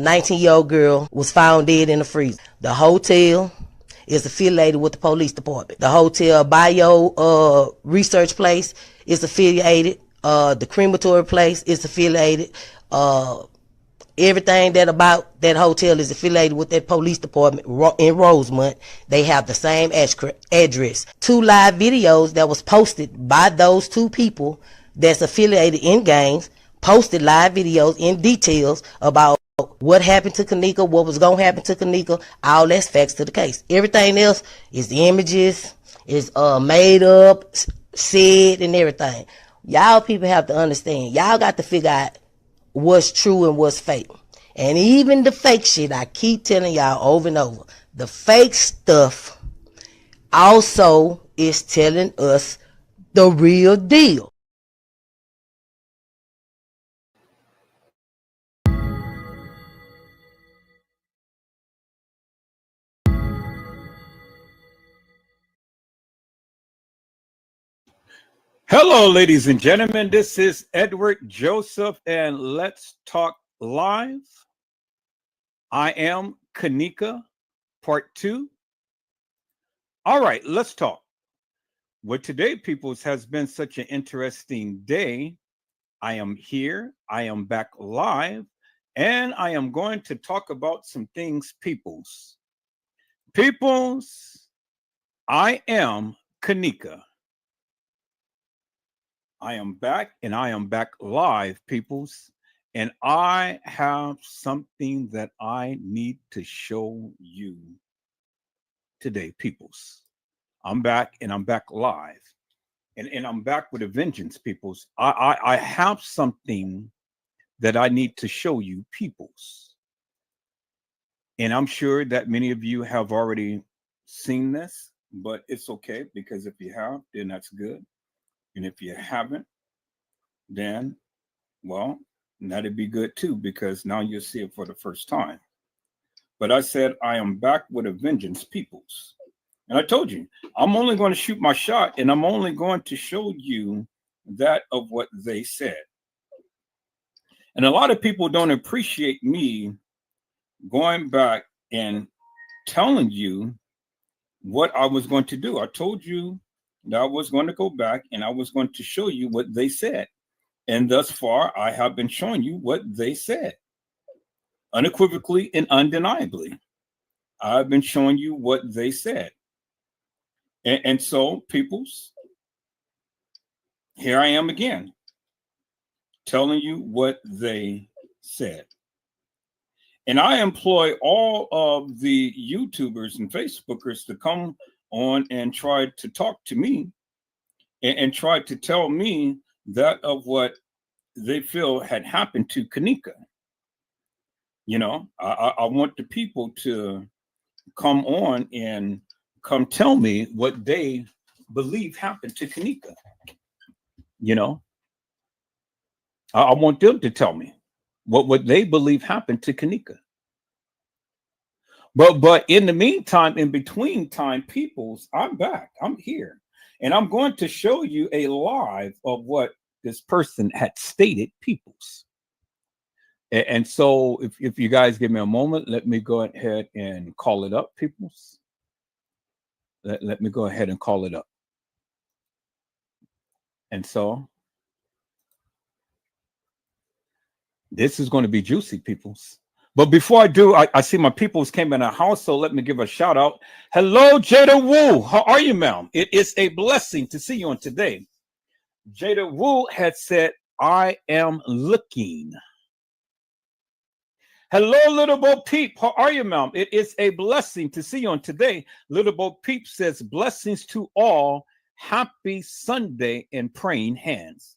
19-year-old girl was found dead in the freezer. The hotel is affiliated with the police department. The hotel bio research place is affiliated. The crematory place is affiliated. Everything that about that hotel is affiliated with that police department in Rosemont. They have the same address. 2 live videos that was posted by those 2 people that's affiliated in gangs, posted live videos in details about what happened to Kenneka, what was going to happen to Kenneka. All that's facts to the case. Everything else is the images, is made up, said, and everything. Y'all people have to understand. Y'all got to figure out what's true and what's fake. And even the fake shit, I keep telling y'all over and over, the fake stuff also is telling us the real deal. Hello, ladies and gentlemen. This is Edward Joseph, and let's talk live. I am Kenneka, part 2. All right, let's talk. Well, today, peoples, has been such an interesting day. I am here. I am back live, and I am going to talk about some things, peoples. Peoples, I am Kenneka. I am back, and I am back live, peoples. And I have something that I need to show you today, peoples. I'm back, and I'm back live. And I'm back with a vengeance, peoples. I have something that I need to show you, peoples. And I'm sure that many of you have already seen this, but it's okay, because if you have, then that's good. And if you haven't, then, well, that'd be good too, because now you'll see it for the first time. But I said, I am back with a vengeance, peoples. And I told you, I'm only going to shoot my shot, and I'm only going to show you that of what they said. And a lot of people don't appreciate me going back and telling you what I was going to do. I told you that I was going to go back and I was going to show you what they said. And thus far, I have been showing you what they said. Unequivocally and undeniably, I've been showing you what they said. And so, peoples, here I am again, telling you what they said. And I employ all of the YouTubers and Facebookers to come on and try to talk to me and try to tell me that of what they feel had happened to Kenneka. You know, I want the people to come on and come tell me what they believe happened to Kenneka. You know, I want them to tell me what they believe happened to Kenneka. But in the meantime, in between time, peoples, I'm back. I'm here. And I'm going to show you a live of what this person had stated, peoples. And so if you guys give me a moment, let me go ahead and call it up, peoples. Let me go ahead and call it up. And so this is going to be juicy, peoples. But before I do, I see my peoples came in the house, so let me give a shout out. Hello, Jada Wu. How are you, ma'am? It is a blessing to see you on today. Jada Wu had said, I am looking. Hello, Little Bo Peep. How are you, ma'am? It is a blessing to see you on today. Little Bo Peep says, blessings to all. Happy Sunday and praying hands.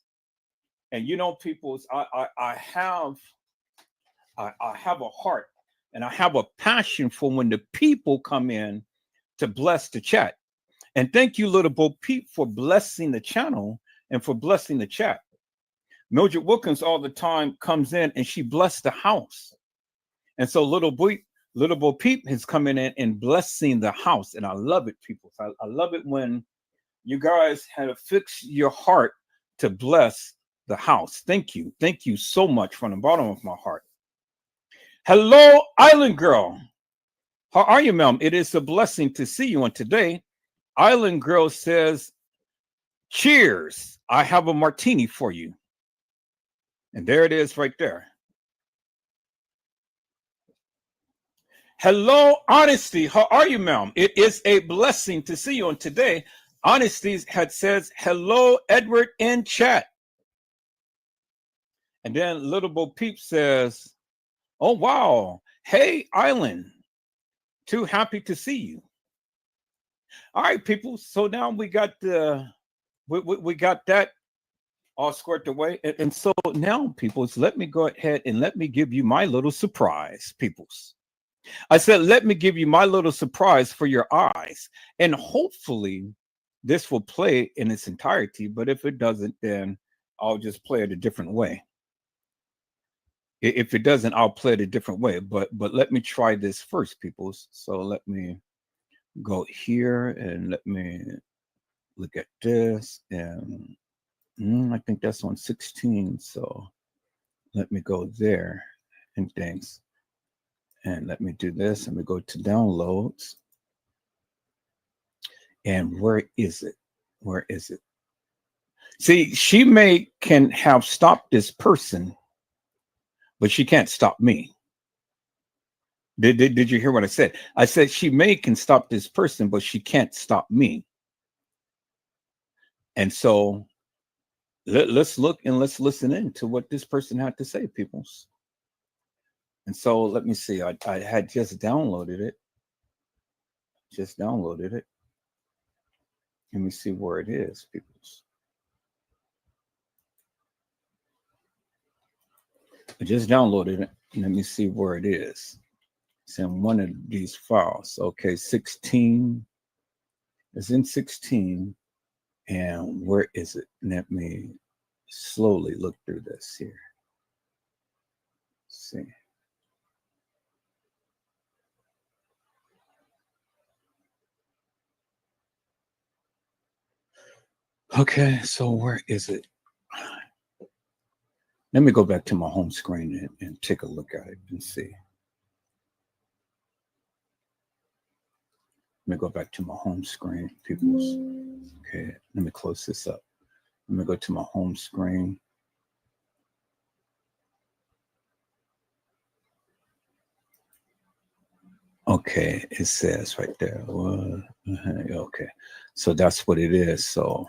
And you know, peoples, I have a heart and I have a passion for when the people come in to bless the chat. And thank you, Little Bo Peep, for blessing the channel and for blessing the chat. Mildred Wilkins all the time comes in and she blessed the house. And so Little Bo Peep is coming in and blessing the house. And I love it, people. I love it when you guys have fixed your heart to bless the house. Thank you. Thank you so much from the bottom of my heart. Hello, Island Girl. How are you, ma'am? It is a blessing to see you on today. Island Girl says, cheers. I have a martini for you. And there it is right there. Hello, Honesty. How are you, ma'am? It is a blessing to see you on today. Honesty had says, hello, Edward in chat. And then Little Bo Peep says, oh, wow. Hey, Island. Too happy to see you. All right, people. So now we got we got that all squared away. And so now, peoples, let me go ahead and let me give you my little surprise, peoples. I said, let me give you my little surprise for your eyes. And hopefully this will play in its entirety. But if it doesn't, then I'll just play it a different way. If it doesn't, I'll play it a different way. But let me try this first, peoples. So let me go here and let me look at this. And I think that's on 16. So let me go there and things. And let me do this. Let me go to downloads. And where is it? Where is it? See, she can have stopped this person, but she can't stop me. Did you hear what I said? I said she can stop this person, but she can't stop me. And so let's look and let's listen in to what this person had to say, peoples. And so let me see. I had just downloaded it. Let me see where it is, peoples. I just downloaded it. Let me see where it is. It's in one of these files. Okay, 16. It's in 16. And where is it? Let me slowly look through this here. Let's see. Okay, so where is it? Let me go back to my home screen and take a look at it and see. Let me go back to my home screen, people. Okay, let me close this up. Let me go to my home screen. Okay, it says right there. Okay, so that's what it is. So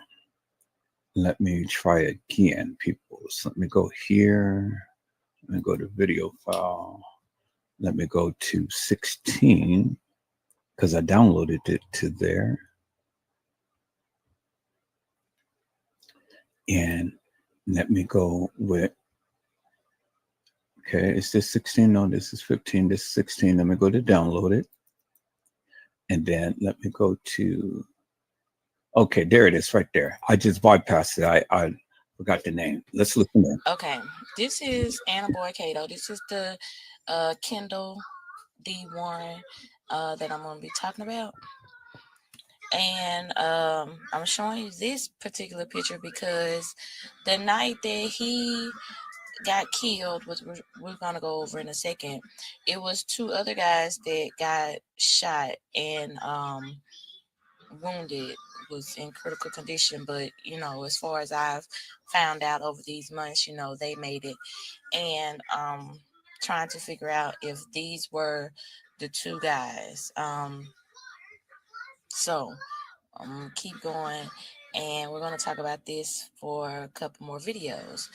let me try again, people. So let me go here. Let me go to video file. Let me go to 16 because I downloaded it to there. And let me go with, okay, is this 16? No, this is 15. This is 16. Let me go to download it. And then let me go to, okay, there it is right there. I just bypassed it. I forgot the name. Let's look in there. Okay, this is Anna Boy Cato. This is the Kendall D. Warren that I'm going to be talking about. And I'm showing you this particular picture because the night that he got killed, which we're going to go over in a second, it was two other guys that got shot and wounded, was in critical condition. But, you know, as far as I've found out over these months, you know, they made it. And trying to figure out if these were the two guys. So keep going, and we're going to talk about this for a couple more videos.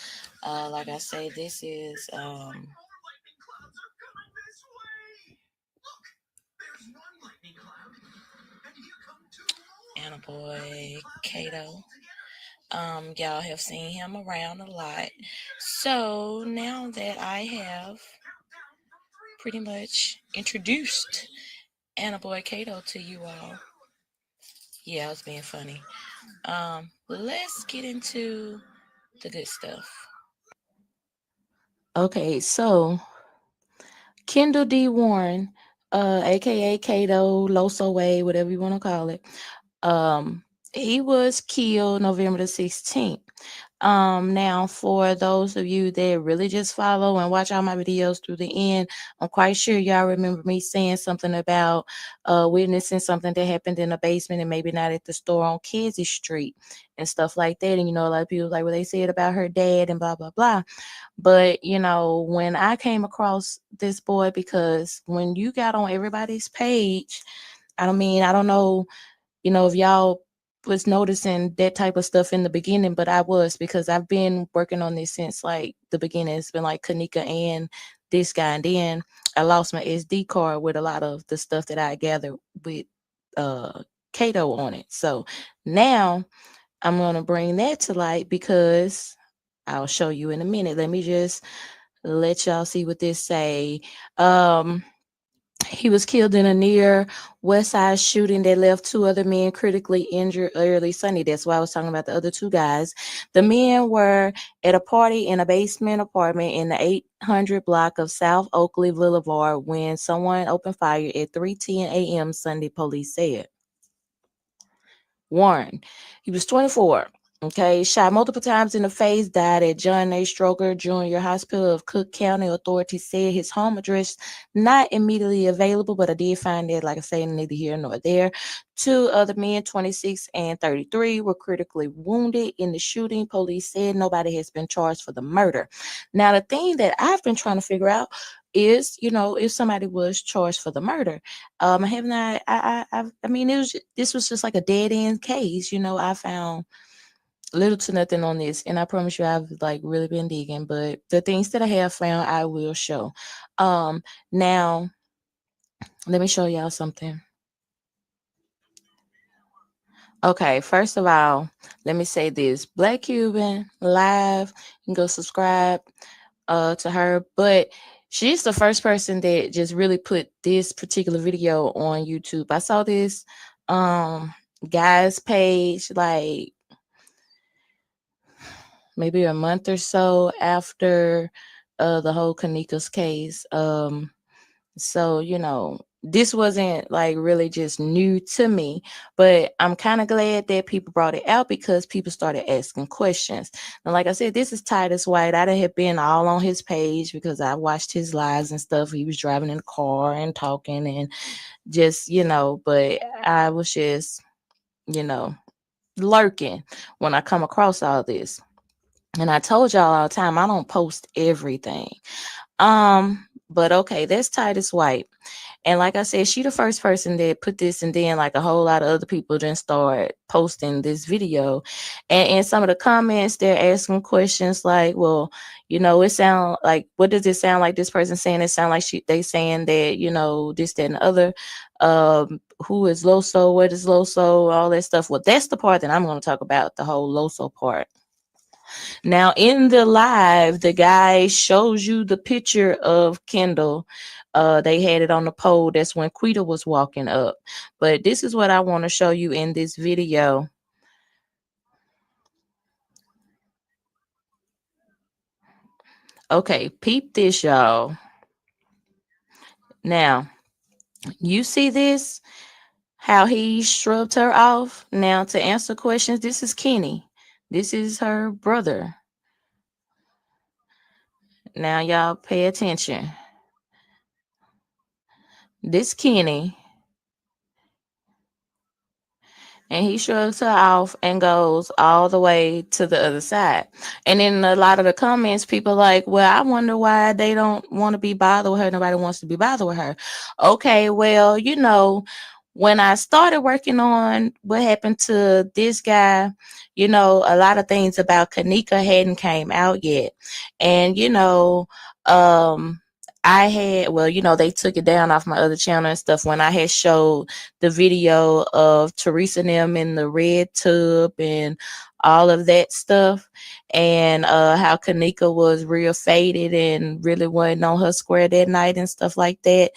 Like I say, this is Anna Boy Cato. Y'all have seen him around a lot. So now that I have pretty much introduced Anna Boy Cato to you all, yeah, I was being funny. Let's get into the good stuff. Okay, so Kendall D. Warren, aka Cato, Loso Way, whatever you want to call it. He was killed November the 16th. Now for those of you that really just follow and watch all my videos through the end, I'm quite sure y'all remember me saying something about witnessing something that happened in the basement and maybe not at the store on Kansas Street and stuff like that. And a lot of people like what they said about her dad and blah blah blah. But when I came across this boy, because when you got on everybody's page, I don't know, if y'all was noticing that type of stuff in the beginning, but I was, because I've been working on this since like the beginning. It's been like Kanika and this guy, and then I lost my SD card with a lot of the stuff that I gathered with Kato on it. So now I'm gonna bring that to light, because I'll show you in a minute. Let me just let y'all see what this say. He was killed in a near West Side shooting that left two other men critically injured early Sunday. That's why I was talking about the other two guys. The men were at a party in a basement apartment in the 800 block of South Oakley Boulevard when someone opened fire at 3:10 a.m. Sunday, police said. Warren, he was 24. Okay, shot multiple times in the face, died at John A. Stroger Jr. Hospital of Cook County. Authorities said his home address not immediately available, but I did find that, like I say, neither here nor there. Two other men, 26 and 33, were critically wounded in the shooting. Police said nobody has been charged for the murder. Now, the thing that I've been trying to figure out is, if somebody was charged for the murder. I have not. I mean, this was just like a dead end case. I found little to nothing on this, and I promise you, I've like really been digging. But the things that I have found, I will show. Now let me show y'all something. Okay, first of all, let me say this: Black Cuban live. You can go subscribe to her, but she's the first person that just really put this particular video on YouTube. I saw this guy's page like maybe a month or so after the whole Kanika's case. So, this wasn't like really just new to me, but I'm kind of glad that people brought it out, because people started asking questions. And like I said, this is Titus White. I have been all on his page because I watched his lives and stuff. He was driving in the car and talking and just, but I was just, lurking when I come across all this. And I told y'all all the time, I don't post everything. But okay, that's Titus White. And like I said, she the first person that put this, and then like a whole lot of other people then start posting this video. And in some of the comments, they're asking questions like, well, it sound like, what does it sound like this person saying? It sound like they saying that, this, that, and the other. Who is Loso? What is Loso? All that stuff. Well, that's the part that I'm going to talk about, the whole Loso part. Now, in the live, the guy shows you the picture of Kendall. They had it on the pole. That's when Quita was walking up. But this is what I want to show you in this video. Okay, peep this, y'all. Now, you see this? How he shrugged her off? Now, to answer questions, this is Kenny. This is her brother. Now, y'all pay attention. This Kenny. And he shrugs her off and goes all the way to the other side. And in a lot of the comments, people like, well, I wonder why they don't want to be bothered with her. Nobody wants to be bothered with her. Okay, well, when I started working on what happened to this guy, a lot of things about Kanika hadn't came out yet. And, I had, they took it down off my other channel and stuff when I had showed the video of Teresa and them in the red tub and all of that stuff, and how Kanika was real faded and really wasn't on her square that night and stuff like that.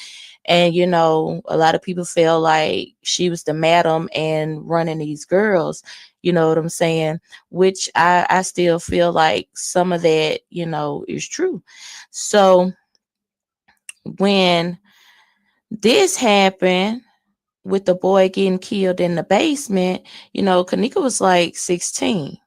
And, a lot of people felt like she was the madam and running these girls, you know what I'm saying? Which I still feel like some of that, is true. So when this happened with the boy getting killed in the basement, Kanika was like 16.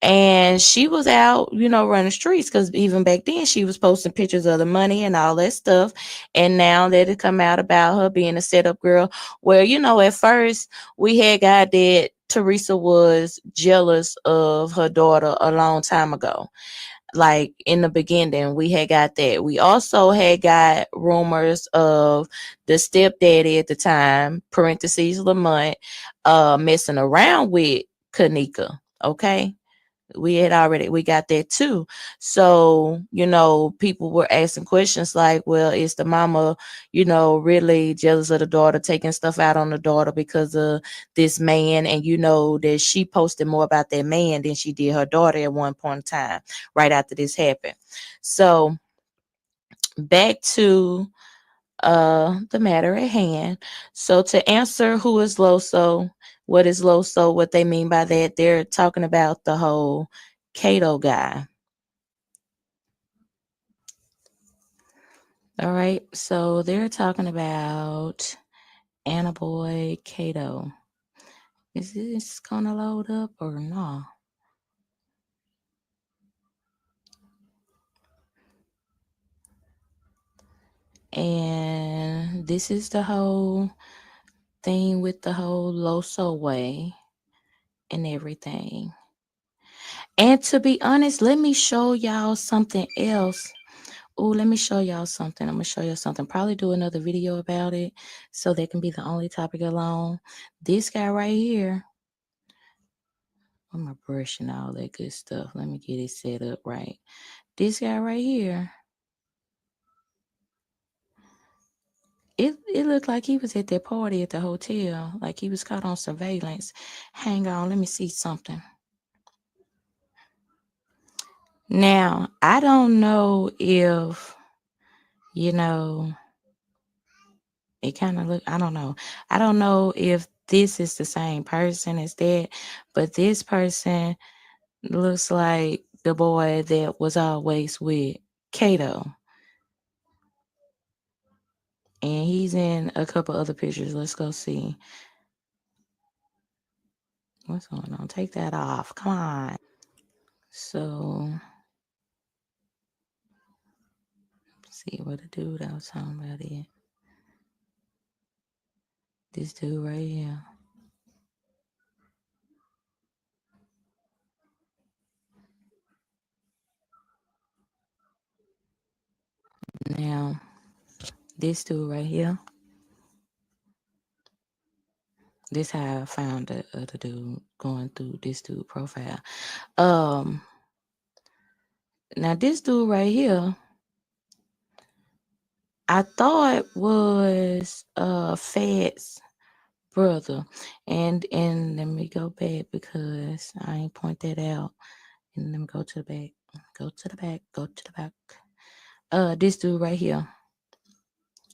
And she was out, running streets, because even back then she was posting pictures of the money and all that stuff. And now that it come out about her being a setup girl, well, at first we had got that Teresa was jealous of her daughter a long time ago. Like in the beginning, we had got that. We also had got rumors of the stepdaddy at the time, parentheses Lamont, messing around with Kanika. Okay, we got that too. So people were asking questions like, well, is the mama really jealous of the daughter, taking stuff out on the daughter because of this man? And that she posted more about that man than she did her daughter at one point in time, right after this happened. So back to the matter at hand. So to answer who is Loso, what is Loso, what they mean by that, they're talking about the whole Kato guy. All right, so they're talking about Anaboy Kato. Is this gonna load up or no? And this is the whole thing with the whole Loso way and everything. And to be honest, let me show y'all something else. Oh, let me show y'all something. I'm gonna show you something. Probably do another video about it, so that can be the only topic alone. This guy right here. I'm my brush and all that good stuff. Let me get it set up right. This guy right here. It looked like he was at that party at the hotel, like he was caught on surveillance. Hang on, let me see something. Now, I don't know if, it kind of look, I don't know. I don't know if this is the same person as that, but this person looks like the boy that was always with Kato. And he's in a couple other pictures. Let's go see. What's going on? Take that off. Come on. So, see what the dude I was talking about it. This dude right here. Now, this dude right here. This how I found the other dude, going through this dude profile. Now this dude right here, I thought was Fed's brother. And let me go back because I ain't point that out. And let me go to the back. Go to the back. Go to the back. This dude right here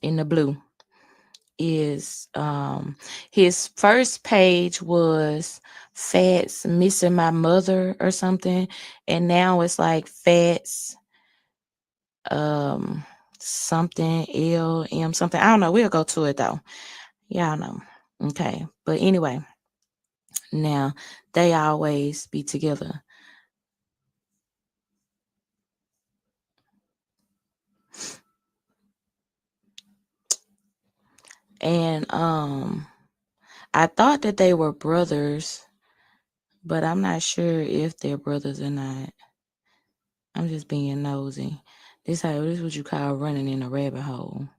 in the blue is his first page was Fats missing my mother or something, and now it's like Fats something LM something. I don't know. We'll go to it though. Y'all know. Okay. But anyway, now they always be together. And I thought that they were brothers, but I'm not sure if they're brothers or not. I'm just being nosy. This is what you call running in a rabbit hole.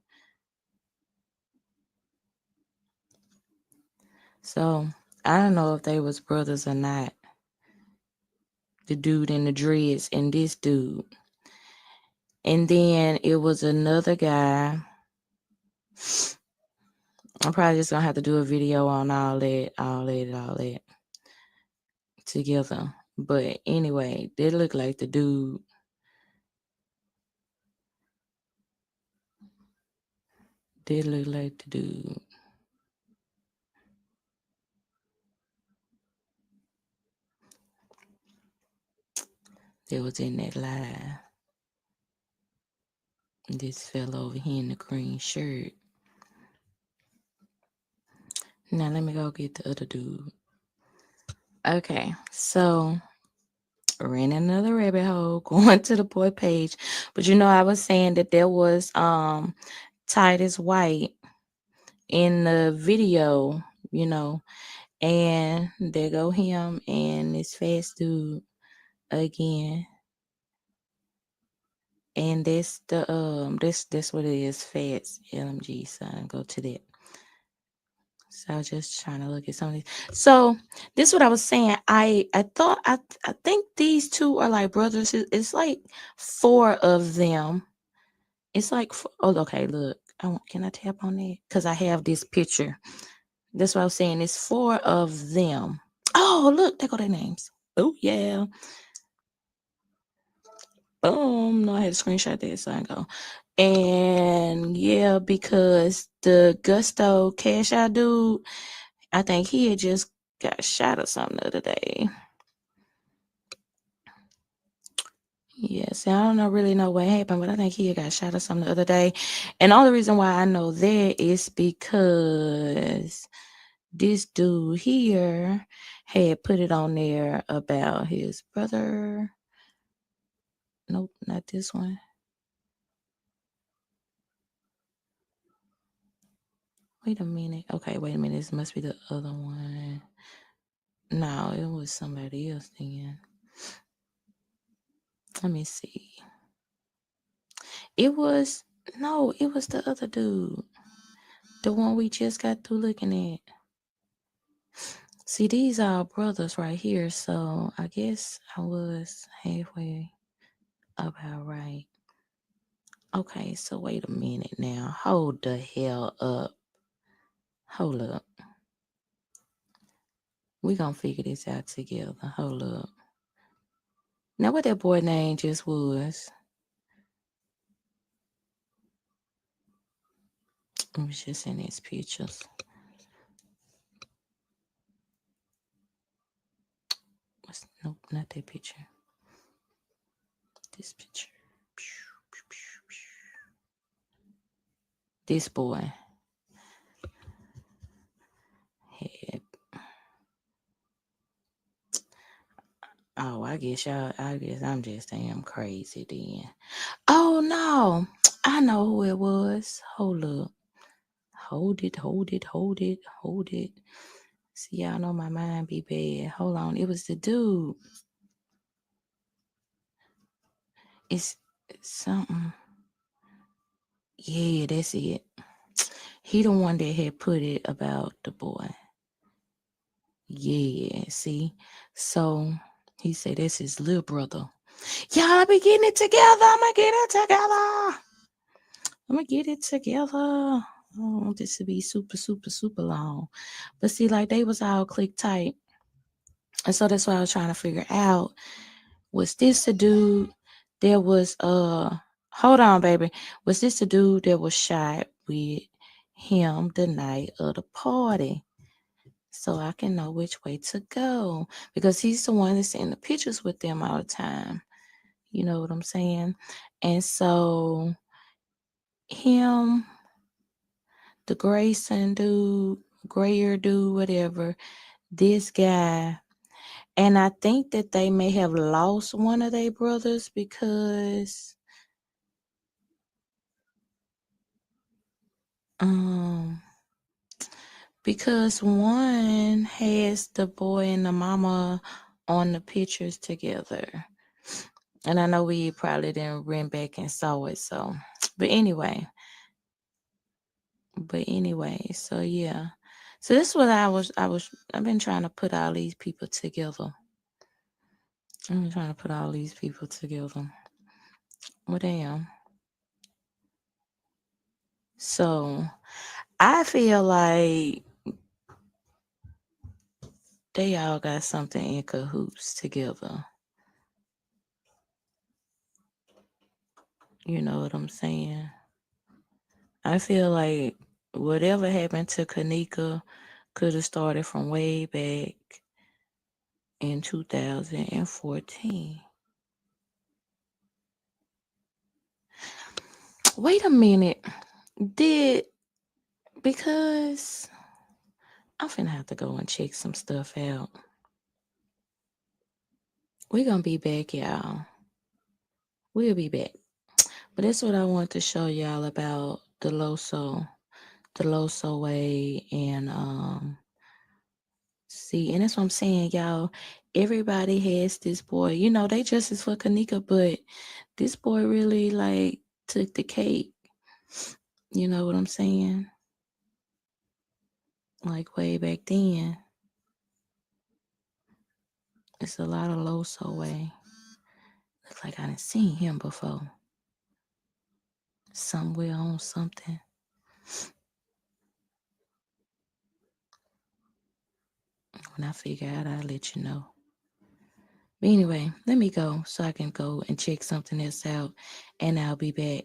So I don't know if they was brothers or not. The dude in the dreads and this dude. And then it was another guy. I'm probably just gonna have to do a video on all that together. But anyway, they look like the dude. They look like the dude. That was in that live. This fellow over here in the green shirt. Now let me go get the other dude. Okay, so ran another rabbit hole going to the boy page. But I was saying that there was Titus White in the video, and there go him and this fast dude again. And that's this what it is, Fats LMG. So I go to that. So I was just trying to look at some of these. So this is what I was saying. I think these two are like brothers. It's like 4 of them. It's like okay, look. Can I tap on that? Because I have this picture. That's what I was saying. It's 4 of them. Oh, look, there go their names. Oh yeah. Boom. No, I had to screenshot that, so I go. And yeah, because the Gusto Cash Out dude, I think he had just got shot or something the other day. Yes, I don't really know what happened, but I think he had got shot or something the other day. And the only reason why I know that is because this dude here had put it on there about his brother. Nope, not this one. Wait a minute. Okay, wait a minute. This must be the other one. No, it was somebody else then. Let me see. It was the other dude. The one we just got through looking at. See, these are brothers right here, so I guess I was halfway about right. Okay, so wait a minute now. Hold the hell up. Hold up. We gonna figure this out together. Hold up. Now what that boy name just was? It was just in his pictures. Nope, not that picture. This picture. This boy. Head. Oh, I guess I'm just damn crazy then. Oh no. I know who it was. Hold up. Hold it. See, y'all know my mind be bad. Hold on. It was the dude. It's something. Yeah, that's it. He the one that had put it about the boy. Yeah, see? So he said that's his little brother. Y'all be getting it together. I'm gonna get it together. I don't want this to be super, super, super long. But see, like they was all click tight. And so that's what I was trying to figure out. Was this the dude that was hold on, baby. Was this the dude that was shot with him the night of the party? So I can know which way to go. Because he's the one that's in the pictures with them all the time. You know what I'm saying? And so him, the Grayson dude, grayer dude, whatever, this guy. And I think that they may have lost one of their brothers because one has the boy and the mama on the pictures together. And I know we probably didn't run back and saw it, so but anyway, so yeah. So this is what I've been trying to put all these people together. Well, damn. So I feel like they all got something in cahoots together. You know what I'm saying? I feel like whatever happened to Kanika could have started from way back in 2014. Wait a minute. Because I'm finna have to go and check some stuff out. We're gonna be back, y'all. We'll be back. But that's what I want to show y'all about the Loso way, and see, and that's what I'm saying, y'all. Everybody has this boy. You know, they justice for Kanika, but this boy really like took the cake. You know what I'm saying? Like way back then. It's a lot of Loso way. Looks like I done seen him before. Somewhere on something. When I figure out, I'll let you know. But anyway, let me go so I can go and check something else out, and I'll be back.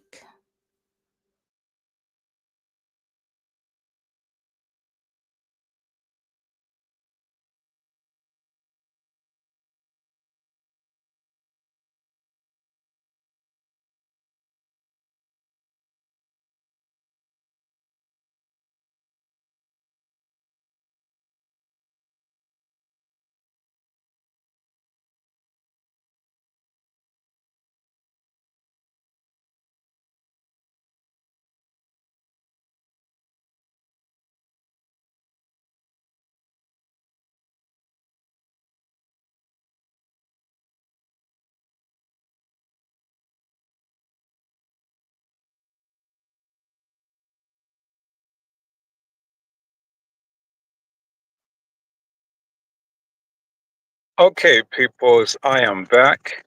Okay, peoples, I am back.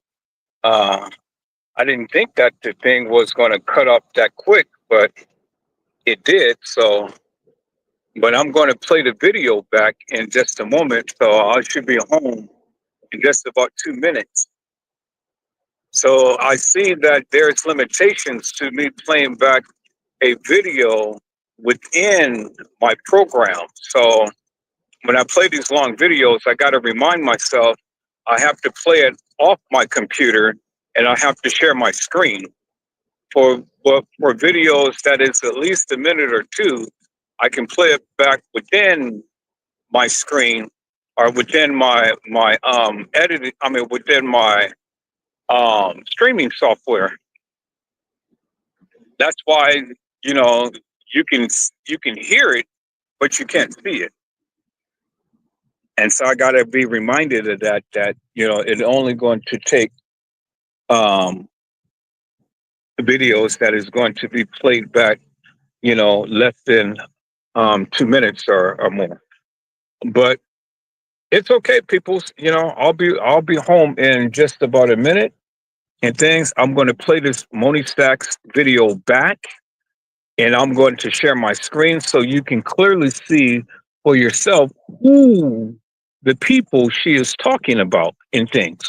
I didn't think that the thing was going to cut up that quick, but it did. So, but I'm going to play the video back in just a moment. So I should be home in just about 2 minutes. So I see that there's limitations to me playing back a video within my program. So when I play these long videos, I got to remind myself I have to play it off my computer and I have to share my screen. For videos that is at least a minute or two, I can play it back within my screen or within my editing. I mean, within my streaming software. That's why you know you can hear it, but you can't see it. And so I got to be reminded of that. That it's only going to take um, videos that is going to be played back. Less than 2 minutes or more. But it's okay, people. I'll be home in just about a minute. And things. I'm going to play this Moni Stacks video back, and I'm going to share my screen so you can clearly see for yourself who the people she is talking about in things.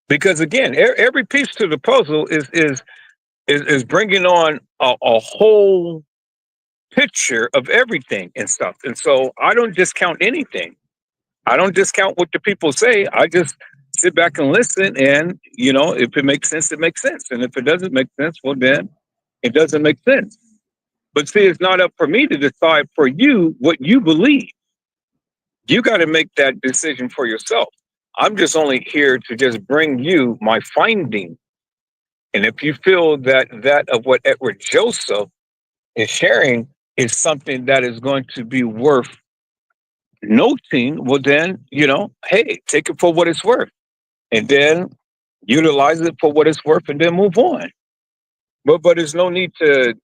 Because again, every piece to the puzzle is bringing on a whole picture of everything and stuff. And so I don't discount anything. I don't discount what the people say. I just sit back and listen. And, if it makes sense, it makes sense. And if it doesn't make sense, well, then it doesn't make sense. But see, it's not up for me to decide for you what you believe. You got to make that decision for yourself. I'm just only here to just bring you my finding. And if you feel that of what Edward Joseph is sharing is something that is going to be worth noting, well, then, hey, take it for what it's worth. And then utilize it for what it's worth and then move on. But there's no need to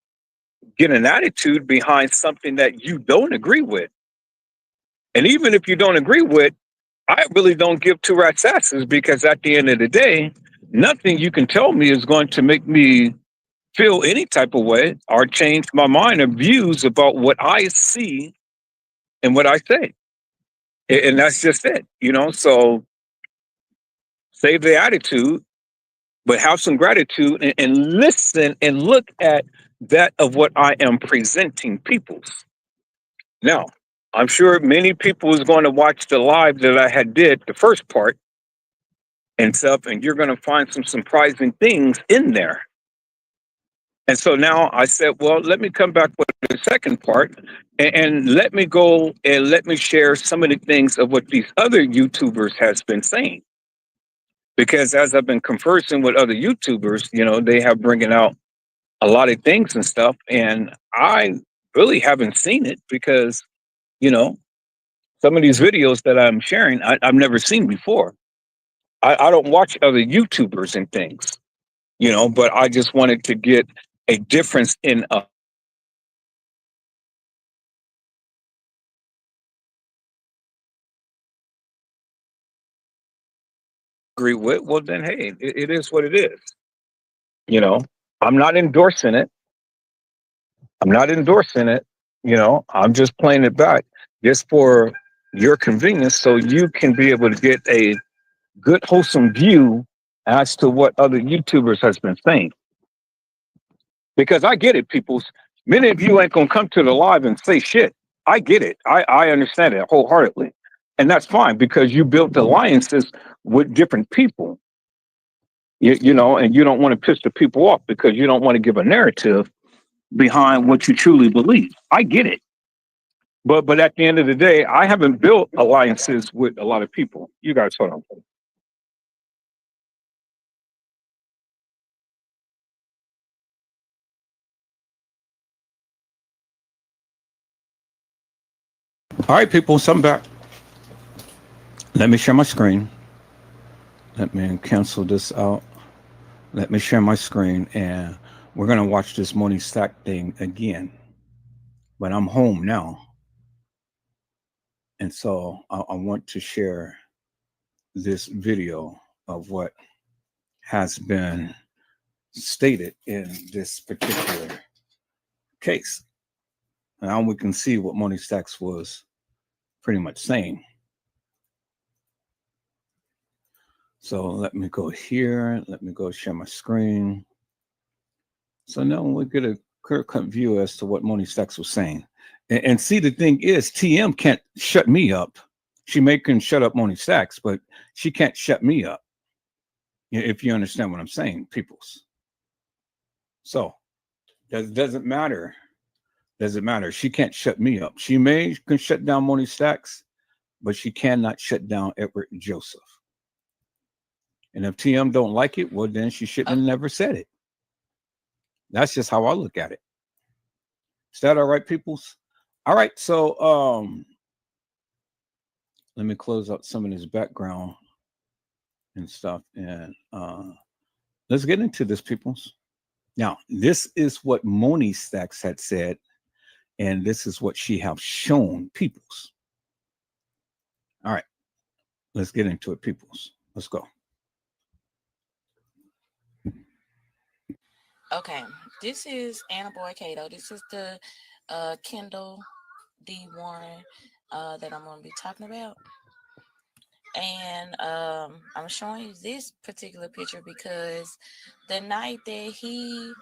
get an attitude behind something that you don't agree with. And even if you don't agree with, I really don't give two rat's asses, because at the end of the day, nothing you can tell me is going to make me feel any type of way or change my mind or views about what I see and what I say. And that's just it, So save the attitude, but have some gratitude and listen and look at that of what I am presenting people's. Now, I'm sure many people is going to watch the live that I had did the first part and stuff, and you're going to find some surprising things in there. And so now I said, well, let me come back with the second part and let me go and let me share some of the things of what these other YouTubers has been saying. Because as I've been conversing with other YouTubers, they have bringing out a lot of things and stuff, and I really haven't seen it because you know some of these videos that I'm sharing, I've never seen before. I don't watch other YouTubers and things, but I just wanted to get a difference in agree with. Well, then, hey, it is what it is. You know, I'm not endorsing it. I'm not endorsing it. I'm just playing it back just for your convenience so you can be able to get a good, wholesome view as to what other YouTubers has been saying. Because I get it, peoples. Many of you ain't gonna come to the live and say shit. I get it. I understand it wholeheartedly. And that's fine because you built alliances with different people. And you don't want to piss the people off because you don't want to give a narrative behind what you truly believe. I get it. But at the end of the day, I haven't built alliances with a lot of people. You guys hold on. All right, people, so I'm back. Let me share my screen. Let me cancel this out. Let me share my screen, and we're going to watch this Moni Stack thing again. But I'm home now. And so I want to share this video of what has been stated in this particular case. Now we can see what Moni Stacks was pretty much saying. So let me go here. Let me go share my screen. So now we get a clear-cut view as to what Moni Stacks was saying. And see, the thing is, TM can't shut me up. She can shut up Moni Stacks, but she can't shut me up. If you understand what I'm saying, peoples. So doesn't matter. Doesn't matter. She can't shut me up. She can shut down Moni Stacks, but she cannot shut down Edward Joseph. And if TM don't like it, well, then she shouldn't have never said it. That's just how I look at it. Is that all right, peoples? All right, so let me close out some of this background and stuff, and let's get into this, peoples. Now, this is what Moni Stacks had said, and this is what she have shown peoples. All right, let's get into it, peoples. Let's go. Okay, this is Anna Boy Cato. This is the Kendall D. Warren that I'm going to be talking about. And I'm showing you this particular picture because the night that he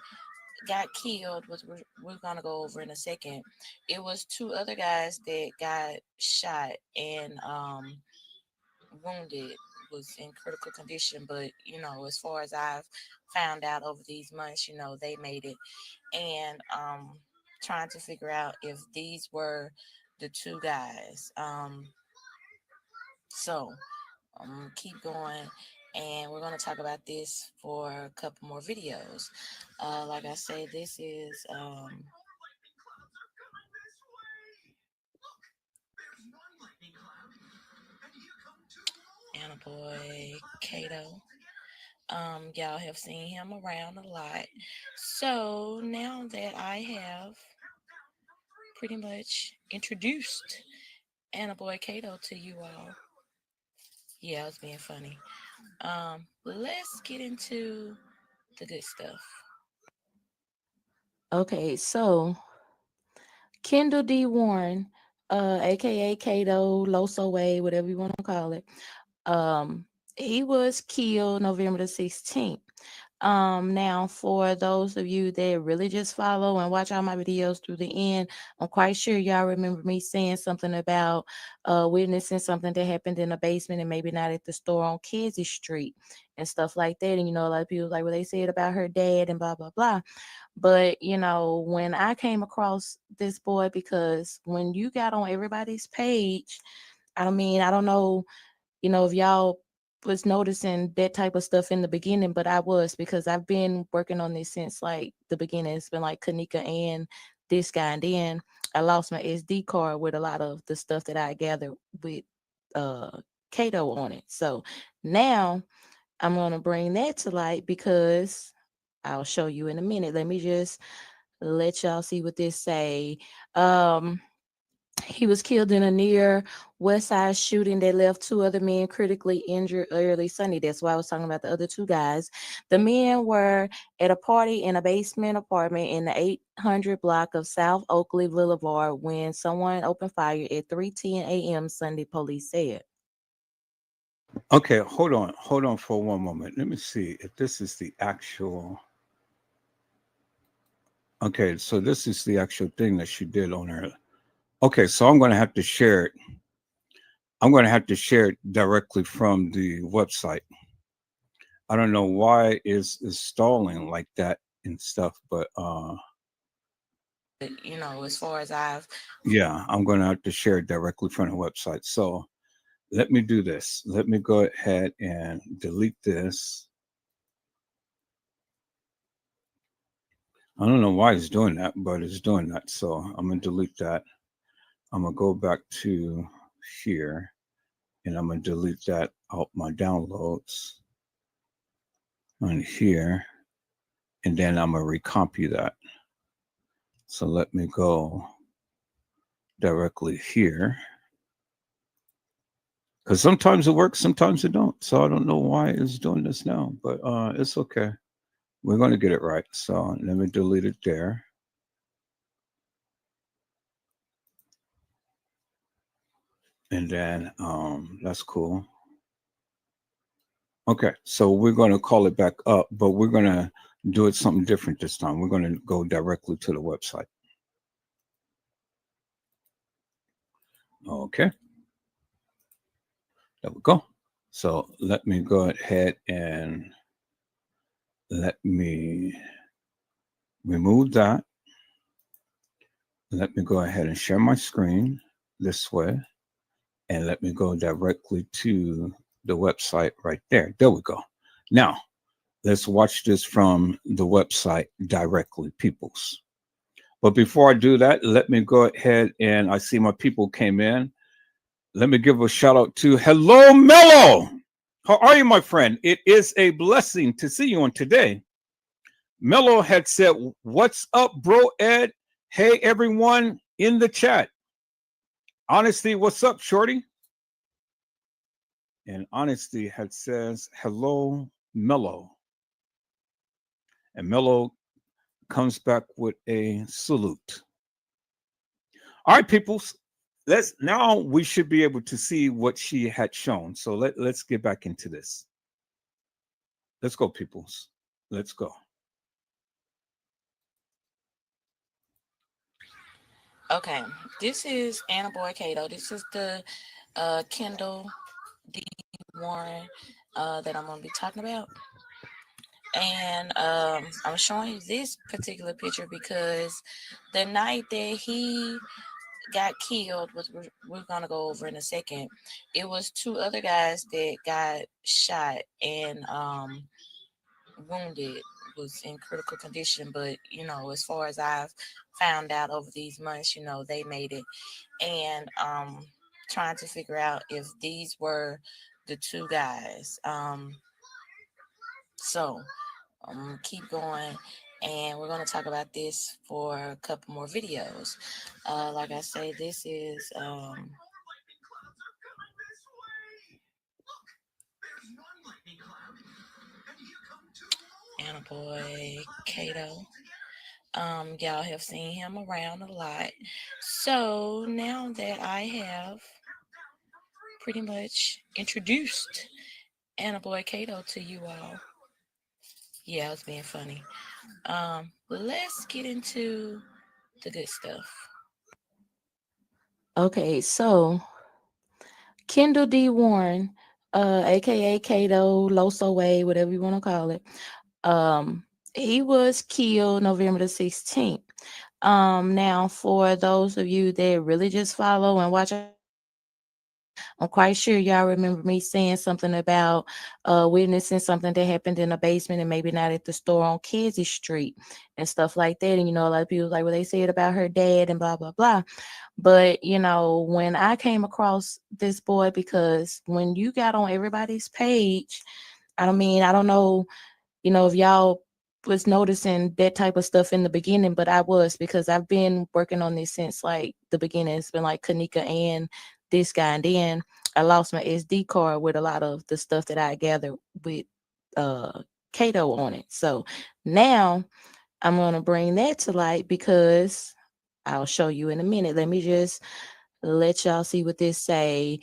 got killed, which we're going to go over in a second, it was two other guys that got shot and wounded, was in critical condition. But, as far as I've found out over these months, they made it. And trying to figure out if these were the two guys. So keep going, and we're going to talk about this for a couple more videos. Like I say, this is Anna Boy Cato. Y'all have seen him around a lot. So now that I have pretty much introduced Anna Boy Cato to you all, yeah, I was being funny. Let's get into the good stuff. Okay, so Kendall D. Warren, aka Cato, Loso Way, whatever you want to call it. He was killed November the 16th. Now for those of you that really just follow and watch all my videos through the end, I'm quite sure y'all remember me saying something about witnessing something that happened in the basement and maybe not at the store on Kedzie Street and stuff like that. And a lot of people like what they said about her dad and blah blah blah. But when I came across this boy, because when you got on everybody's page, I mean, I don't know, if y'all was noticing that type of stuff in the beginning, but I was, because I've been working on this since like the beginning. It's been like Kanika and this guy, and then I lost my SD card with a lot of the stuff that I gathered with uh Kato on it. So now I'm gonna bring that to light, because I'll show you in a minute. Let me just let y'all see what this say. Um he was killed in a near West Side shooting that left two other men critically injured early Sunday. That's why I was talking about the other two guys. The men were at a party in a basement apartment in the 800 block of South Oakley Boulevard when someone opened fire at 3:10 a.m. Sunday, police said. Okay, hold on for one moment. Let me see if this is the actual. Okay, so this is the actual thing that she did on her. Okay, so I'm going to have to share it. I'm going to have to share it directly from the website. I don't know why is stalling like that and stuff, but As far as I've yeah, I'm going to have to share it directly from the website. So let me do this. Let me go ahead and delete this. I don't know why it's doing that, but it's doing that. So I'm going to delete that. I'm going to go back to here, and I'm going to delete that out my downloads on here, and then I'm going to recopy that. So let me go directly here, because sometimes it works, sometimes it don't. So I don't know why it's doing this now, but it's okay. We're going to get it right. So let me delete it there. And then that's cool. Okay, so we're going to call it back up, but we're going to do it something different this time. We're going to go directly to the website. Okay, there we go. So let me go ahead and let me remove that. Let me go ahead and share my screen this way, and let me go directly to the website right there. There we go. Now, let's watch this from the website directly, peoples. But before I do that, let me go ahead, and I see my people came in. Let me give a shout out to Hello Mello. How are you, my friend? It is a blessing to see you on today. Mello had said, "What's up, bro, Ed? Hey, everyone in the chat. Honesty, what's up, Shorty?" And Honesty had says, "Hello, Mello." And Mello comes back with a salute. All right, peoples. Let's now we should be able to see what she had shown. So let's get back into this. Let's go, peoples. Let's go. Okay, this is Anna Boy Cato. This is the Kendall D. Warren that I'm going to be talking about. And I'm showing you this particular picture because the night that he got killed, which we're going to go over in a second, it was two other guys that got shot and wounded, was in critical condition. But, as far as I've found out over these months, they made it. And trying to figure out if these were the two guys. So keep going, and we're going to talk about this for a couple more videos. Like I say, this is Anna Boy Cato. Y'all have seen him around a lot. So now that I have pretty much introduced Anna Boy Cato to you all, yeah, I was being funny. Let's get into the good stuff. Okay, so Kendall D. Warren, aka Kato, Loso Way, whatever you want to call it. He was killed November the 16th. Now for those of you that really just follow and watch, I'm quite sure y'all remember me saying something about witnessing something that happened in a basement and maybe not at the store on Kedzie Street and stuff like that. And a lot of people was like, well, they said about her dad and blah blah blah. But when I came across this boy, because when you got on everybody's page, I mean, I don't know, if y'all was noticing that type of stuff in the beginning, but I was, because I've been working on this since like the beginning. It's been like Kanika and this guy, and then I lost my SD card with a lot of the stuff that I gathered with Kato on it. So now I'm gonna bring that to light, because I'll show you in a minute. Let me just let y'all see what this say.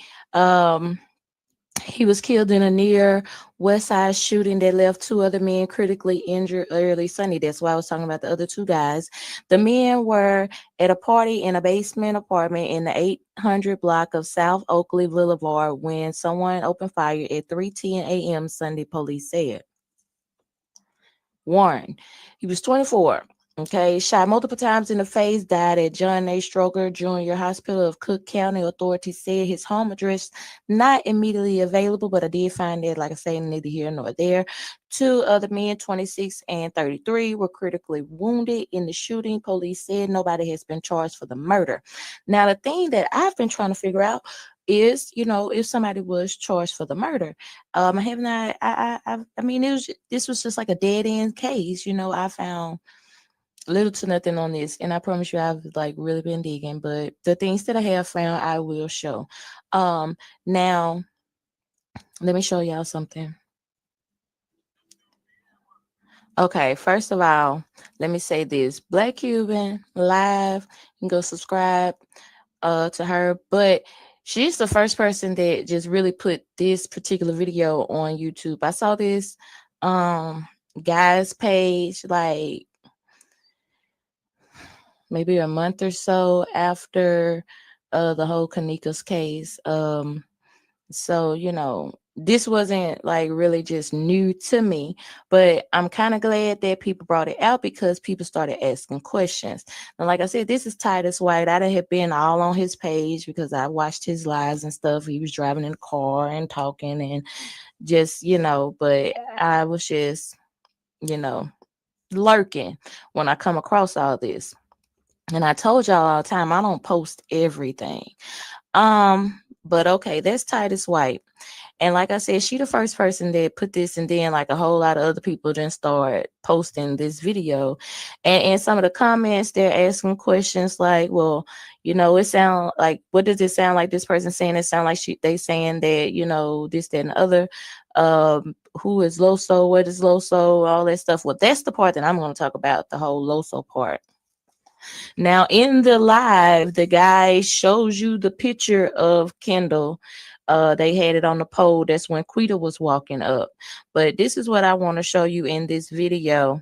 He was killed in a near West Side shooting that left 2 other men critically injured early Sunday. That's why I was talking about the other 2 guys. The men were at a party in a basement apartment in the 800 block of South Oakley Boulevard when someone opened fire at 3:10 a.m. Sunday, police said. Warren, he was 24. Okay, shot multiple times in the face, died at John A. Stroger Jr. Hospital of Cook County. Authorities said his home address not immediately available, but I did find that, like I say, neither here nor there. 2 other men, 26 and 33, were critically wounded in the shooting. Police said nobody has been charged for the murder. Now, the thing that I've been trying to figure out is, if somebody was charged for the murder. I have not. I mean, this was just like a dead end case. I found little to nothing on this, and I promise you I've like really been digging, but the things that I have found I will show. Now let me show y'all something. Okay, first of all, let me say this. Black Cuban live, you can go subscribe to her, but she's the first person that just really put this particular video on YouTube. I saw this guy's page like maybe a month or so after the whole Kanika's case. So this wasn't like really just new to me, but I'm kind of glad that people brought it out, because people started asking questions. And like I said, this is Titus White. I had been all on his page because I watched his lives and stuff. He was driving in the car and talking and just, but I was just, lurking when I come across all this. And I told y'all all the time, I don't post everything. But okay, that's Titus White. And like I said, she the first person that put this, and then like a whole lot of other people then start posting this video. And in some of the comments, they're asking questions like, well, it sound like, what does it sound like this person saying? It sound like they saying that, this, that, and the other. Who is Loso? What is Loso? All that stuff. Well, that's the part that I'm going to talk about, the whole Loso part. Now, in the live, the guy shows you the picture of Kendall. They had it on the pole. That's when Quita was walking up. But this is what I want to show you in this video.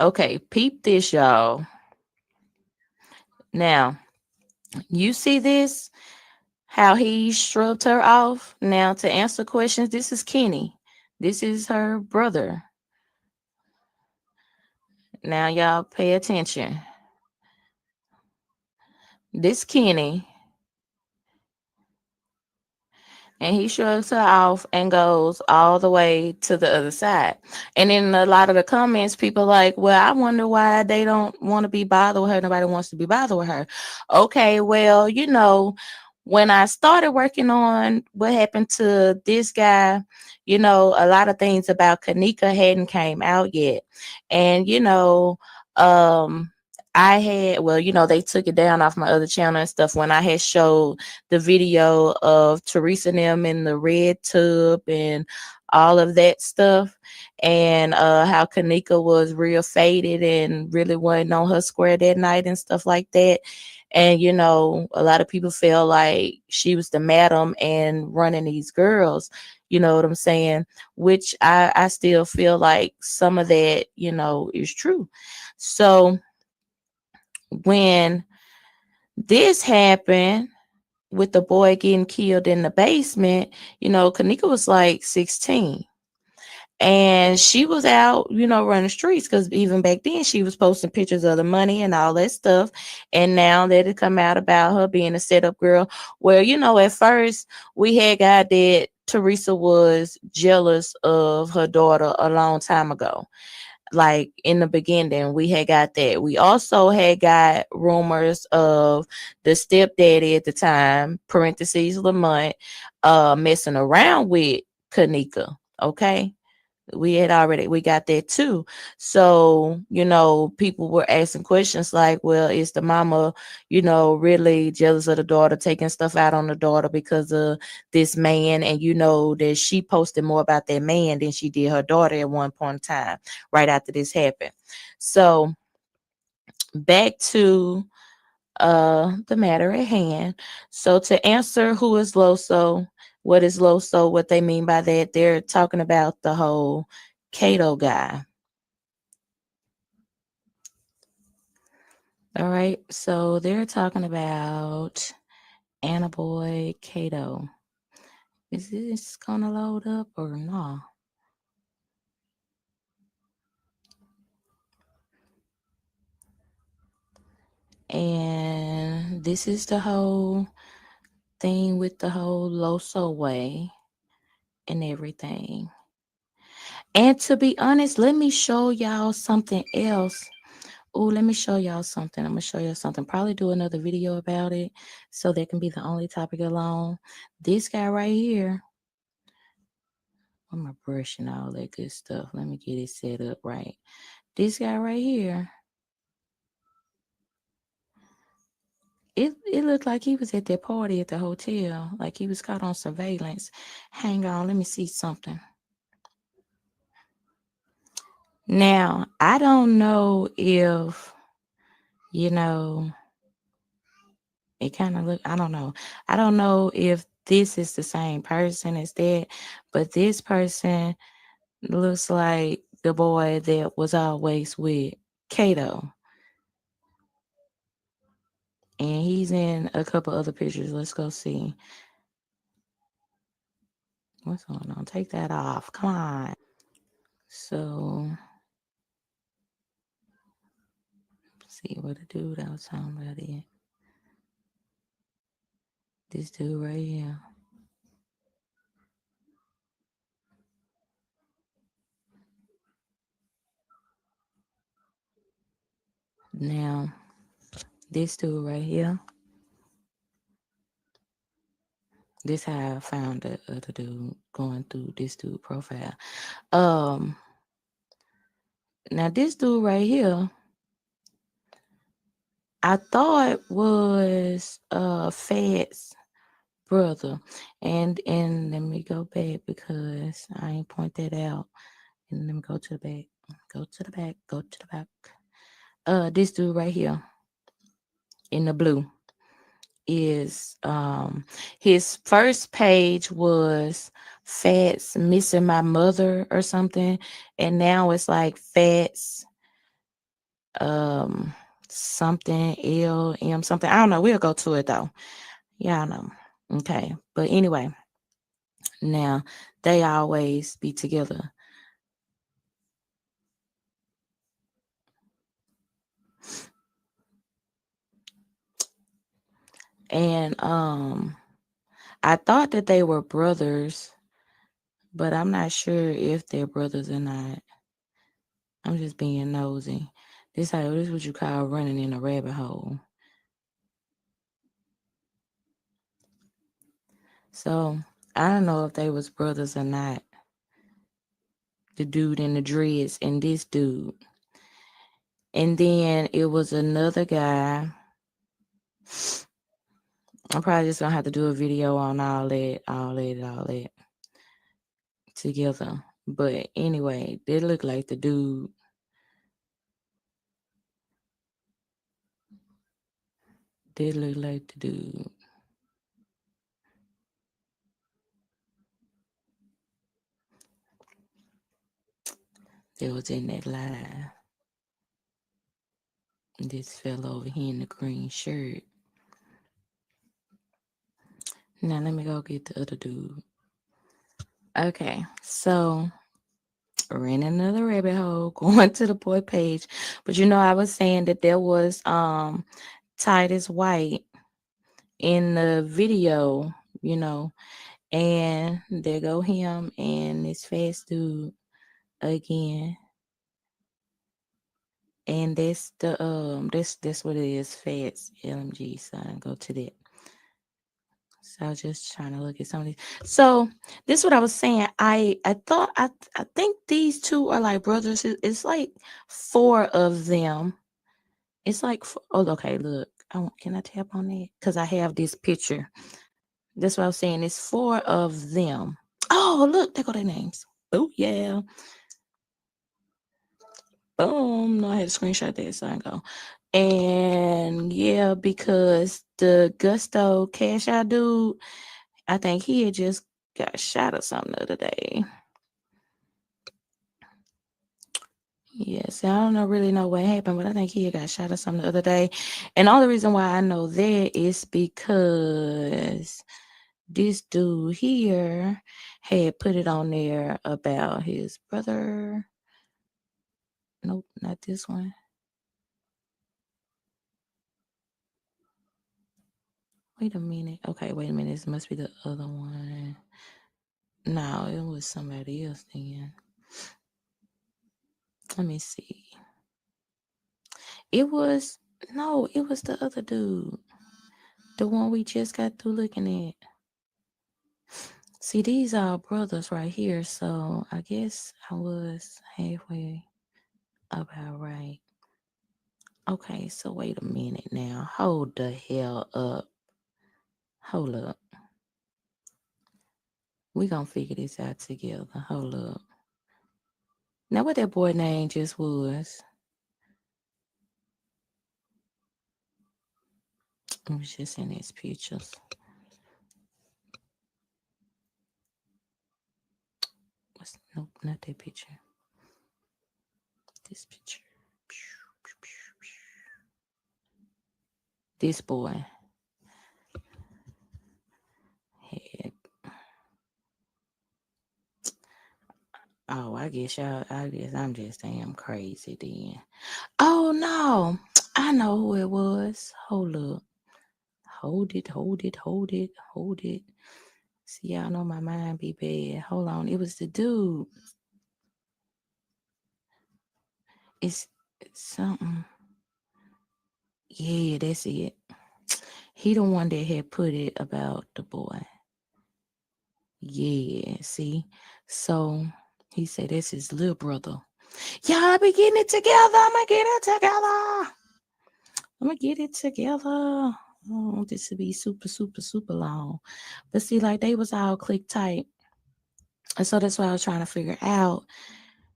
Okay, peep this, y'all. Now, you see this? How he shrugged her off? Now, to answer questions, this is Kenny. This is her brother. Now, y'all pay attention. This Kenny. And he shrugs her off and goes all the way to the other side. And in a lot of the comments, people like, well, I wonder why they don't want to be bothered with her. Nobody wants to be bothered with her. Okay, well, when I started working on what happened to this guy, a lot of things about Kanika hadn't came out yet. And, I had, they took it down off my other channel and stuff when I had showed the video of Teresa and them in the red tub and all of that stuff, and how Kanika was real faded and really wasn't on her square that night and stuff like that. And, a lot of people feel like she was the madam and running these girls, you know what I'm saying? Which I still feel like some of that, is true. So when this happened with the boy getting killed in the basement, Kanika was like 16. And she was out, running streets because even back then she was posting pictures of the money and all that stuff. And now that it come out about her being a setup girl, where, at first we had got that Teresa was jealous of her daughter a long time ago. Like in the beginning, we had got that. We also had got rumors of the stepdaddy at the time, parentheses Lamont, messing around with Kanika. Okay, we got that too. So people were asking questions like, well, is the mama really jealous of the daughter, taking stuff out on the daughter because of this man? And that she posted more about that man than she did her daughter at one point in time, right after this happened. So back to the matter at hand. So to answer who is Loso, what is Loso, what they mean by that, they're talking about the whole Kato guy. All right, so they're talking about Anaboy Kato. Is this gonna load up or not? And this is the whole thing with the whole Loso way and everything. And to be honest, let me show y'all something else. Oh, let me show y'all something. I'm gonna show you something. Probably do another video about it, so that can be the only topic alone. This guy right here. I'm a brush and all that good stuff. Let me get it set up right. This guy right here. It looked like he was at that party at the hotel, like he was caught on surveillance. Hang on, let me see something. Now, I don't know if, it kind of look, I don't know. I don't know if this is the same person as that, but this person looks like the boy that was always with Kato. And he's in a couple other pictures. Let's go see. What's going on? Take that off. Come on. So, let's see what the dude I was talking about is. This dude right here. Now, this dude right here. This how I found the other dude going through this dude profile. Now this dude right here, I thought was Fed's brother. And let me go back because I ain't point that out. And let me go to the back. Go to the back. Go to the back. This dude right here in the blue is his first page was Fats missing my mother or something, and now it's like Fats something LM something. I don't know. We'll go to it though. Yeah, I know. Okay, but anyway, now they always be together. And I thought that they were brothers, but I'm not sure if they're brothers or not. I'm just being nosy. This is what you call running in a rabbit hole. So I don't know if they was brothers or not. The dude in the dreads and this dude. And then it was another guy. I'm probably just gonna have to do a video on all that together. But anyway, they look like the dude. They look like the dude. That was in that live. This fellow over here in the green shirt. Now let me go get the other dude. Okay, so ran another rabbit hole going to the boy page. But I was saying that there was Titus White in the video, and there go him and this fast dude again. And that's that's what it is, Fats LMG. So I go to that. So I was just trying to look at some of these. So this is what I was saying. I thought I think these two are like brothers. It's like 4 of them. It's like okay, look. Can I tap on that? Because I have this picture. That's what I was saying. It's 4 of them. Oh, look, there go their names. Oh yeah. Boom. No, I had to screenshot that, so I go. And yeah, because the Gusto Cash Out dude, I think he had just got shot or something the other day. Yes, I don't really know what happened, but I think he had got shot or something the other day. And the only reason why I know that is because this dude here had put it on there about his brother. Nope, not this one. Wait a minute. Okay, wait a minute. This must be the other one. No, it was somebody else then. Let me see. It was the other dude. The one we just got through looking at. See, these are brothers right here, so I guess I was halfway about right. Okay, so wait a minute now. Hold the hell up. Hold up. We gonna figure this out together. Hold up. Now what that boy name just was? It was just in his pictures. Nope, not that picture. This picture. This boy. Head. Oh, I guess I'm just damn crazy then. Oh no. I know who it was. Hold up. Hold it. See, y'all know my mind be bad. Hold on. It was the dude. It's something. Yeah, that's it. He the one that had put it about the boy. Yeah, see? So he said that's his little brother. Y'all be getting it together. I'm gonna get it together. I don't want this to be super, super, super long. But see, like they was all click tight. And so that's why I was trying to figure out,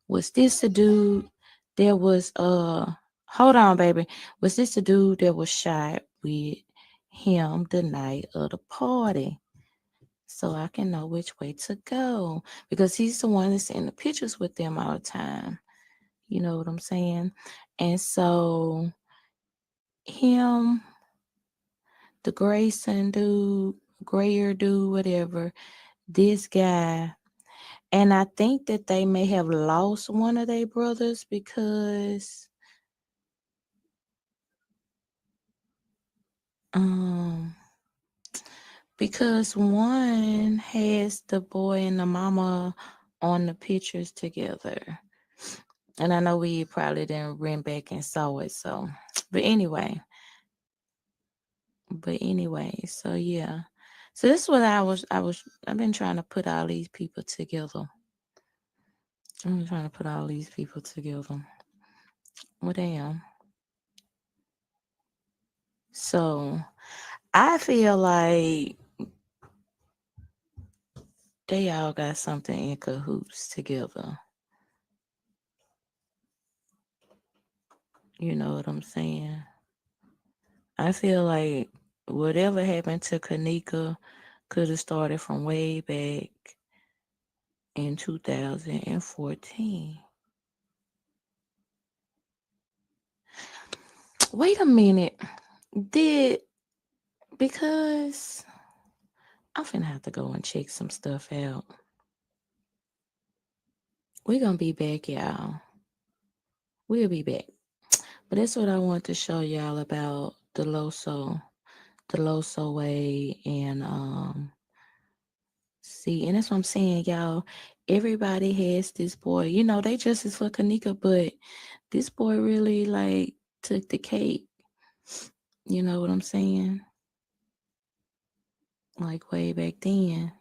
was this the dude that was hold on, baby. Was this the dude that was shot with him the night of the party? So I can know which way to go. Because he's the one that's in the pictures with them all the time. You know what I'm saying? And so him, the Grayson dude, grayer dude, whatever, this guy. And I think that they may have lost one of their brothers because one has the boy and the mama on the pictures together. And I know we probably didn't run back and saw it. So, but anyway, so yeah. So this is what I've been trying to put all these people together. Well, damn. So I feel like they all got something in cahoots together. You know what I'm saying? I feel like whatever happened to Kanika could have started from way back in 2014. Wait a minute. Because I'm finna have to go and check some stuff out. We're gonna be back, y'all. We'll be back. But that's what I want to show y'all about the Loso way, and see, and that's what I'm saying, y'all. Everybody has this boy, you know, they justice for Kanika, but this boy really like took the cake. You know what I'm saying? Like way back then.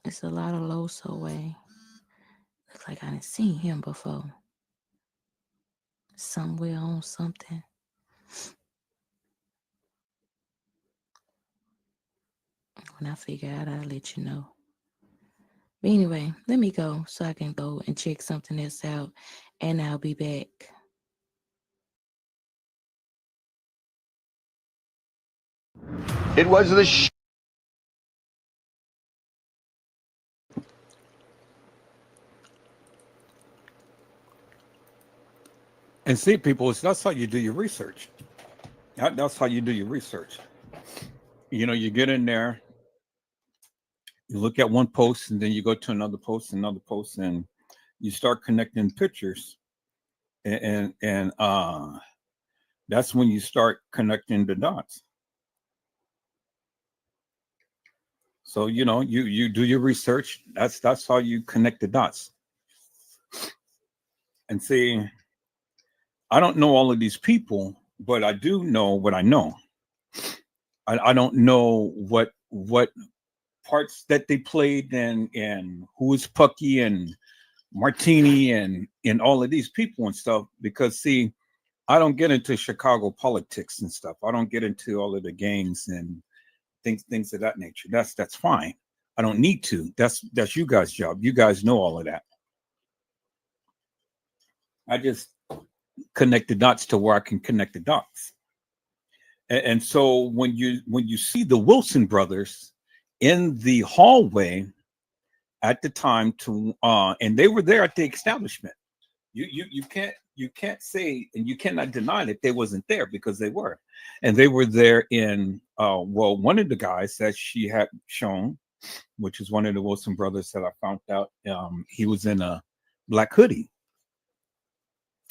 It's a lot of Loso way. Looks like I didn't seen him before. Somewhere on something. When I figure out, I'll let you know. But anyway, let me go so I can go and check something else out, and I'll be back. It was the And see, people, that's how you do your research. That's how you do your research. You know, you get in there, you look at one post, and then you go to another post, and you start connecting pictures, and that's when you start connecting the dots. So you know, you do your research. That's how you connect the dots. And see, I don't know all of these people, but I do know what I know. I don't know what parts that they played, and who is Pucky and Martini and all of these people and stuff, because see, I don't get into Chicago politics and stuff. I don't get into all of the gangs and things of that nature. That's fine. I don't need to. That's you guys' job. You guys know all of that. I just connect the dots to where I can connect the dots. And so when you see the Wilson brothers in the hallway at the time and they were there at the establishment, you can't say, and you cannot deny that they wasn't there, because they were. And they were there in well, one of the guys that she had shown, which is one of the Wilson brothers that I found out, he was in a black hoodie.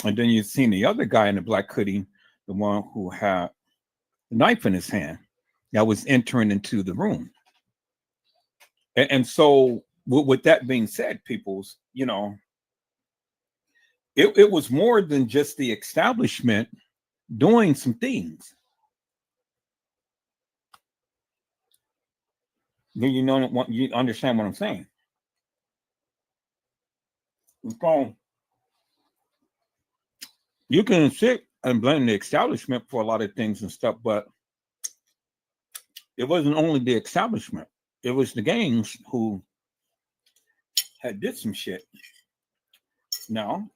And then you've seen the other guy in the black hoodie, the one who had a knife in his hand, that was entering into the room. And so with that being said, peoples, you know, it was more than just the establishment doing some things. You know, you understand what I'm saying? So you can sit and blame the establishment for a lot of things and stuff, but it wasn't only the establishment. It was the gangs who had did some shit. Now,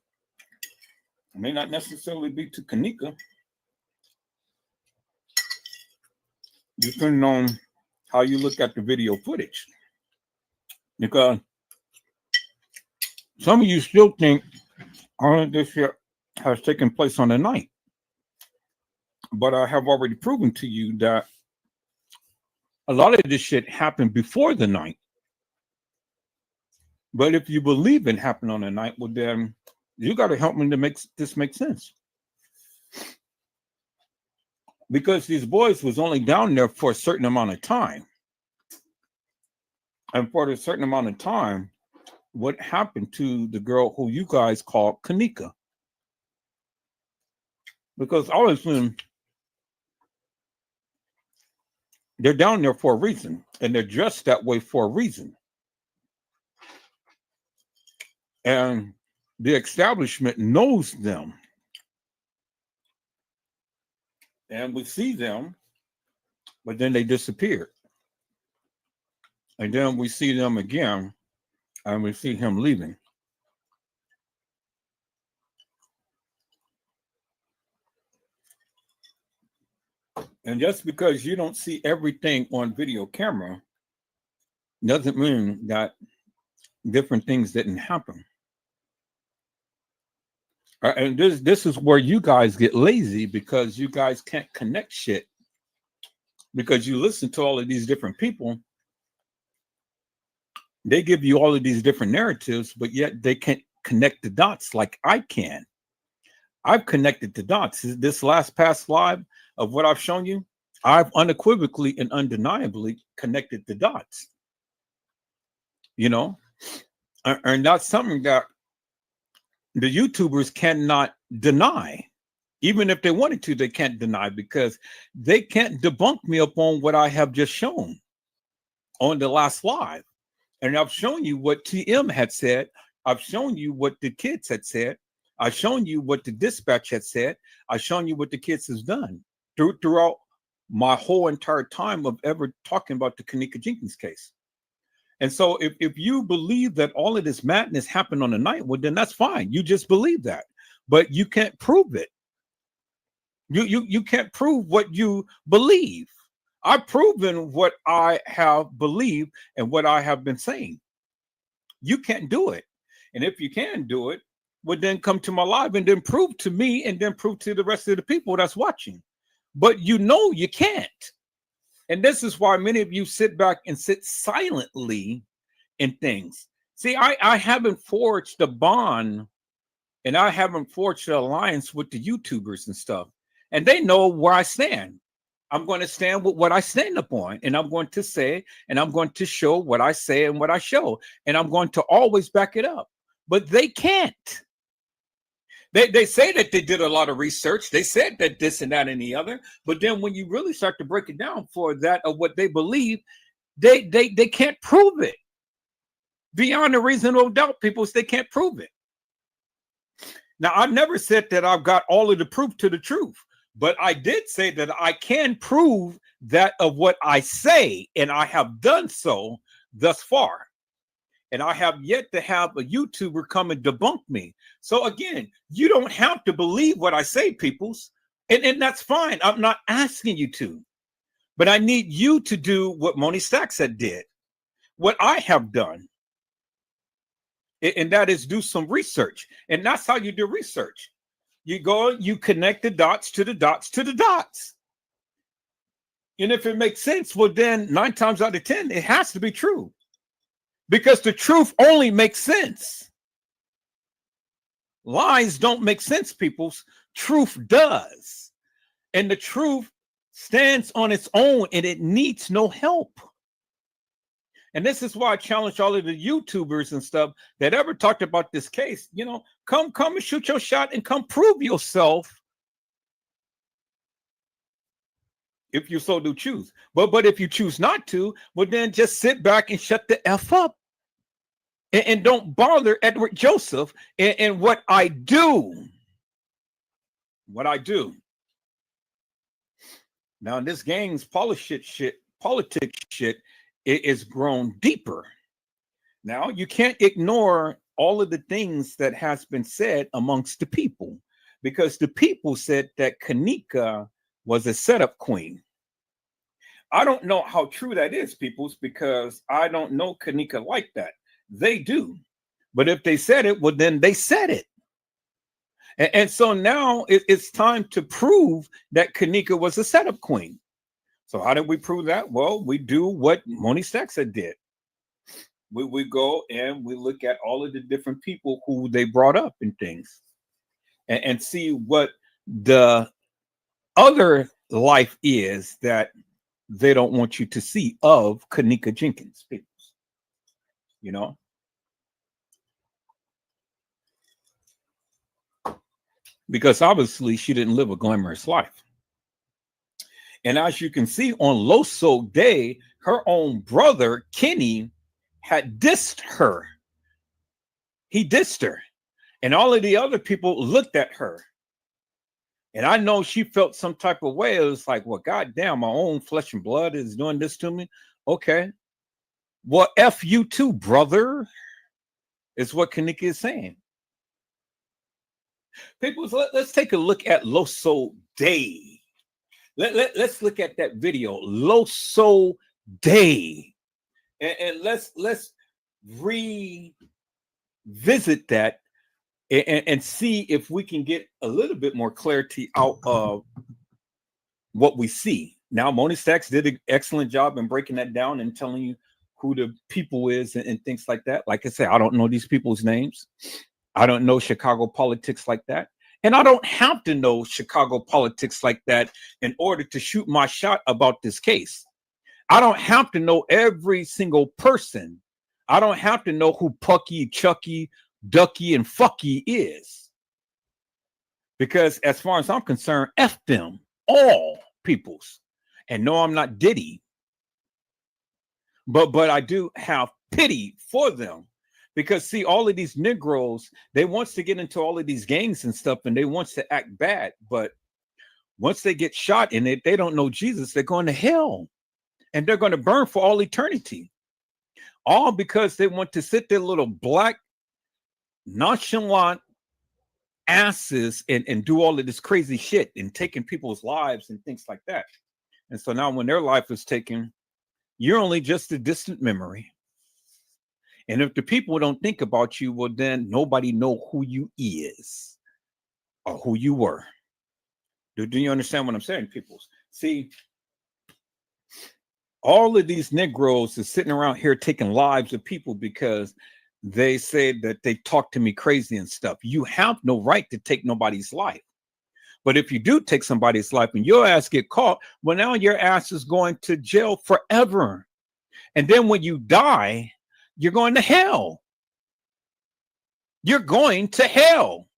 it may not necessarily be to Kanika, depending on how you look at the video footage. Because some of you still think all of this shit has taken place on the night. But I have already proven to you that a lot of this shit happened before the night. But if you believe it happened on the night, well, then you got to help me to make this make sense. Because these boys was only down there for a certain amount of time. And for a certain amount of time, what happened to the girl who you guys call Kanika? Because obviously, they're down there for a reason, and they're dressed that way for a reason. And the establishment knows them. And we see them, but then they disappeared. And then we see them again, and we see him leaving. And just because you don't see everything on video camera doesn't mean that different things didn't happen. And this is where you guys get lazy, because you guys can't connect shit, because you listen to all of these different people They give you all of these different narratives, but yet they can't connect the dots like I can. I've connected the dots. This last past live of what I've shown you, I've unequivocally and undeniably connected the dots. You know, and that's something that the YouTubers cannot deny. Even if they wanted to, they can't deny, because they can't debunk me upon what I have just shown on the last live. And I've shown you what TM had said. I've shown you what the kids had said. I've shown you what the dispatch had said. I've shown you what the kids has done throughout my whole entire time of ever talking about the Kenneka Jenkins case. And so if you believe that all of this madness happened on the night, well, then that's fine. You just believe that, but you can't prove it. You can't prove what you believe. I've proven what I have believed and what I have been saying. You can't do it. And if you can do it, well, then come to my live and then prove to me and then prove to the rest of the people that's watching. But you know you can't. And this is why many of you sit back and sit silently in things. See, I haven't forged a bond and I haven't forged an alliance with the YouTubers and stuff. And they know where I stand. I'm going to stand with what I stand upon, and I'm going to say, and I'm going to show what I say and what I show, and I'm going to always back it up. But they can't. They say that they did a lot of research. They said that this and that and the other. But then when you really start to break it down for that of what they believe, they can't prove it. Beyond a reasonable doubt, people, they can't prove it. Now, I've never said that I've got all of the proof to the truth. But I did say that I can prove that of what I say, and I have done so thus far. And I have yet to have a YouTuber come and debunk me. So again, you don't have to believe what I say, peoples. And that's fine. I'm not asking you to. But I need you to do what Moni Stacks had did, what I have done. And that is do some research. And that's how you do research. You go, you connect the dots to the dots to the dots. And if it makes sense, well, then 9 times out of 10, it has to be true. Because the truth only makes sense. Lies don't make sense, peoples. Truth does. And the truth stands on its own and it needs no help. And this is why I challenge all of the YouTubers and stuff that ever talked about this case. You know, come and shoot your shot and come prove yourself if you so do choose. But if you choose not to, well, then just sit back and shut the F up and don't bother Edward Joseph and what I do. What I do. Now, this gang's politics shit, it is grown deeper. Now, you can't ignore all of the things that has been said amongst the people, because the people said that Kenneka was a setup queen. I don't know how true that is, peoples, because I don't know Kenneka like that. They do. But if they said it, well, then they said it. And so now it's time to prove that Kenneka was a setup queen. So how did we prove that? Well, we do what Moni Stacks did. We go and we look at all of the different people who they brought up and things and see what the other life is that they don't want you to see of Kenneka Jenkins, people. You know? Because obviously she didn't live a glamorous life. And as you can see on Loso Day, her own brother, Kenny, had dissed her. He dissed her. And all of the other people looked at her. And I know she felt some type of way. It was like, well, goddamn, my own flesh and blood is doing this to me. Okay. Well, F you too, brother, is what Kenneka is saying. People, let's take a look at Loso Day. Let's look at that video, Loso Day, and let's revisit that and see if we can get a little bit more clarity out of what we see. Now, Moni Stacks did an excellent job in breaking that down and telling you who the people is and things like that. Like I said, I don't know these people's names. I don't know Chicago politics like that. And I don't have to know Chicago politics like that in order to shoot my shot about this case. I don't have to know every single person. I don't have to know who Pucky, Chucky, Ducky, and Fucky is. Because as far as I'm concerned, F them, all peoples. And no, I'm not Diddy. But I do have pity for them. Because see, all of these Negroes, they wants to get into all of these gangs and stuff, and they wants to act bad. But once they get shot and they don't know Jesus, they're going to hell. And they're going to burn for all eternity. All because they want to sit their little black, nonchalant asses and do all of this crazy shit and taking people's lives and things like that. And so now when their life is taken, you're only just a distant memory. And if the people don't think about you, well, then nobody know who you is or who you were. Do you understand what I'm saying, people? See, all of these Negroes are sitting around here taking lives of people because they said that they talked to me crazy and stuff. You have no right to take nobody's life. But if you do take somebody's life and your ass get caught, well, now your ass is going to jail forever. And then when you die, you're going to hell. You're going to hell.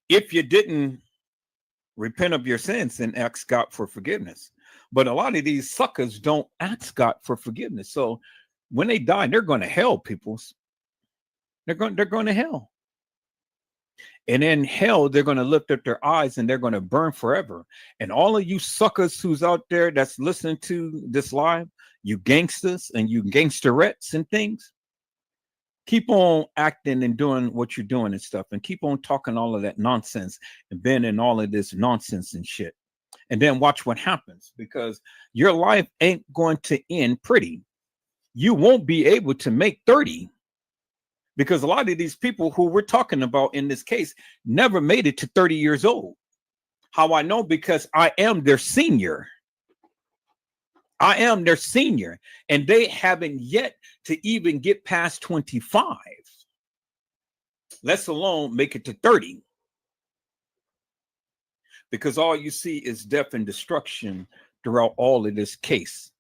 If you didn't repent of your sins and ask God for forgiveness. But a lot of these suckers don't ask God for forgiveness. So when they die, they're going to hell, peoples. They're going to hell. And in hell, they're going to lift up their eyes and they're going to burn forever. And all of you suckers who's out there that's listening to this live, you gangsters and you gangsterettes and things, keep on acting and doing what you're doing and stuff, and keep on talking all of that nonsense and being in all of this nonsense and shit. And then watch what happens, because your life ain't going to end pretty. You won't be able to make 30, because a lot of these people who we're talking about in this case never made it to 30 years old. How I know? Because I am their senior. I am their senior, and they haven't yet to even get past 25, let alone make it to 30. Because all you see is death and destruction throughout all of this case.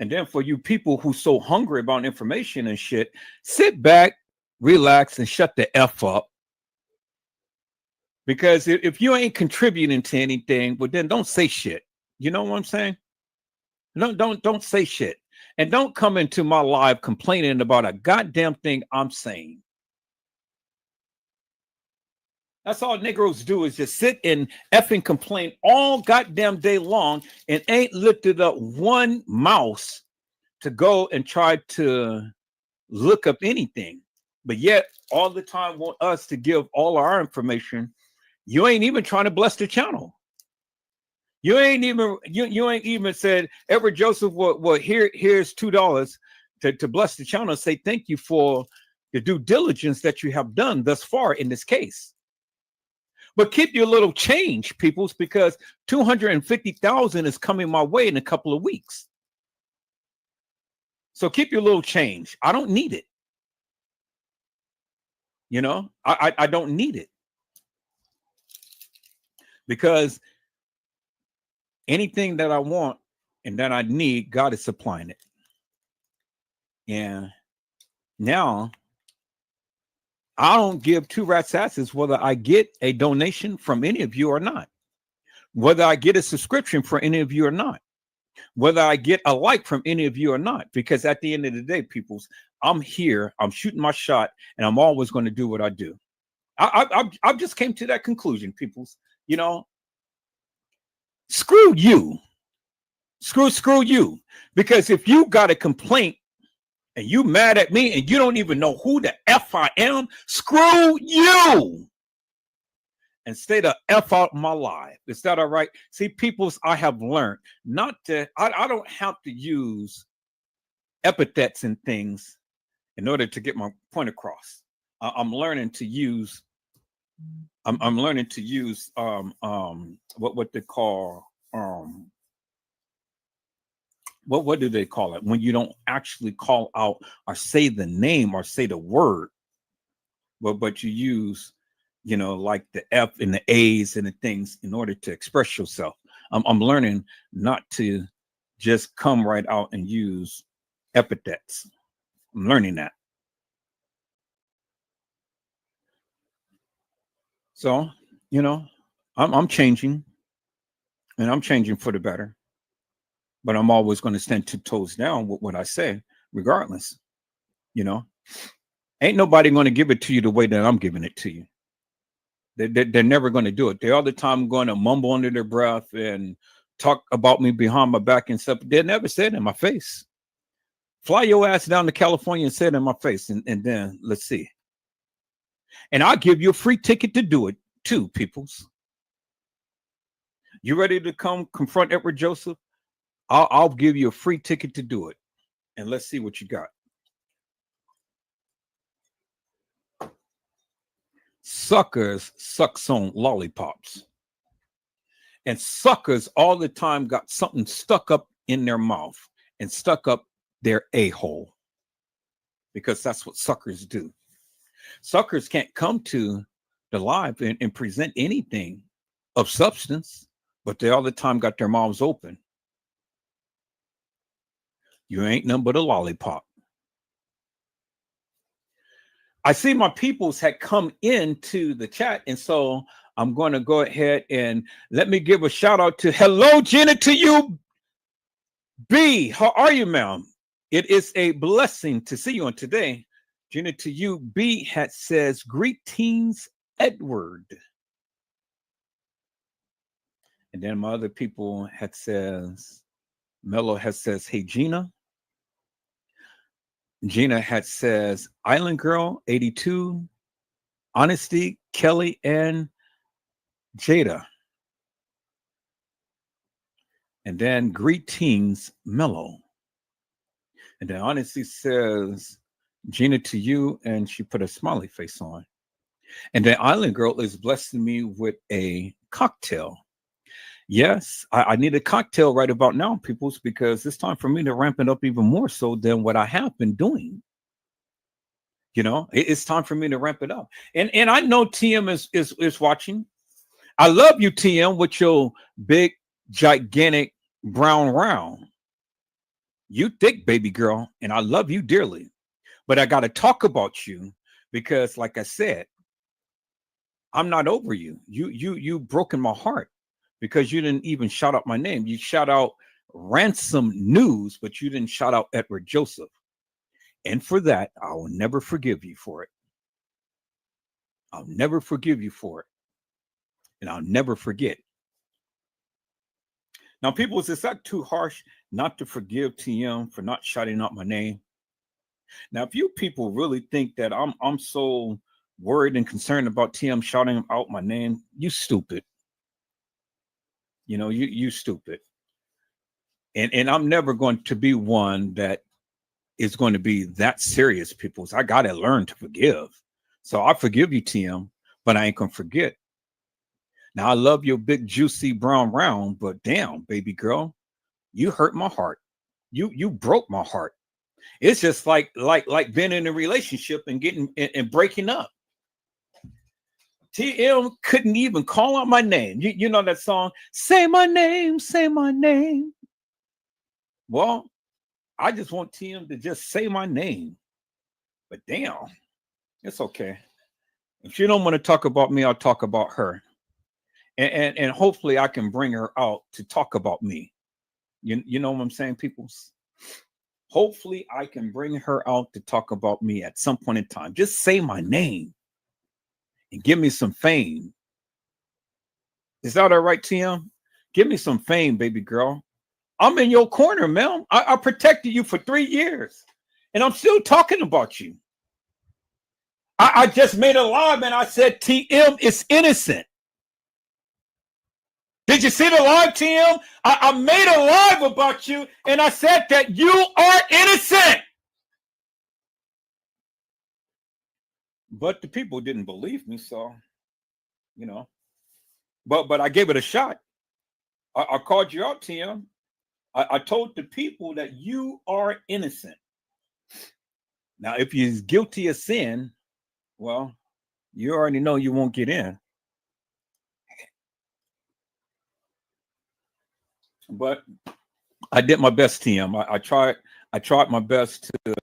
And then for you people who so hungry about information and shit, sit back, relax, and shut the F up. Because if you ain't contributing to anything, well, then don't say shit. You know what I'm saying? Don't say shit. And don't come into my live complaining about a goddamn thing I'm saying. That's all Negroes do, is just sit and effing complain all goddamn day long and ain't lifted up one mouse to go and try to look up anything. But yet all the time want us to give all our information. You ain't even trying to bless the channel. You ain't even said, Edward Joseph, well here's $2 to bless the channel and say thank you for the due diligence that you have done thus far in this case. But keep your little change, peoples, because 250,000 is coming my way in a couple of weeks. So keep your little change. I don't need it. You know, I don't need it. Because anything that I want and that I need, God is supplying it. And now I don't give two rat's asses whether I get a donation from any of you or not, whether I get a subscription for any of you or not, whether I get a like from any of you or not, because at the end of the day, peoples, I'm here, I'm shooting my shot, and I'm always going to do what I do. I just came to that conclusion, peoples. You know, screw you. Screw you. Because if you got a complaint and you mad at me and you don't even know who the F I am, screw you. And stay the F out my life. Is that all right? See, peoples, I have learned not to, I don't have to use epithets and things in order to get my point across. I'm learning to use, I'm learning to use what they call what do they call it? When you don't actually call out or say the name or say the word, but you use, like the F and the A's and the things in order to express yourself. I'm learning not to just come right out and use epithets. I'm learning that. So, I'm changing, and I'm changing for the better. But I'm always going to stand 2 toes down with what I say, regardless. Ain't nobody going to give it to you the way that I'm giving it to you. They're never going to do it. They're all the time going to mumble under their breath and talk about me behind my back and stuff. They never said it in my face. Fly your ass down to California and say it in my face, and then let's see. And I'll give you a free ticket to do it too, peoples. You ready to come confront Edward Joseph? I'll give you a free ticket to do it. And let's see what you got. Suckers sucks on lollipops. And suckers all the time got something stuck up in their mouth and stuck up their a-hole. Because that's what suckers do. Suckers can't come to the live and present anything of substance, but they all the time got their mouths open. You ain't nothing but a lollipop. I see my peoples had come into the chat, and so I'm going to go ahead and let me give a shout out to hello, Jenna, to you, B. How are you, ma'am? It is a blessing to see you on today. Jenna, to you, B had says, greetings, Edward. And then my other people had says, Mello has says, hey, Gina. Gina had says, Island Girl 82, Honesty, Kelly, and Jada. And then greetings, Mellow. And then Honesty says, Gina, to you, and she put a smiley face on. And then Island Girl is blessing me with a cocktail. Yes, I need a cocktail right about now, peoples, because it's time for me to ramp it up even more so than what I have been doing. It's time for me to ramp it up. And I know TM is watching. I love you, TM, with your big, gigantic brown round. You thick, baby girl, and I love you dearly. But I got to talk about you because, like I said, I'm not over you. You broken my heart. Because you didn't even shout out my name. You shout out Ransom News, but you didn't shout out Edward Joseph. And for that, I will never forgive you for it. I'll never forgive you for it. And I'll never forget. Now, people, is that too harsh not to forgive TM for not shouting out my name? Now, if you people really think that I'm so worried and concerned about TM shouting out my name, you stupid. You stupid. And I'm never going to be one that is going to be that serious, people. So I got to learn to forgive. So I forgive you, TM, but I ain't going to forget. Now, I love your big, juicy brown round, but damn, baby girl, you hurt my heart. You broke my heart. It's just like being in a relationship and getting and breaking up. TM couldn't even call out my name. You know that song, say my name, say my name. Well, I just want TM to just say my name. But damn, it's okay. If she don't want to talk about me, I'll talk about her. And hopefully I can bring her out to talk about me. You know what I'm saying, peoples? Hopefully I can bring her out to talk about me at some point in time. Just say my name. And give me some fame. Is that all right, TM? Give me some fame, baby girl. I'm in your corner, man. I protected you for 3 years. And I'm still talking about you. I just made a live and I said TM is innocent. Did you see the live, TM? I made a live about you and I said that you are innocent. But the people didn't believe me, so, but I gave it a shot. I called you out, TM. I told the people that you are innocent. Now, if you're guilty of sin, well, you already know you won't get in. But I did my best, TM. I tried my best to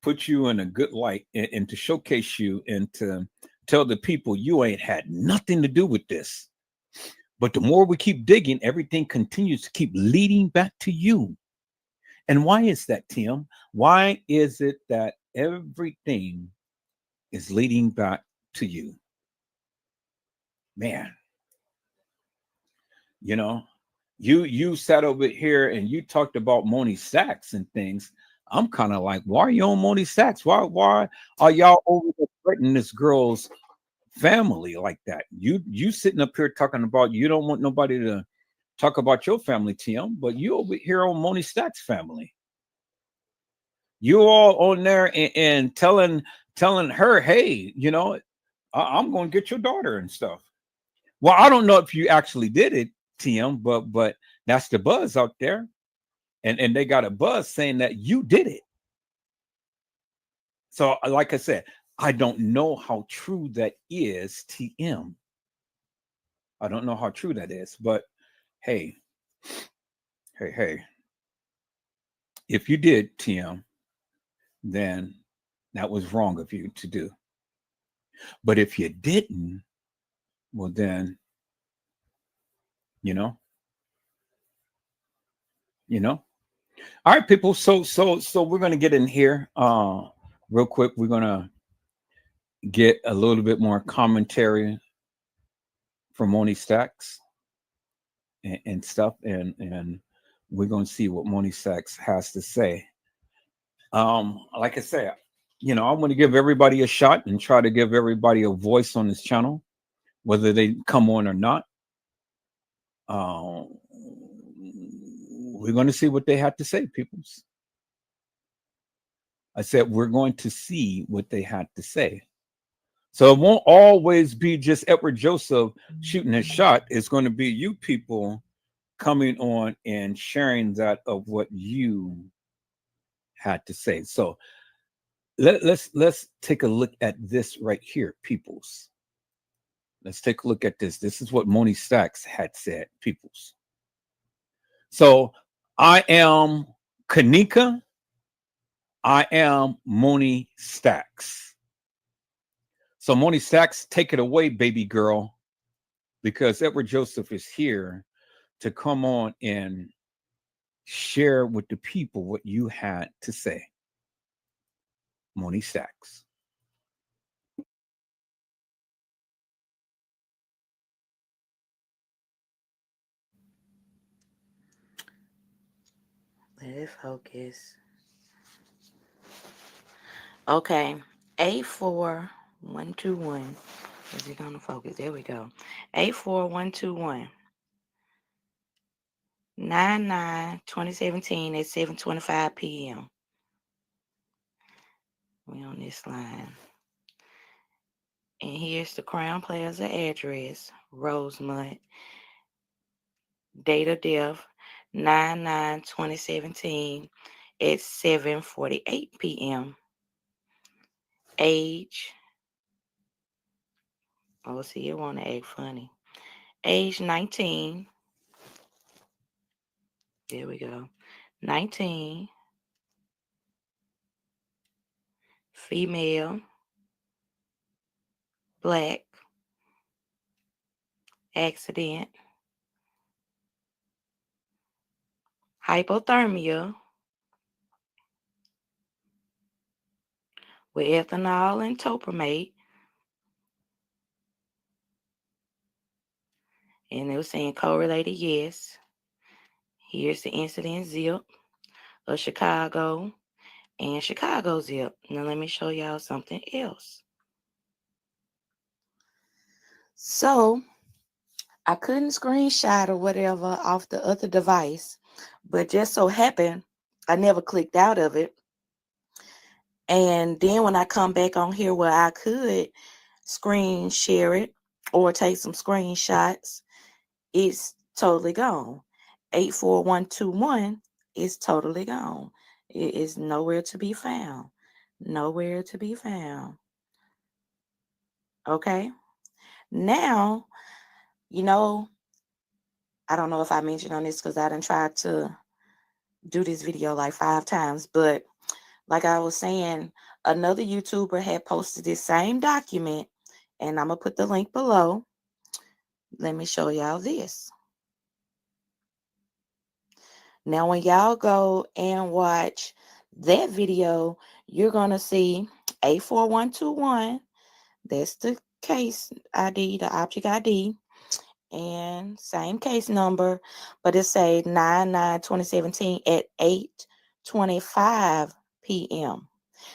put you in a good light and to showcase you and to tell the people you ain't had nothing to do with this. But the more we keep digging, everything continues to keep leading back to you. And why is that, Tim? Why is it that everything is leading back to you? Man, you know, you sat over here and you talked about Moni Sachs and things. I'm kind of like, why are you on Moni Sachs? Why are y'all over there threatening this girl's family like that? You sitting up here talking about you don't want nobody to talk about your family, Tim, but you over here on Moni Sachs' family. You all on there and telling her, hey, you know, I'm going to get your daughter and stuff. Well, I don't know if you actually did it, TM, but that's the buzz out there. And they got a buzz saying that you did it. So, like I said, I don't know how true that is, TM. I don't know how true that is, but hey. If you did, TM, then that was wrong of you to do. But if you didn't, well then, you know. All right, people. So we're gonna get in here real quick. We're gonna get a little bit more commentary from Moni Sachs and stuff, and we're gonna see what Moni Sachs has to say. Like I said, you know, I want to give everybody a shot and try to give everybody a voice on this channel, whether they come on or not. We're going to see what they have to say, peoples. I said we're going to see what they had to say. So it won't always be just Edward Joseph shooting his shot. It's going to be you people coming on and sharing that of what you had to say. So let's take a look at this right here, peoples. Let's take a look at this. This is what Moni Sachs had said, peoples. So I am Kanika. I am Moni Sachs. So Moni Sachs, take it away, baby girl, because Edward Joseph is here to come on and share with the people what you had to say. Moni Sachs. Let it focus. Okay. A4121. Is it gonna focus? There we go. 84121. 9/9/2017 at 7:25 p.m. We on this line. And here's the Crown Plaza address, Rosemont. Date of death, 9/9/2017 at 7:48 p.m. Age, oh, see, it want to act funny. Age 19. There we go. 19. Female. Black. Accident. Hypothermia with ethanol and topramate. And it was saying correlated, yes. Here's the incident zip of Chicago and Chicago zip. Now let me show y'all something else. So I couldn't screenshot or whatever off the other device, but just so happened I never clicked out of it. And then when I come back on here where I could screen share it or take some screenshots, it's totally gone. 84121 is totally gone. It is nowhere to be found. Nowhere to be found. Okay. Now, you know, I don't know if I mentioned on this because I done tried to do this video like 5 times, but like I was saying, another YouTuber had posted this same document, and I'm gonna put the link below. Let me show y'all this. Now, when y'all go and watch that video, you're gonna see 84121. That's the case ID, the object ID, and same case number, but it say 9/9/2017 at 8:25 p.m.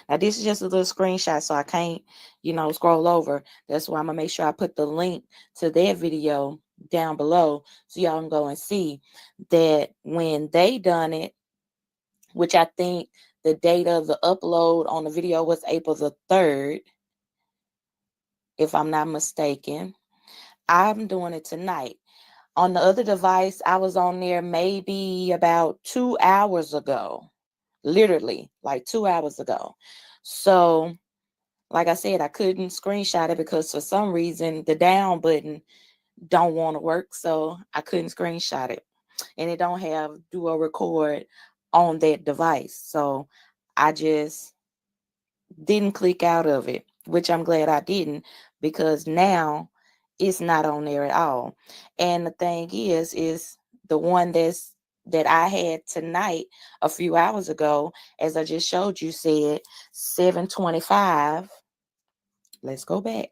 Now, this is just a little screenshot, so I can't, scroll over. That's why I'm gonna make sure I put the link to their video down below so y'all can go and see that when they done it, which I think the date of the upload on the video was April the 3rd, if I'm not mistaken. I'm doing it tonight. On the other device, I was on there maybe about 2 hours ago, literally like 2 hours ago. So, like I said, I couldn't screenshot it because for some reason the down button don't want to work, so I couldn't screenshot it, and it don't have dual record on that device, so I just didn't click out of it, which I'm glad I didn't, because now it's not on there at all. And the thing is the one that I had tonight a few hours ago, as I just showed you, said 7:25. Let's go back.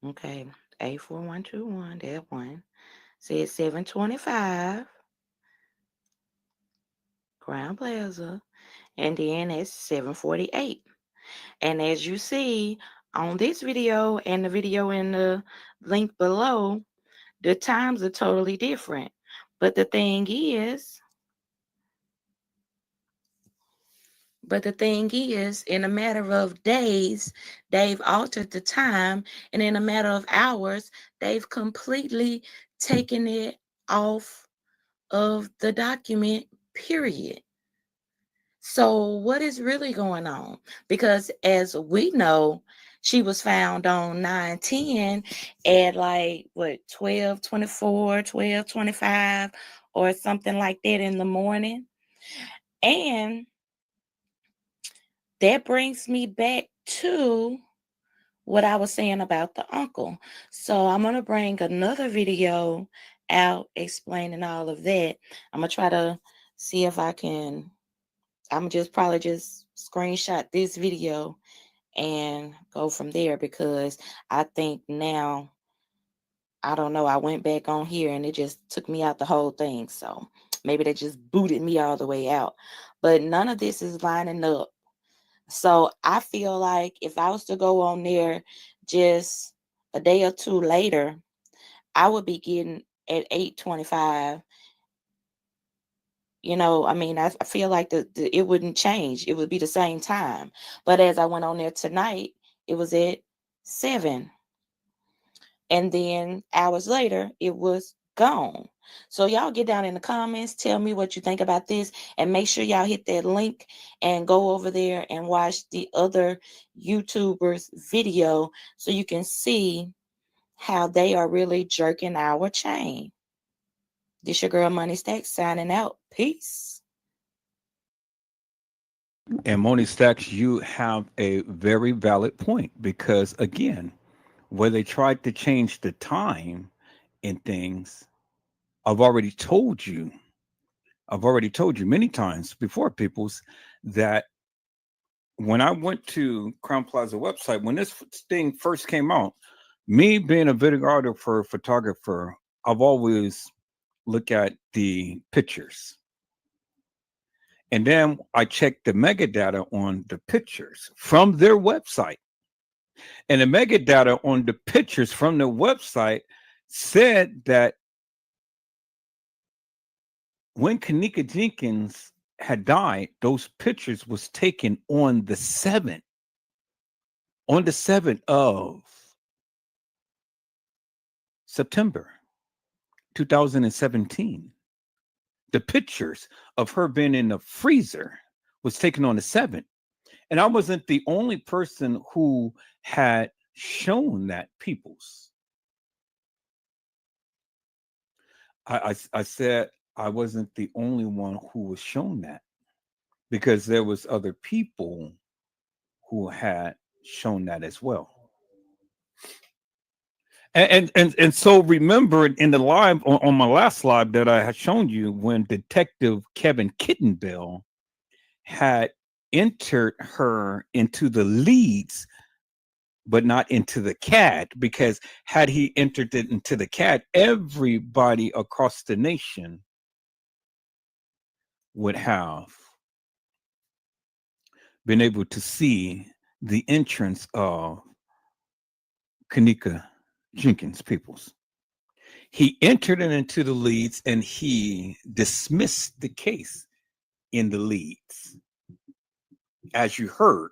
Okay, 84121, that one said 7:25, Crown Plaza, and then it's 7:48. And as you see on this video and the video in the link below, the times are totally different. But the thing is, in a matter of days, they've altered the time, and in a matter of hours, they've completely taken it off of the document, period. So what is really going on? Because as we know, she was found on 9/10 at like what 12:24, 12:25, or something like that in the morning. And that brings me back to what I was saying about the uncle. So I'm gonna bring another video out explaining all of that. I'm gonna try to see if I can. I'm probably just screenshot this video and go from there, because I think now, I don't know, I went back on here and it just took me out the whole thing. So maybe they just booted me all the way out. But none of this is lining up. So I feel like if I was to go on there just a day or two later, I would be getting at 8:25. I feel like it wouldn't change. It would be the same time. But as I went on there tonight, it was at 7. And then hours later, it was gone. So y'all get down in the comments, tell me what you think about this, and make sure y'all hit that link and go over there and watch the other YouTubers' video so you can see how they are really jerking our chain. This your girl Money Stacks signing out. Peace. And Moni Stacks, you have a very valid point, because again, where they tried to change the time in things, I've already told you many times before, peoples, that when I went to Crown Plaza website, when this thing first came out, me being a videographer, photographer, I've always looked at the pictures. And then I checked the metadata on the pictures from their website. And the metadata on the pictures from their website said that when Kenneka Jenkins had died, those pictures was taken on the 7th of September. 2017. The pictures of her being in the freezer was taken on the 7th. And I wasn't the only person who had shown that, peoples. I said I wasn't the only one who was shown that, because there was other people who had shown that as well. And so remember in the live on my last live that I had shown you, when Detective Kevin Kittenbell had entered her into the leads, but not into the CAD, because had he entered it into the CAD, everybody across the nation would have been able to see the entrance of Kenneka Jenkins, peoples. He entered it into the leads and he dismissed the case in the leads, as you heard.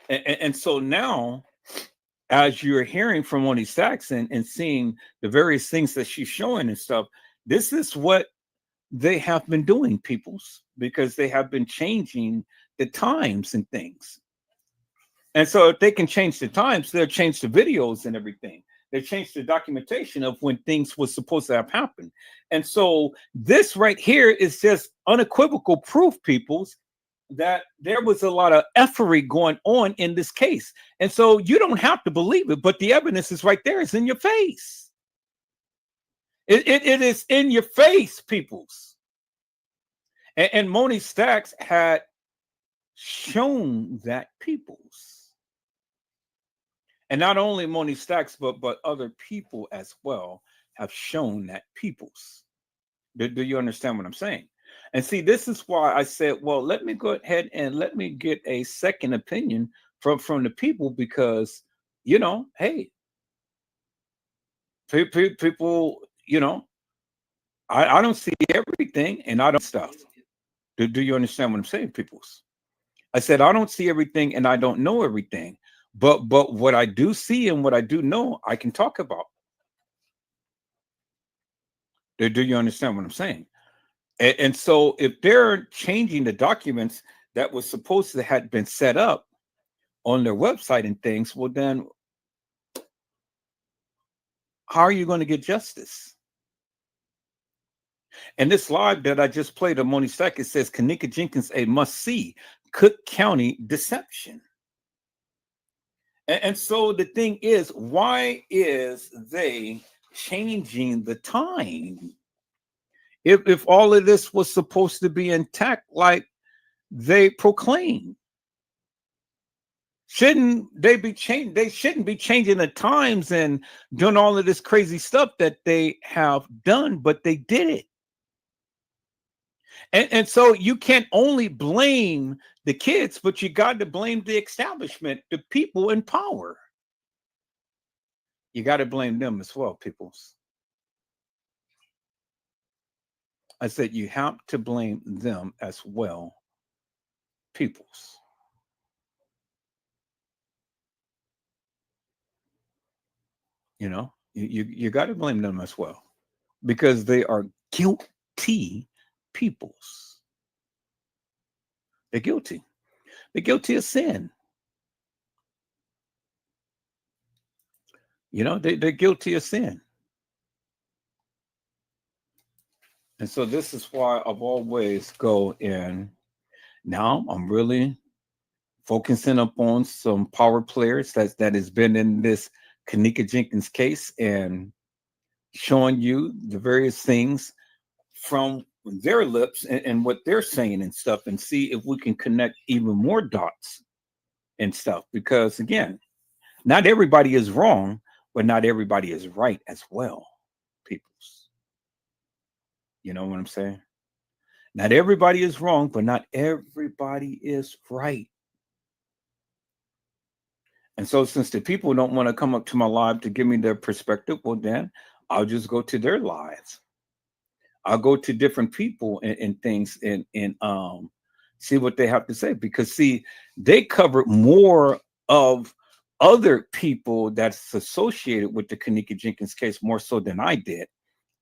And so now, as you're hearing from Moni Stacks and seeing the various things that she's showing and stuff, this is what they have been doing, peoples, because they have been changing the times and things. And so if they can change the times, they'll change the videos and everything. They changed the documentation of when things was supposed to have happened. And so this right here is just unequivocal proof, peoples, that there was a lot of effery going on in this case. And so you don't have to believe it, but the evidence is right there. It's in your face. It is in your face, peoples. And Moni Stacks had shown that, peoples. And not only Moni Stacks, but other people as well have shown that, peoples. Do you understand what I'm saying? And see, this is why I said, well, let me go ahead and let me get a second opinion from the people, because, you know, hey, people, you know, I don't see everything and I don't stuff. Do you understand what I'm saying, peoples? I said, I don't see everything and I don't know everything, but what I do see and what I do know, I can talk about. Do you understand what I'm saying? And so if they're changing the documents that was supposed to have been set up on their website and things, well, then how are you going to get justice? And this live that I just played of Moni Stacks, it says Kenneka Jenkins a must see, Cook County deception. And so the thing is, why is they changing the time? If all of this was supposed to be intact, like they proclaim, shouldn't they be changed? They shouldn't be changing the times and doing all of this crazy stuff that they have done, but they did it. And so you can't only blame the kids, but you got to blame the establishment, the people in power. You got to blame them as well, peoples. I said you have to blame them as well, peoples. You know, you got to blame them as well, because they are guilty peoples. They're guilty. They're guilty of sin. You know, they're guilty of sin. And so this is why I've always go in. Now I'm really focusing upon some power players that has been in this Kenneka Jenkins case and showing you the various things from their lips and what they're saying and stuff, and see if we can connect even more dots and stuff. Because again, not everybody is wrong, but not everybody is right as well, peoples. You know what I'm saying? Not everybody is wrong, but not everybody is right. And so since the people don't want to come up to my live to give me their perspective, well, then I'll just go to their lives. I'll go to different people and things and see what they have to say. Because see, they cover more of other people that's associated with the Kenneka Jenkins case more so than I did.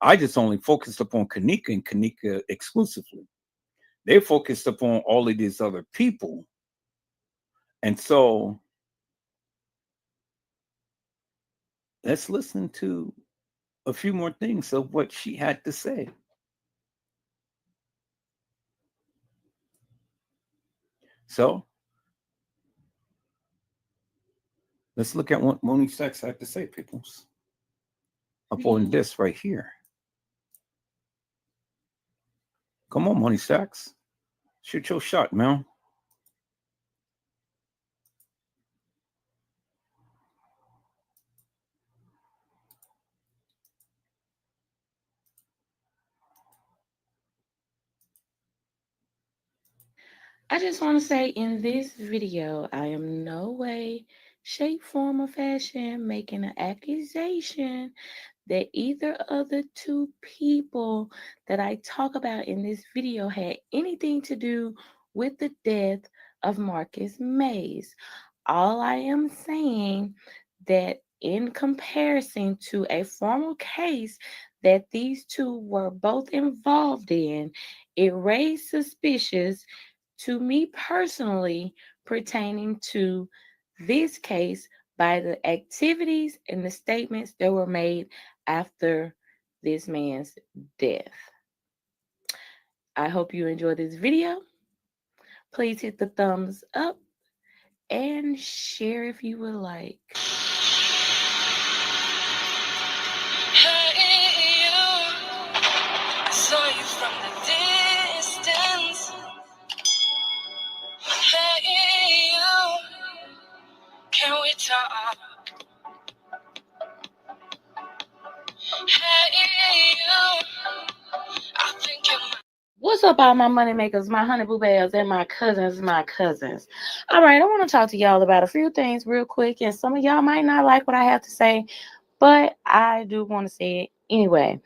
I just only focused upon Kenneka and Kenneka exclusively. They focused upon all of these other people. And so let's listen to a few more things of what she had to say. So let's look at what Moni Sachs had to say, peoples, upon this right here. Come on, Moni Sachs. Shoot your shot, man. I just want to say in this video, I am no way, shape, form, or fashion making an accusation that either of the two people that I talk about in this video had anything to do with the death of Marcus Mays. All I am saying that in comparison to a formal case that these two were both involved in, it raised suspicions to me personally pertaining to this case by the activities and the statements that were made after this man's death. I hope you enjoyed this video. Please hit the thumbs up and share if you would like. Hey, you. I saw you from the distance. Hey, you. Can we talk? Hey, you. I think you're my. What's up, all my money makers, my honey boo bears, and my cousins, All right, I want to talk to y'all about a few things real quick, and some of y'all might not like what I have to say, but I do want to say it anyway.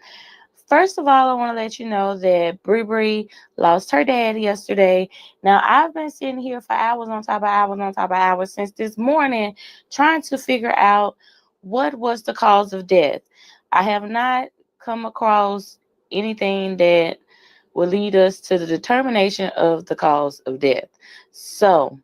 First of all, I want to let you know that Bree lost her dad yesterday. Now, I've been sitting here for hours on top of hours on top of hours since this morning trying to figure out what was the cause of death. I have not come across anything that will lead us to the determination of the cause of death. So,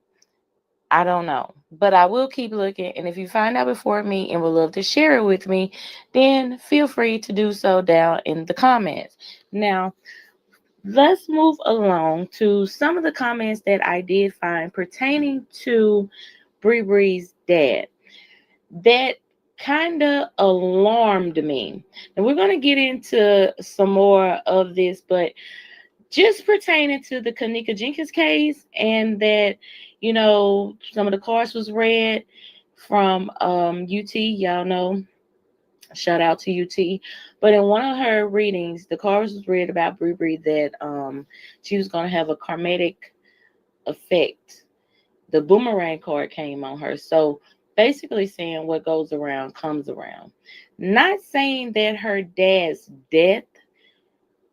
I don't know, but I will keep looking. And if you find out before me and would love to share it with me, then feel free to do so down in the comments. Now, let's move along to some of the comments that I did find pertaining to Bree's dad that kind of alarmed me. And we're going to get into some more of this, but just pertaining to the Kenneka Jenkins case, and that, you know, some of the cards was read from UT. Y'all know, shout out to UT. But in one of her readings, the cards was read about Bree that she was going to have a karmatic effect. The boomerang card came on her. So basically saying what goes around comes around. Not saying that her dad's death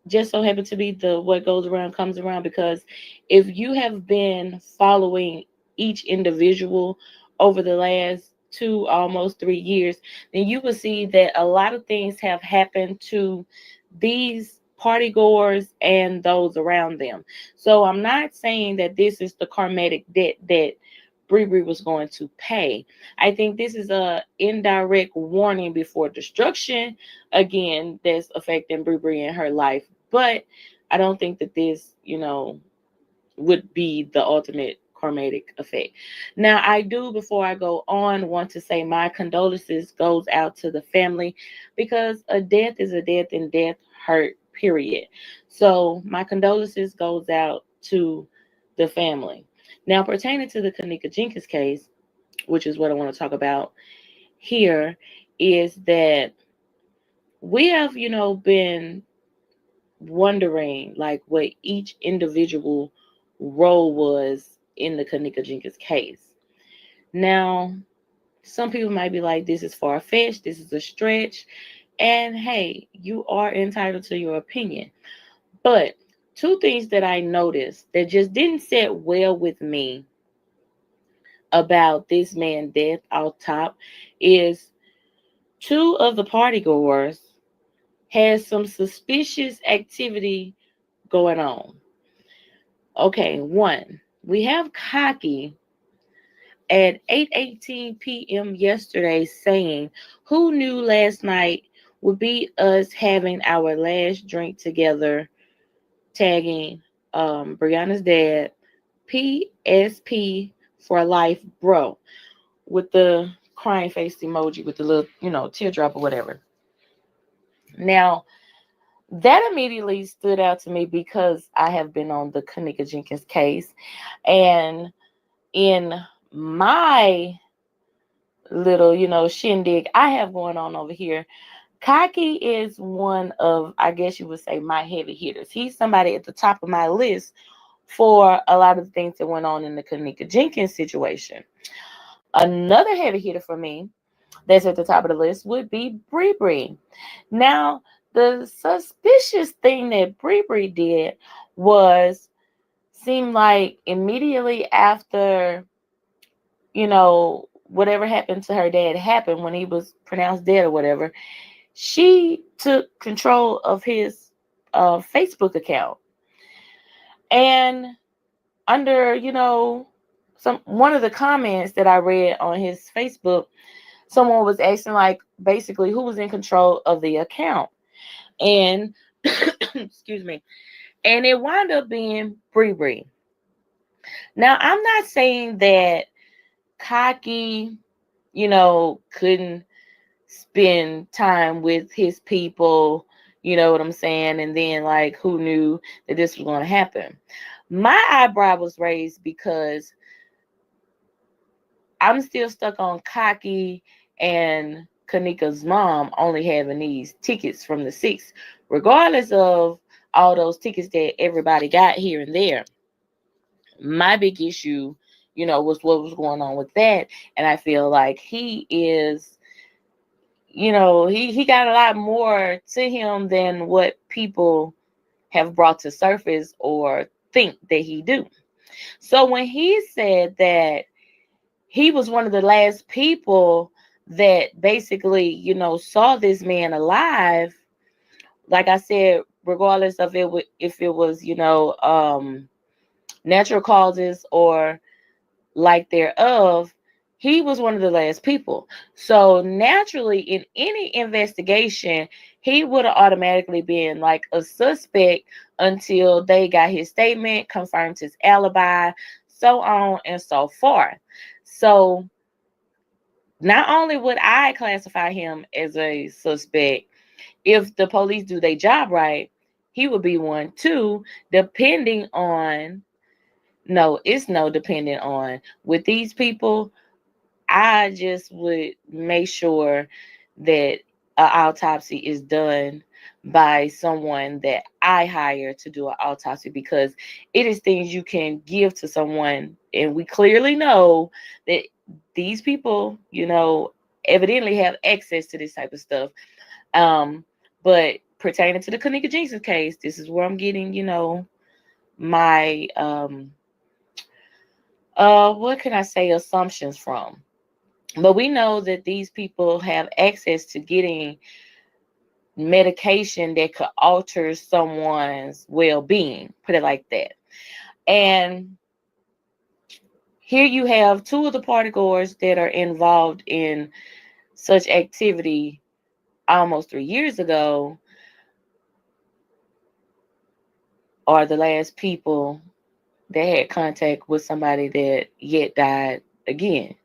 just so happen to be the what goes around comes around, because if you have been following each individual over the last 2 almost 3 years, then you will see that a lot of things have happened to these party goers and those around them. So I'm not saying that this is the karmatic debt that Bree was going to pay. I think this is a indirect warning before destruction, again, that's affecting Bree in her life. But I don't think that this, you know, would be the ultimate karmatic effect. Now, I do, before I go on, want to say my condolences goes out to the family, because a death is a death and death hurt, period. So my condolences goes out to the family. Now, pertaining to the Kenneka Jenkins case, which is what I want to talk about here, is that we have, you know, been wondering like what each individual role was in the Kenneka Jenkins case. Now, some people might be like, this is far-fetched, this is a stretch, and hey, you are entitled to your opinion. But two things that I noticed that just didn't sit well with me about this man's death off top is two of the party goers had some suspicious activity going on. Okay, one, we have Cocky at 8:18 p.m. yesterday saying, "Who knew last night would be us having our last drink together?" Tagging Brianna's dad, PSP for life, bro, with the crying face emoji with the little, teardrop or whatever. Now, that immediately stood out to me because I have been on the Kenneka Jenkins case, and in my little, shindig I have going on over here, Cocky is one of, I guess you would say, my heavy hitters. He's somebody at the top of my list for a lot of things that went on in the Kenneka Jenkins situation. Another heavy hitter for me that's at the top of the list would be Bree Bree. Now, the suspicious thing that Bree Bree did was seem like immediately after, whatever happened to her dad happened when he was pronounced dead or whatever, she took control of his Facebook account. And under, one of the comments that I read on his Facebook, someone was asking, like, basically who was in control of the account. And excuse me. And it wound up being Bree Bree. Now, I'm not saying that Cocky, couldn't spend time with his people, you know what I'm saying? And then, like, who knew that this was going to happen? My eyebrow was raised because I'm still stuck on Cocky and Kenneka's mom only having these tickets from the 6th, regardless of all those tickets that everybody got here and there. My big issue, was what was going on with that. And I feel like he is, he got a lot more to him than what people have brought to surface or think that he do. So when he said that he was one of the last people that basically, saw this man alive, like I said, regardless of if it was, natural causes or like thereof, he was one of the last people. So naturally, in any investigation, he would have automatically been like a suspect until they got his statement, confirmed his alibi, so on and so forth. So not only would I classify him as a suspect, if the police do their job right, he would be one too, depending on, no, it's no depending on. With these people, I just would make sure that an autopsy is done by someone that I hire to do an autopsy, because it is things you can give to someone. And we clearly know that these people, evidently have access to this type of stuff. But pertaining to the Kenneka Jenkins case, this is where I'm getting, my, what can I say, assumptions from. But we know that these people have access to getting medication that could alter someone's well-being, put it like that. And here you have two of the partygoers that are involved in such activity almost 3 years ago are the last people that had contact with somebody that yet died again,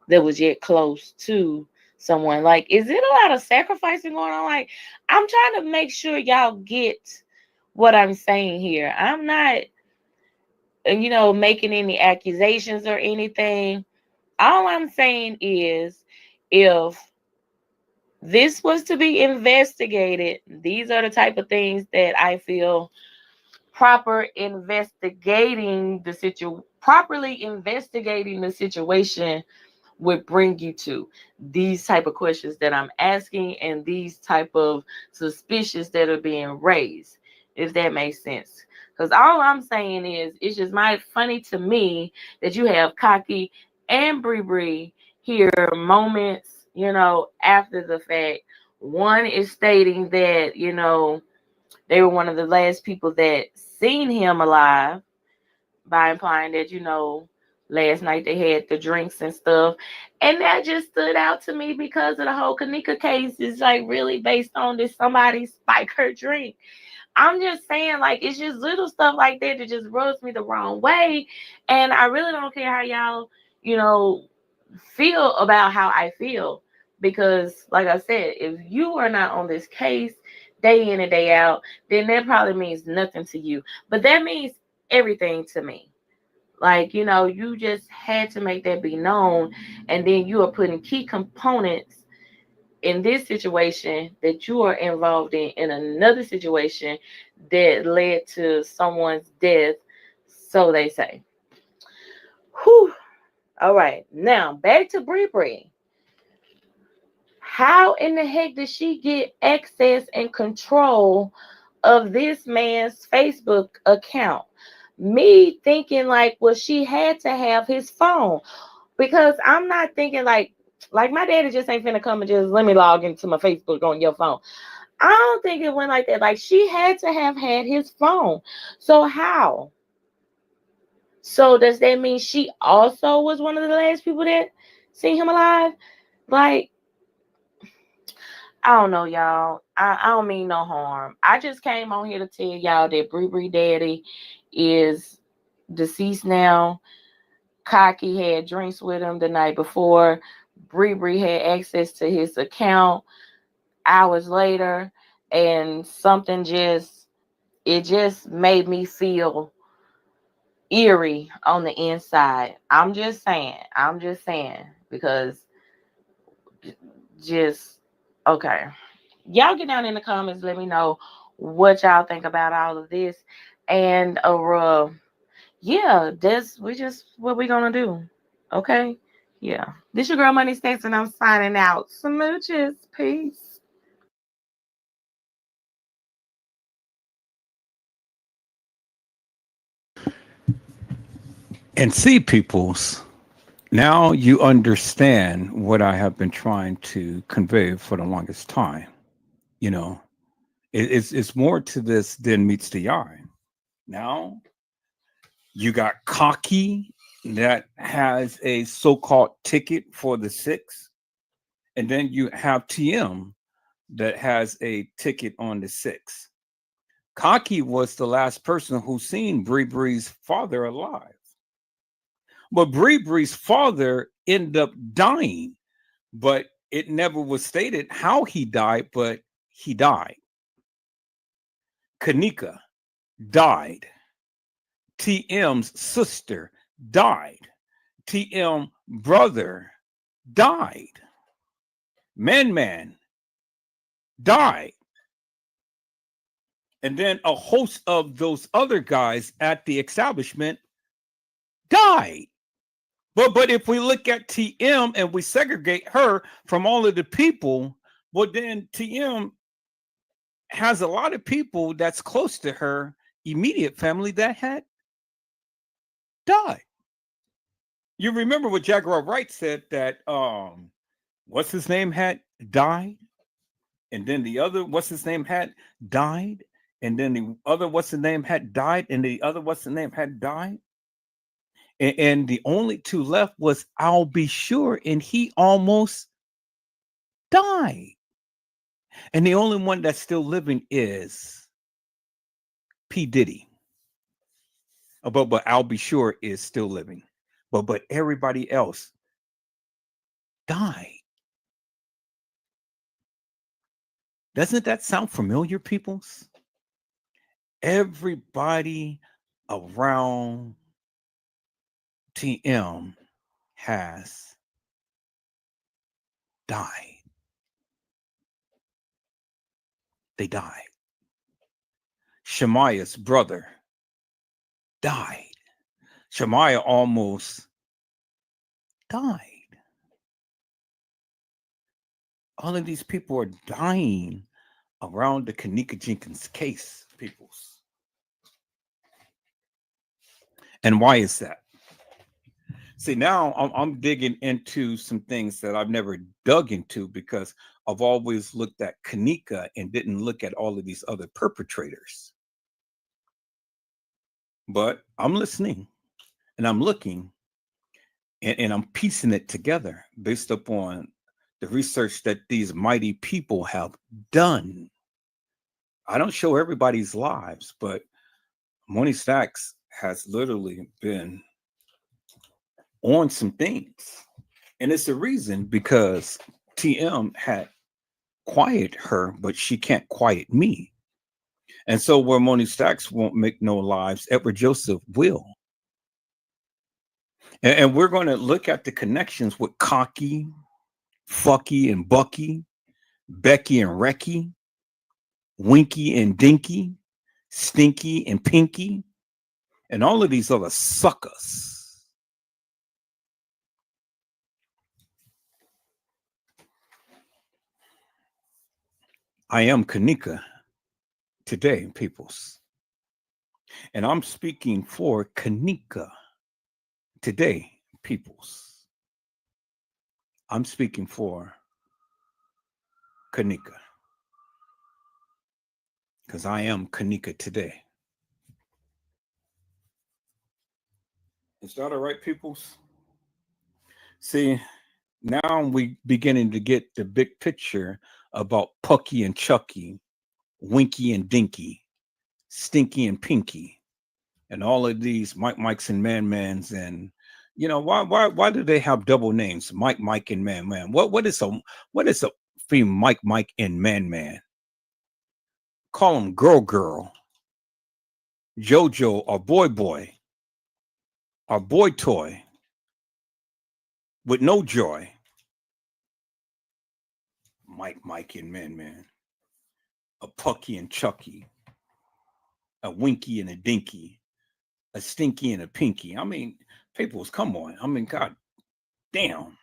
that was yet close to someone. Like, is it a lot of sacrificing going on? Like, I'm trying to make sure y'all get what I'm saying here. I'm not, making any accusations or anything. All I'm saying is, if this was to be investigated, these are the type of things that I feel properly investigating the situation would bring you to. These type of questions that I'm asking and these type of suspicions that are being raised, if that makes sense. Because all I'm saying is, it's just funny to me that you have Cocky and Bree Bree here moments, after the fact. One is stating that, they were one of the last people that seen him alive, by implying that, last night they had the drinks and stuff. And that just stood out to me because of the whole Kanika case is like really based on did somebody spike her drink. I'm just saying, like, it's just little stuff like that that just rubs me the wrong way. And I really don't care how y'all, feel about how I feel. Because, like I said, if you are not on this case day in and day out, then that probably means nothing to you. But that means everything to me. Like, you just had to make that be known. And then you are putting key components in this situation that you are involved in another situation that led to someone's death, so they say. Whew. All right, now back to Bree Bree. How in the heck did she get access and control of this man's Facebook account? Me thinking like, well, she had to have his phone, because I'm not thinking like my daddy just ain't finna come and just let me log into my Facebook on your phone. I don't think it went like that. Like, she had to have had his phone. So how? So does that mean she also was one of the last people that seen him alive? Like, I don't know, y'all. I don't mean no harm. I just came on here to tell y'all that Bree Bree daddy is deceased now. Cocky had drinks with him the night before. Bree Bree had access to his account hours later, and something just made me feel eerie on the inside. I'm just saying, because just okay. Y'all get down in the comments, let me know what y'all think about all of this. And yeah, that's what we're gonna do. Okay. Yeah. This your girl Money Stacks, and I'm signing out. Smooches. Peace. And see, peoples, now you understand what I have been trying to convey for the longest time. You know, it's more to this than meets the eye. Now you got Cocky that has a so-called ticket for the six, and then you have TM that has a ticket on the six. Cocky was the last person who seen Bree Bree's father alive. But Bree Bree's father ended up dying, but it never was stated how he died, but he died. Kanika died. TM's sister died. TM brother died. Man died. And then a host of those other guys at the establishment died. But if we look at TM and we segregate her from all of the people, well, then TM has a lot of people that's close to her immediate family that had died. You remember what Jaguar Wright said that what's his name had died, and then the other what's his name had died, and then the other what's the name had died, and the other what's the name had died. And the only two left was I'll Be Sure, and he almost died. And the only one that's still living is P. Diddy. But I'll Be Sure is still living. But everybody else died. Doesn't that sound familiar, peoples? Everybody around TM has died. They died. Shemaya's brother died. Shemaya almost died. All of these people are dying around the Kanika Jenkins case, peoples. And why is that? See, now I'm digging into some things that I've never dug into because I've always looked at Kanika and didn't look at all of these other perpetrators. But I'm listening and I'm looking and I'm piecing it together based upon the research that these mighty people have done. I don't show everybody's lives, but Money Stacks has literally been on some things. And it's a reason because TM had quieted her, but she can't quiet me. And so where Money Stacks won't make no lives, Edward Joseph will. And we're going to look at the connections with Cocky, Fucky and Bucky, Becky and Recky, Winky and Dinky, Stinky and Pinky, and all of these other suckers. I am Kanika today, peoples. And I'm speaking for Kanika today, peoples. I'm speaking for Kanika. Because I am Kanika today. Is that all right, peoples? See, now we beginning to get the big picture about Pucky and Chucky, Winky and Dinky, Stinky and Pinky, and all of these Mikes and Man-Mans. And you know, why do they have double names? Mike and Man. What is a theme Mike and Man? Call them girl, Jojo or boy, or boy toy with no joy. Mike and Man, a Pucky and Chucky, a Winky and a Dinky, a Stinky and a Pinky. I mean, peoples, come on. I mean, God damn.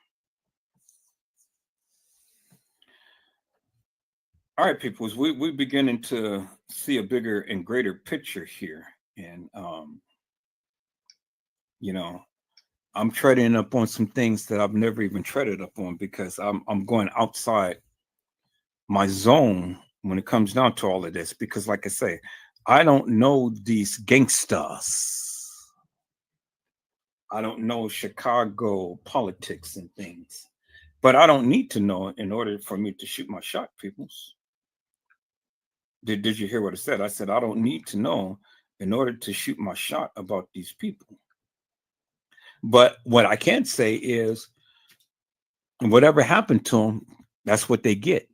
All right, peoples, we're beginning to see a bigger and greater picture here. And, you know, I'm treading up on some things that I've never even treaded up on because I'm going outside my zone when it comes down to all of this. Because like I say, I don't know these gangsters. I don't know Chicago politics and things. But I don't need to know in order for me to shoot my shot, peoples. Did you hear what I said? I said, I don't need to know in order to shoot my shot about these people. But what I can say is whatever happened to them, that's what they get.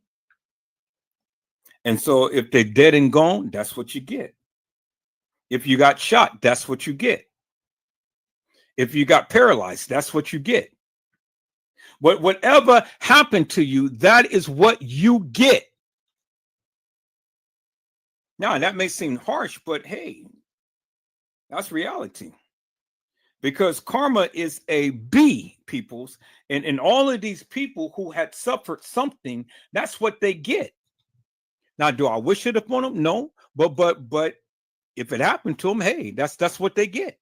And so if they're dead and gone, that's what you get. If you got shot, that's what you get. If you got paralyzed, that's what you get. But whatever happened to you, that is what you get. Now, that may seem harsh, but hey, that's reality. Because karma is a B, peoples. And all of these people who had suffered something, that's what they get. Now, do I wish it upon them? No. But if it happened to them, hey, that's what they get.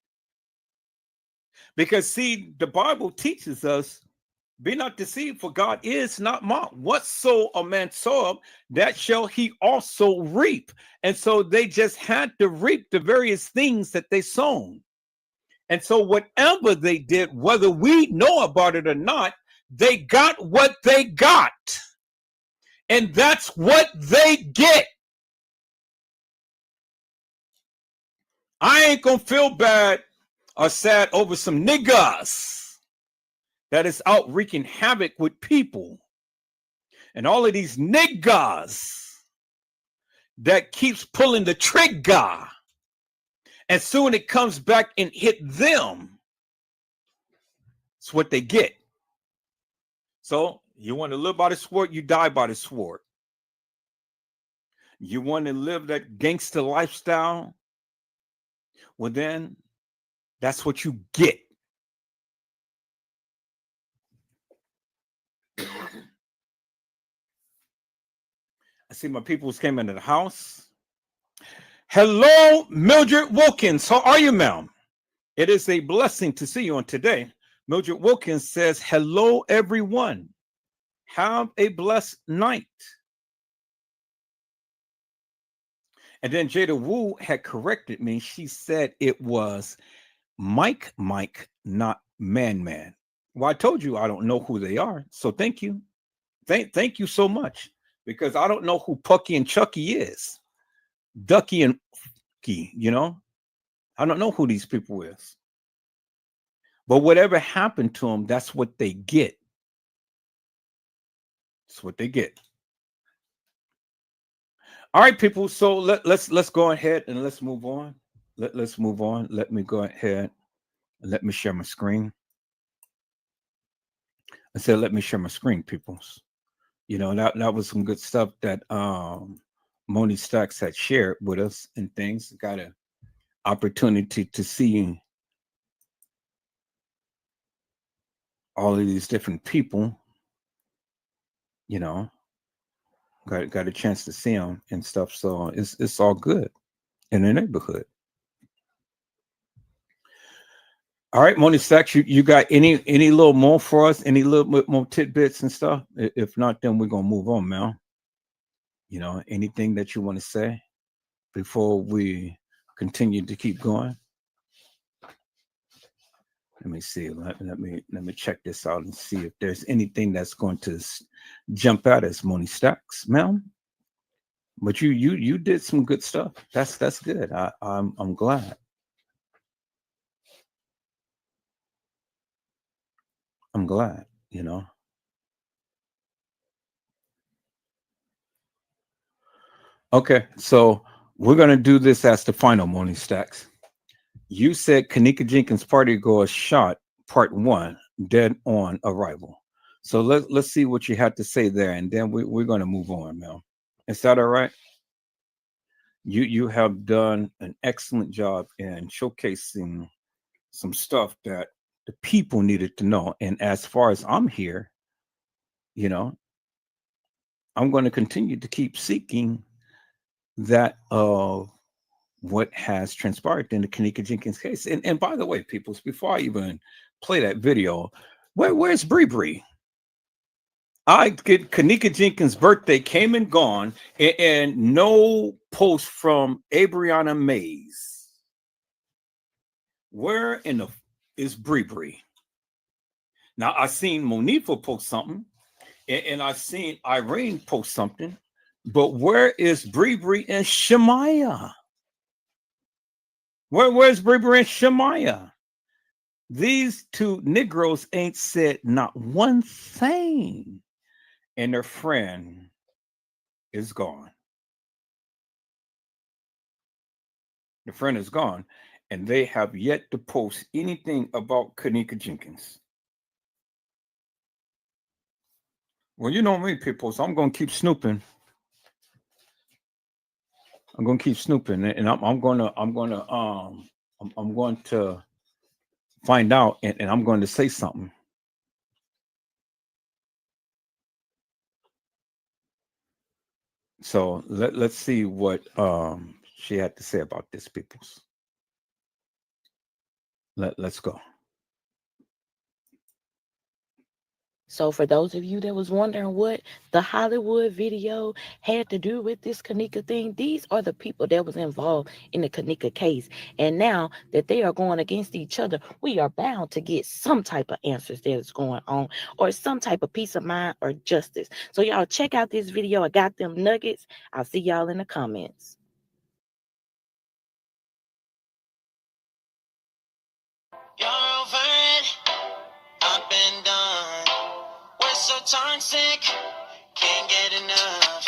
Because see, the Bible teaches us, be not deceived, for God is not mocked. Whatso a man soweth, that shall he also reap. And so they just had to reap the various things that they sown. And so whatever they did, whether we know about it or not, they got what they got. And that's what they get. I ain't gonna feel bad or sad over some niggas that is out wreaking havoc with people. And all of these niggas that keeps pulling the trigger. And soon it comes back and hit them. It's what they get. So you want to live by the sword, you die by the sword. You want to live that gangster lifestyle? Well, then that's what you get. I see my peoples came into the house. Hello, Mildred Wilkins. How are you, ma'am? It is a blessing to see you on today. Mildred Wilkins says, hello, everyone. Have a blessed night. And then Jada Wu had corrected me. She said it was Mike, not Man. Well, I told you I don't know who they are. So thank you. Thank you so much. Because I don't know who Pucky and Chucky is. Ducky and Fucky, you know? I don't know who these people is. But whatever happened to them, that's what they get. That's what they get. All right, people. So let's go ahead and let's move on. Let's move on. Let me go ahead and let me share my screen. I said, let me share my screen, peoples. You know, that was some good stuff that Moni Stacks had shared with us and things. Got an opportunity to see all of these different people, you know, got a chance to see them and stuff. So it's all good in the neighborhood. All right, Moni Stacks, you got any little more for us? Any little bit more tidbits and stuff? If not, then we're gonna move on, Mel. You know, anything that you want to say before we continue to keep going? Let me see. Let me check this out and see if there's anything that's going to jump out as Moni Stacks, Mel. But you did some good stuff. That's good. I'm glad. I'm glad, you know. Okay, so we're gonna do this as the final, Moni Stacks. You said Kenneka Jenkins Party Goer Shot Part 1, dead on arrival. So let's see what you had to say there, and then we're gonna move on, Mel. Is that all right? You have done an excellent job in showcasing some stuff that the people needed to know. And as far as I'm here, you know, I'm going to continue to keep seeking that of what has transpired in the Kenneka Jenkins case. And by the way, peoples, before I even play that video, where's Bree? I get Kenneka Jenkins' birthday came and gone, and no post from Abriana Mays. Where in the is Bree? Now I seen Monifa post something, and I seen Irene post something, but where is Bree and Shemaya? Where's Bree and Shemaya? These two Negroes ain't said not one thing, and their friend is gone. The friend is gone, and they have yet to post anything about Kenneka Jenkins. Well, you know me, people, so I'm going to keep snooping. I'm going to keep snooping, and I'm going to find out, and I'm going to say something. So let's see what she had to say about this, peoples. Let's go. So for those of you that was wondering what the Hollywood video had to do with this Kenneka thing, these are the people that was involved in the Kenneka case. And now that they are going against each other, we are bound to get some type of answers that is going on, or some type of peace of mind or justice. So y'all check out this video. I got them nuggets. I'll see y'all in the comments. You're over it, up and done. We're so toxic, can't get enough.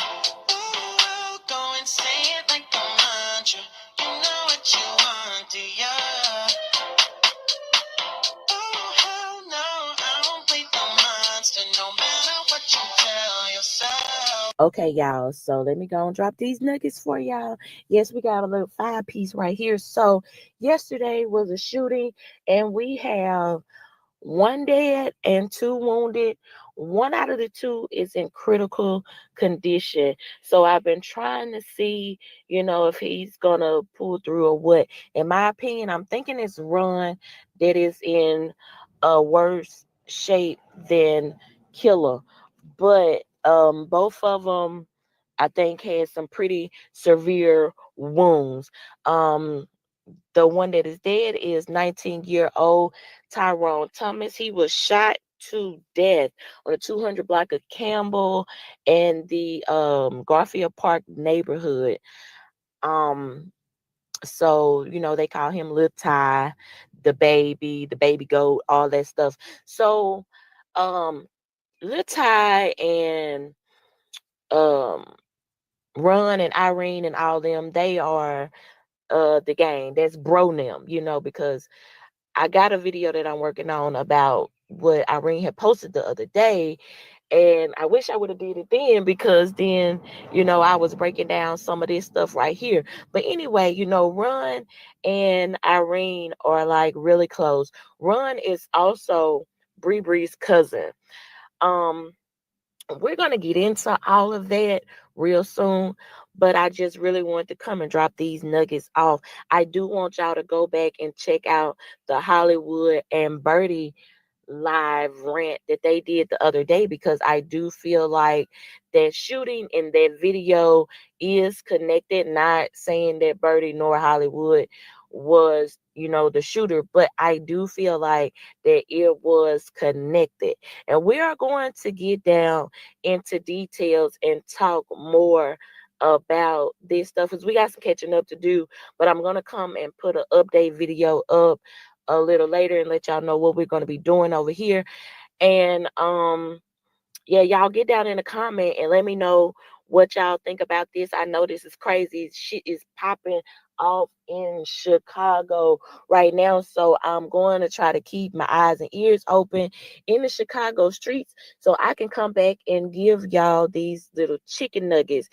Ooh, go and say it like a mantra. You know what you want, do ya? Oh, hell no, I don't play the monster, no matter what you tell yourself. Okay, y'all, so let me go and drop these nuggets for y'all. Yes, we got a little 5-piece right here. So yesterday was a shooting, and we have 1 dead and 2 wounded. One out of the two is in critical condition. So I've been trying to see, if he's gonna pull through or what. In my opinion, I'm thinking it's Ron that is in a worse shape than Killer. But both of them, I think, had some pretty severe wounds. The one that is dead is 19-year-old Tyrone Thomas. He was shot to death on the 200 block of Campbell and the Garfield Park neighborhood. So, they call him Lil Ty, the baby goat, all that stuff. So, Lil Ty and um Run and Irene and all them, they are the gang. That's bro them, because I got a video that I'm working on about what Irene had posted the other day. And I wish I would have did it then, because then, I was breaking down some of this stuff right here. But anyway, Run and Irene are like really close. Run is also Bree's cousin. Um, we're going to get into all of that real soon, but I just really wanted to come and drop these nuggets off. I do want y'all to go back and check out the Hollywood and Birdie live rant that they did the other day, because I do feel like that shooting in that video is connected. Not saying that Birdie nor Hollywood was, the shooter, but I do feel like that it was connected. And we are going to get down into details and talk more about this stuff, because we got some catching up to do. But I'm going to come and put an update video up a little later and let y'all know what we're going to be doing over here. And yeah, y'all get down in the comment and let me know what y'all think about this. I know this is crazy. Shit is popping off in Chicago right now. So I'm going to try to keep my eyes and ears open in the Chicago streets so I can come back and give y'all these little chicken nuggets.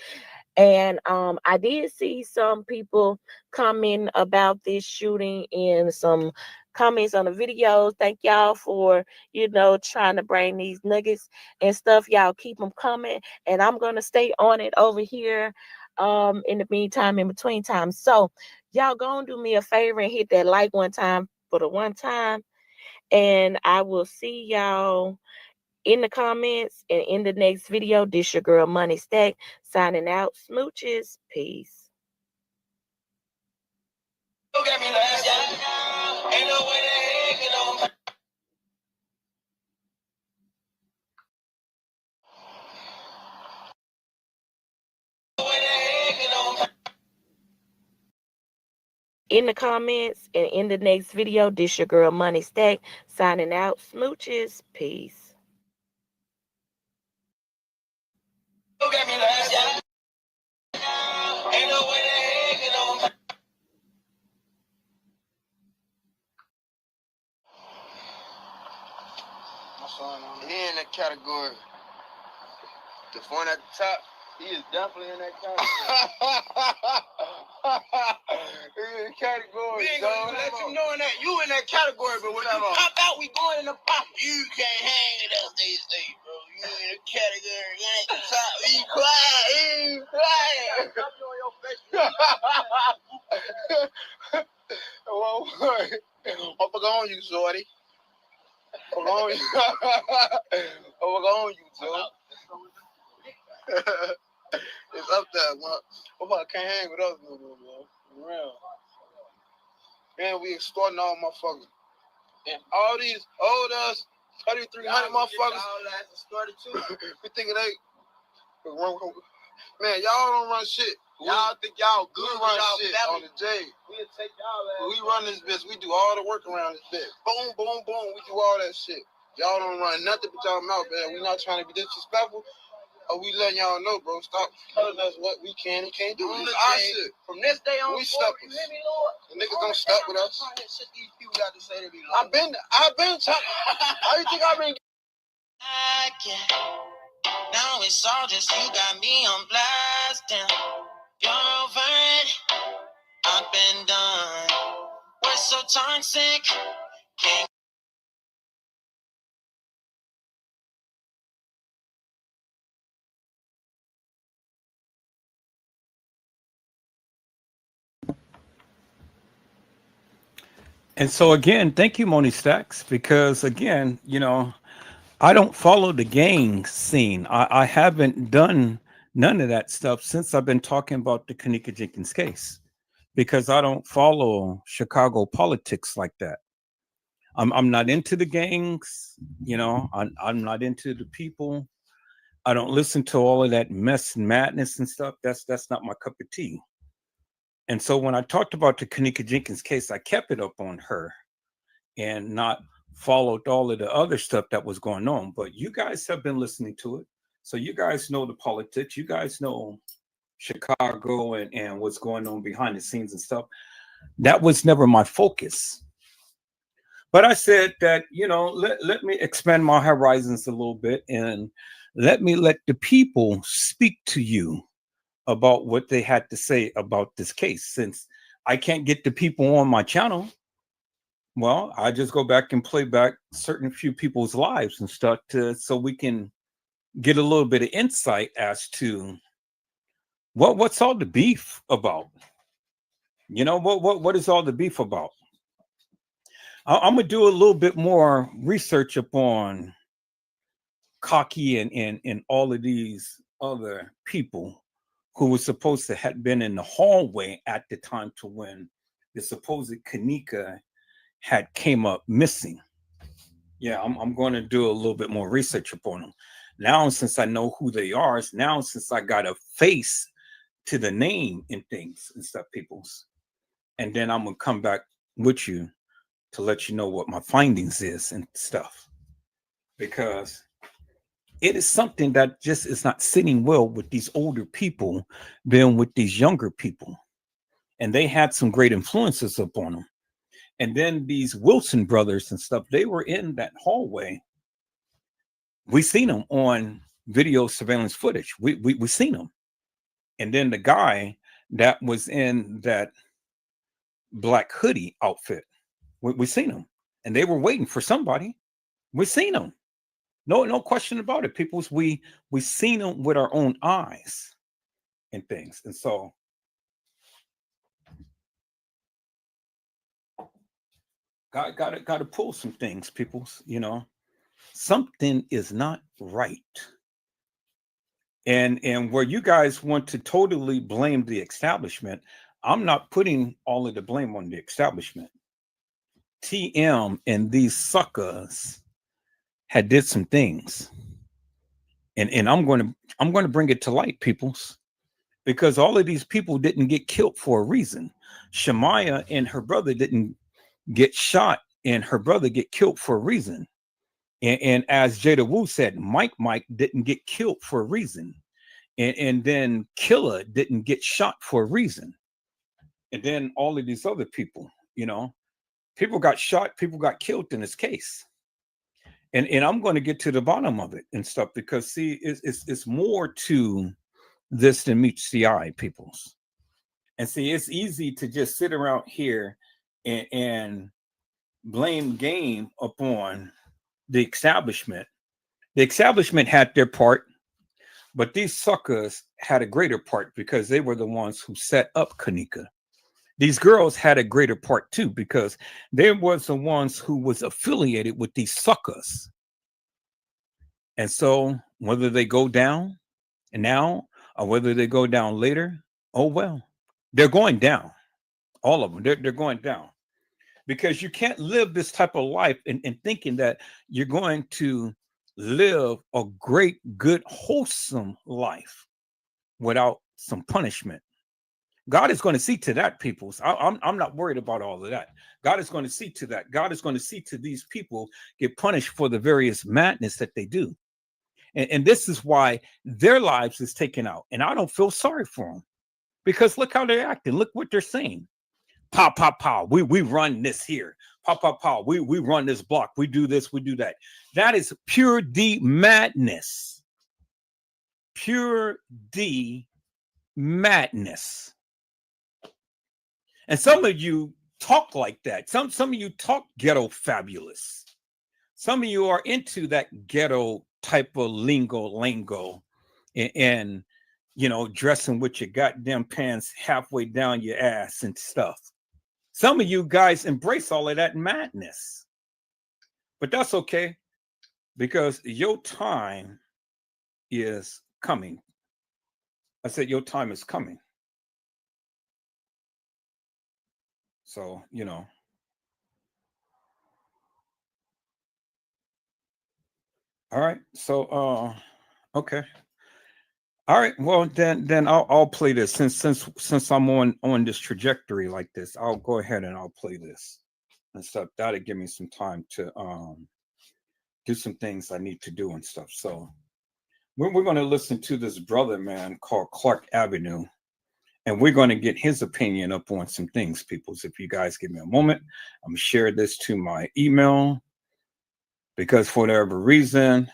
And I did see some people comment about this shooting in some comments on the videos. Thank y'all for, trying to bring these nuggets and stuff. Y'all keep them coming. And I'm going to stay on it over here in the meantime, in between time. So y'all go and do me a favor and hit that like one time for the one time. And I will see y'all in the comments and in the next video. This your girl Money Stack signing out. Smooches. Peace. Look at me last year. Ain't no way the heck you know. In the comments and in the next video. This your girl Money Stack signing out. Smooches. Peace. Look at me last year. Ain't no way the heck you know. He in that category. The one at the top, he is definitely in that category. He in the category. We ain't gonna let you know that you in that category, but when you pop out, we going in the pop. You can't hang with us these days, bro. You in the category. You ain't the top. Be quiet. Be quiet. I'm on your face. Well, what on you, Shorty? What on you? What on you, Joe? It's up there, man. What can't hang with us no more, man. Real. Man, we extorting all motherfuckers. And all these old us 3,300 motherfuckers. We thinking they man, y'all don't run shit. Y'all think y'all good run shit on the J. We'll take y'all. We run this bitch. We do all the work around this bitch. Boom, boom, boom. We do all that shit. Y'all don't run nothing but y'all mouth, man. We not trying to be disrespectful. Oh, we letting y'all know, bro. Stop telling us what we can and can't do. This our shit. From this day on, we stuck with us. The niggas don't stuck with us. I've been trying. How you think I've been? Now it's all just you got me on blast. You're over it. I've been done. We're so toxic. Can't And so again, thank you, Moni Stacks, because again, I don't follow the gang scene. I haven't done none of that stuff since I've been talking about the Kanika Jenkins case, because I don't follow Chicago politics like that. I'm not into the gangs, I'm not into the people. I don't listen to all of that mess and madness and stuff. That's not my cup of tea. And so when I talked about the Kanika Jenkins case, I kept it up on her and not followed all of the other stuff that was going on. But you guys have been listening to it. So you guys know the politics. You guys know Chicago and what's going on behind the scenes and stuff. That was never my focus. But I said that, let me expand my horizons a little bit and let the people speak to you about what they had to say about this case. Since I can't get the people on my channel, well, I just go back and play back certain few people's lives and stuff so we can get a little bit of insight as to what's all the beef about. What is all the beef about? I'm gonna do a little bit more research upon Cocky and all of these other people who was supposed to have been in the hallway at the time to when the supposed Kanika had came up missing. Yeah, I'm going to do a little bit more research upon them. Now, since I know who they are, since I got a face to the name and things and stuff, peoples, and then I'm going to come back with you to let you know what my findings is and stuff. Because it is something that just is not sitting well with these older people being with these younger people. And they had some great influences upon them. And then these Wilson brothers and stuff, they were in that hallway. We seen them on video surveillance footage. We seen them. And then the guy that was in that black hoodie outfit, we seen him. And they were waiting for somebody. We seen them. No question about it. Peoples, we seen them with our own eyes and things. And so got to pull some things, peoples. Something is not right. And where you guys want to totally blame the establishment, I'm not putting all of the blame on the establishment. TM and these suckers had did some things. And I'm going to bring it to light, peoples, because all of these people didn't get killed for a reason. Shamaya and her brother didn't get shot and her brother get killed for a reason. And as Jada Wu said, Mike didn't get killed for a reason. And then Killer didn't get shot for a reason. And then all of these other people, people got shot, people got killed in this case. And I'm going to get to the bottom of it and stuff, because see, it's more to this than meets the eye, peoples. And see, it's easy to just sit around here and blame game upon the establishment. The establishment had their part, but these suckers had a greater part because they were the ones who set up Kanika. These girls had a greater part too, because they was the ones who was affiliated with these suckers. And so whether they go down now or whether they go down later, oh well, they're going down. All of them, they're going down. Because you can't live this type of life and thinking that you're going to live a great, good, wholesome life without some punishment. God is going to see to that, peoples. I'm not worried about all of that. God is going to see to that. God is going to see to these people get punished for the various madness that they do. And this is why their lives is taken out. And I don't feel sorry for them, because look how they're acting. Look what they're saying. Pow, pow, pow. We run this here. Pow, pow, pow. We run this block. We do this. We do that. That is pure D madness. Pure D madness. And some of you talk like that. Some of you talk ghetto fabulous. Some of you are into that ghetto type of lingo, and dressing with your goddamn pants halfway down your ass and stuff. Some of you guys embrace all of that madness, but that's okay because your time is coming. I said your time is coming. So, you know. All right. So, okay. All right. Well, then I'll play this since I'm on this trajectory like this. I'll go ahead and I'll play this and stuff. That'll give me some time to do some things I need to do and stuff. So we're going to listen to this brother man called Clark Avenue, and we're going to get his opinion up on some things, people. So if you guys give me a moment, I'm gonna share this to my email because for whatever reason,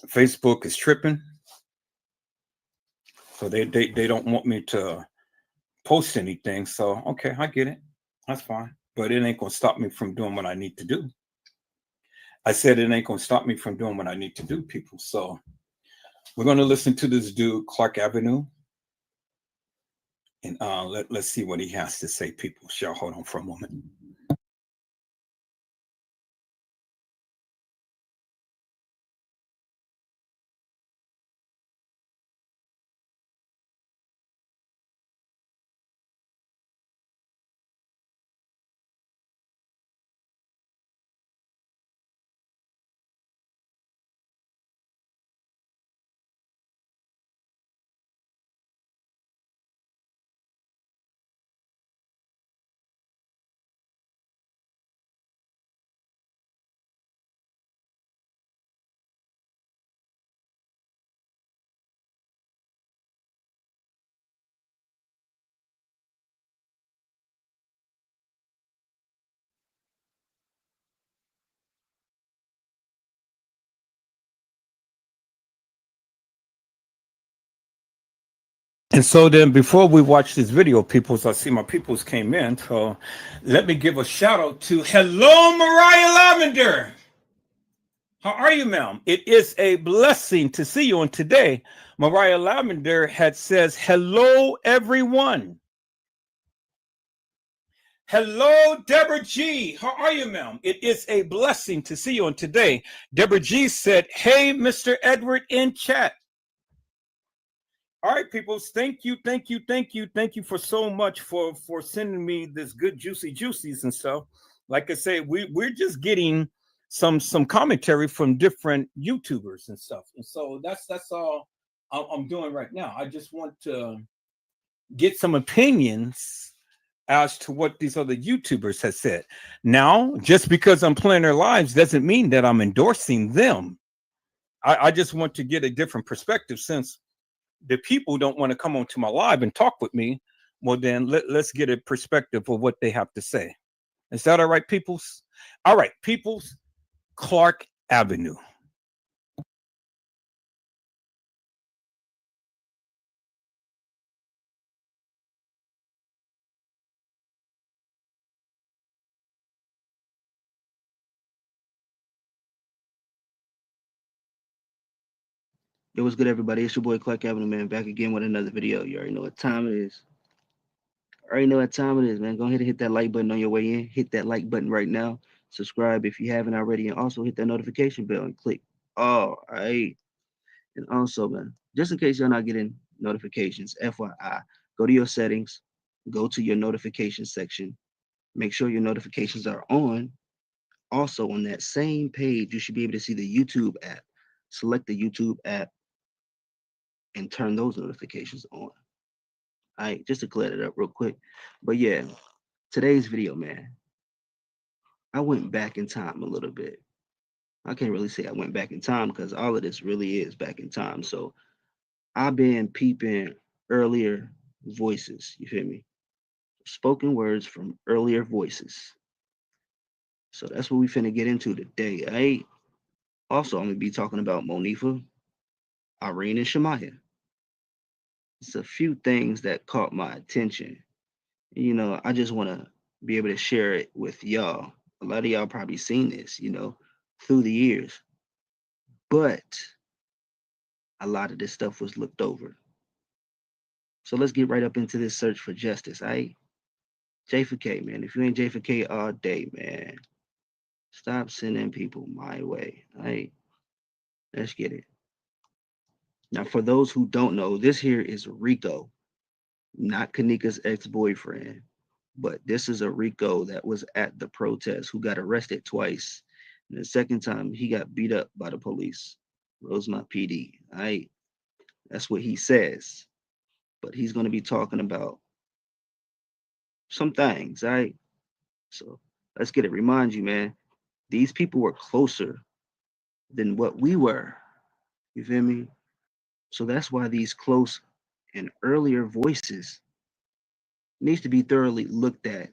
Facebook is tripping. So they don't want me to post anything. So, okay, I get it. That's fine. But it ain't going to stop me from doing what I need to do. I said it ain't going to stop me from doing what I need to do, people. So we're going to listen to this dude, Clark Avenue. And let's see what he has to say, people. Shall hold on for a moment. And so then before we watch this video, peoples, I see my peoples came in. So let me give a shout out to hello, Mariah Lavender. How are you, ma'am? It is a blessing to see you. And today, Mariah Lavender had says, hello, everyone. Hello, Deborah G. How are you, ma'am? It is a blessing to see you. And today, Deborah G said, hey, Mr. Edward in chat. All right, people. Thank you for so much for sending me this good juicies and stuff. Like I say, we're just getting some commentary from different YouTubers and stuff, and so that's all I'm doing right now. I just want to get some opinions as to what these other YouTubers have said. Now, just because I'm playing their lives doesn't mean that I'm endorsing them. I just want to get a different perspective since the people don't want to come onto my live and talk with me. Well, then let's get a perspective of what they have to say. Is that all right, peoples? All right, peoples. Clark Avenue. Yo, what's good, everybody? It's your boy Clark Avenue, man. Back again with another video. You already know what time it is. Man. Go ahead and hit that like button on your way in. Hit that like button right now. Subscribe if you haven't already, and also hit that notification bell and click all right. And also, man, just in case you're not getting notifications, FYI, go to your settings, go to your notification section, make sure your notifications are on. Also, on that same page, you should be able to see the YouTube app. Select the YouTube app and turn those notifications on. All right, just to clear it up real quick. But yeah, today's video, man, I went back in time a little bit. I can't really say I went back in time because all of this really is back in time. So I've been peeping earlier voices, you feel me? Spoken words from earlier voices. So that's what we finna get into today, all right? Also, I'm gonna be talking about Monifa, Irene, and Shamaya. It's a few things that caught my attention. You know, I just want to be able to share it with y'all. A lot of y'all probably seen this, you know, through the years, but a lot of this stuff was looked over. So let's get right up into this search for justice, all right? J4K, man. If you ain't J4K all day, man, stop sending people my way. All right, let's get it. Now, for those who don't know, this here is Rico, not Kanika's ex-boyfriend, but this is a Rico that was at the protest who got arrested twice. And the second time he got beat up by the police, Rosemont PD. All right, that's what he says. But he's going to be talking about some things. All right, so let's get it. Remind you, man, these people were closer than what we were. You feel me? So that's why these close and earlier voices needs to be thoroughly looked at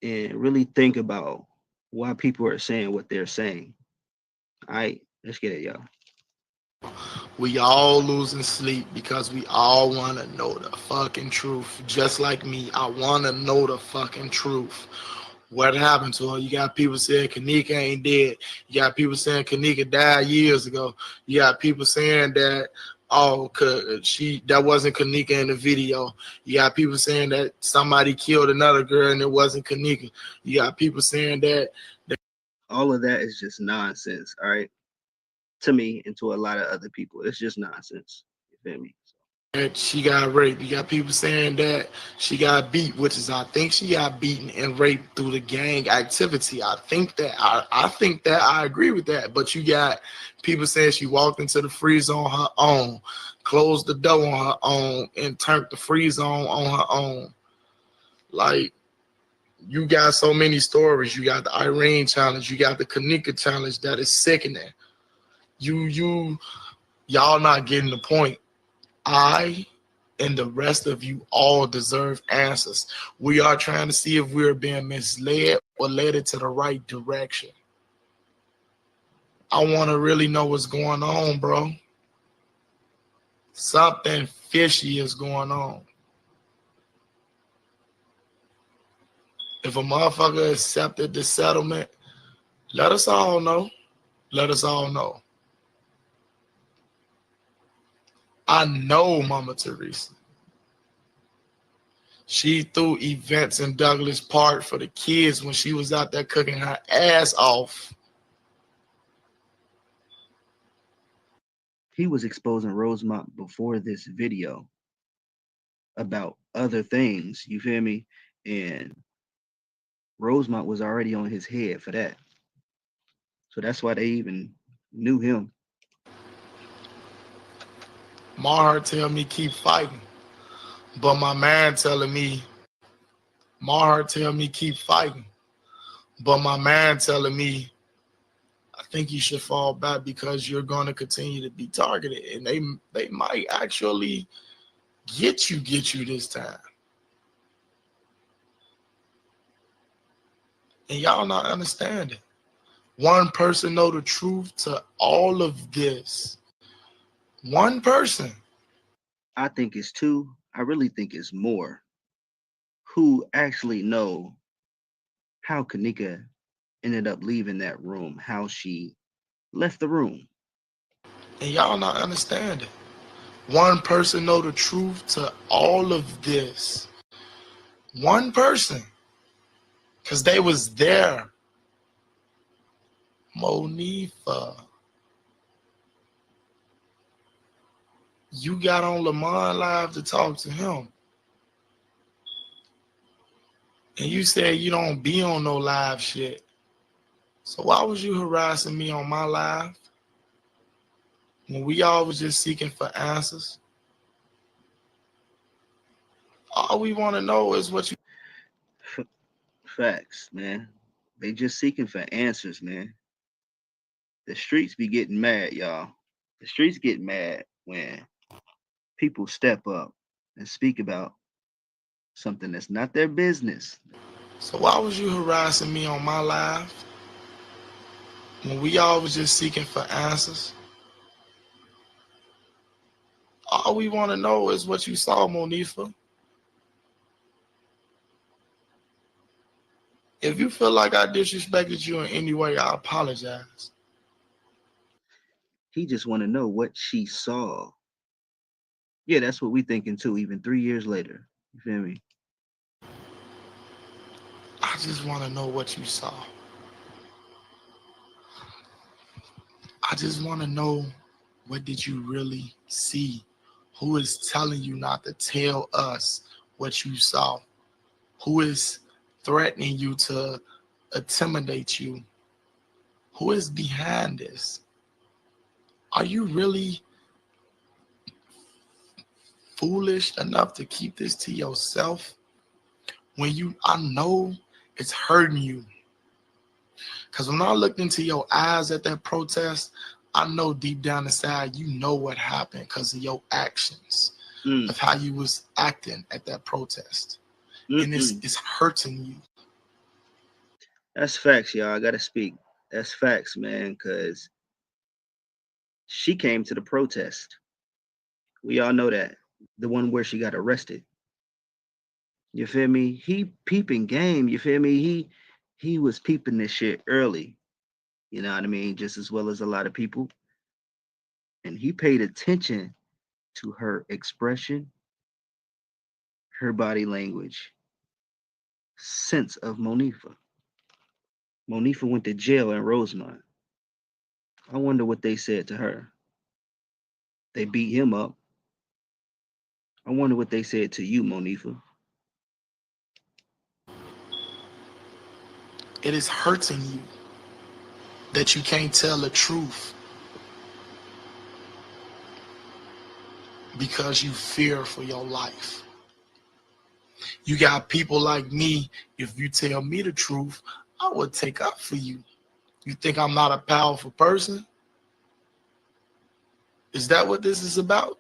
and really think about why people are saying what they're saying. All right, let's get it, y'all. We all losing sleep because we all want to know the fucking truth. Just like me, I want to know the fucking truth. What happened to her? You got people saying Kanika ain't dead. You got people saying Kanika died years ago. You got people saying that, oh, that wasn't Kanika in the video. You got people saying that somebody killed another girl and it wasn't Kanika. You got people saying that. All of that is just nonsense, all right? To me and to a lot of other people. It's just nonsense. You feel me? That she got raped. You got people saying that she got beat, which is I think she got beaten and raped through the gang activity. I think that I agree with that. But you got people saying she walked into the freezer on her own, closed the door on her own, and turned the freezer on her own. Like, you got so many stories. You got the Irene challenge. You got the Kanika challenge that is sickening. Y'all not getting the point. I and the rest of you all deserve answers. We are trying to see if we're being misled or led into the right direction. I want to really know what's going on, bro. Something fishy is going on. If a motherfucker accepted the settlement, let us all know. Let us all know. I know Mama Teresa. She threw events in Douglas Park for the kids when she was out there cooking her ass off. He was exposing Rosemont before this video about other things, you feel me? And Rosemont was already on his head for that. So that's why they even knew him. My heart tell me keep fighting. But my man telling me, my heart tell me keep fighting. But my man telling me, I think you should fall back because you're going to continue to be targeted. And they might actually get you this time. And y'all not understanding. One person know the truth to all of this. One person. I think it's two. I really think it's more who actually know how Kanika ended up leaving that room, how she left the room. And y'all not understanding. One person know the truth to all of this. One person. Because they was there. Monifa. You got on Lamont Live to talk to him. And you said you don't be on no live shit. So why was you harassing me on my live? When we all was just seeking for answers? All we want to know is what you... Facts, man. They just seeking for answers, man. The streets be getting mad, y'all. The streets get mad when people step up and speak about something that's not their business. So why was you harassing me on my live? When we all was just seeking for answers? All we want to know is what you saw, Monifa. If you feel like I disrespected you in any way, I apologize. He just want to know what she saw. Yeah, that's what we thinking too, even 3 years later. You feel me? I just want to know what you saw. I just want to know, what did you really see? Who is telling you not to tell us what you saw? Who is threatening you to intimidate you? Who is behind this? Are you really foolish enough to keep this to yourself when I know it's hurting you? Because when I looked into your eyes at that protest, I know deep down inside you know what happened because of your actions, of how you was acting at that protest. And it's hurting you. That's facts, y'all. I gotta speak. That's facts, man, because she came to the protest. We all know that. The one where she got arrested. You feel me? He peeping game. You feel me? He was peeping this shit early. You know what I mean? Just as well as a lot of people. And he paid attention to her expression, her body language, sense of Monifa. Monifa went to jail in Rosemont. I wonder what they said to her. They beat him up. I wonder what they said to you, Monifa. It is hurting you that you can't tell the truth because you fear for your life. You got people like me, if you tell me the truth, I would take up for you. You think I'm not a powerful person? Is that what this is about?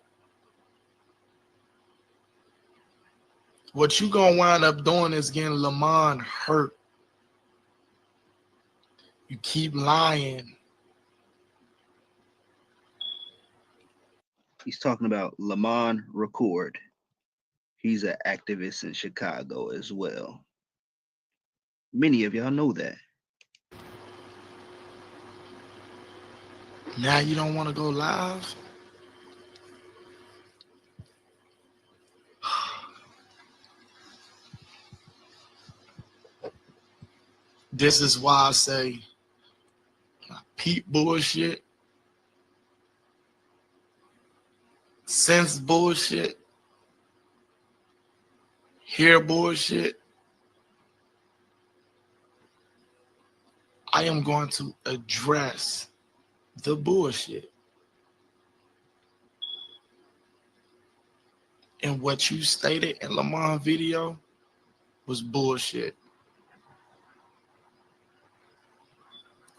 What you gonna wind up doing is getting Lamont hurt. You keep lying. He's talking about Lamont Record. He's an activist in Chicago as well. Many of y'all know that. Now you don't want to go live? This is why I say, peep bullshit, sense bullshit, hear bullshit. I am going to address the bullshit. And what you stated in Lamont's video was bullshit.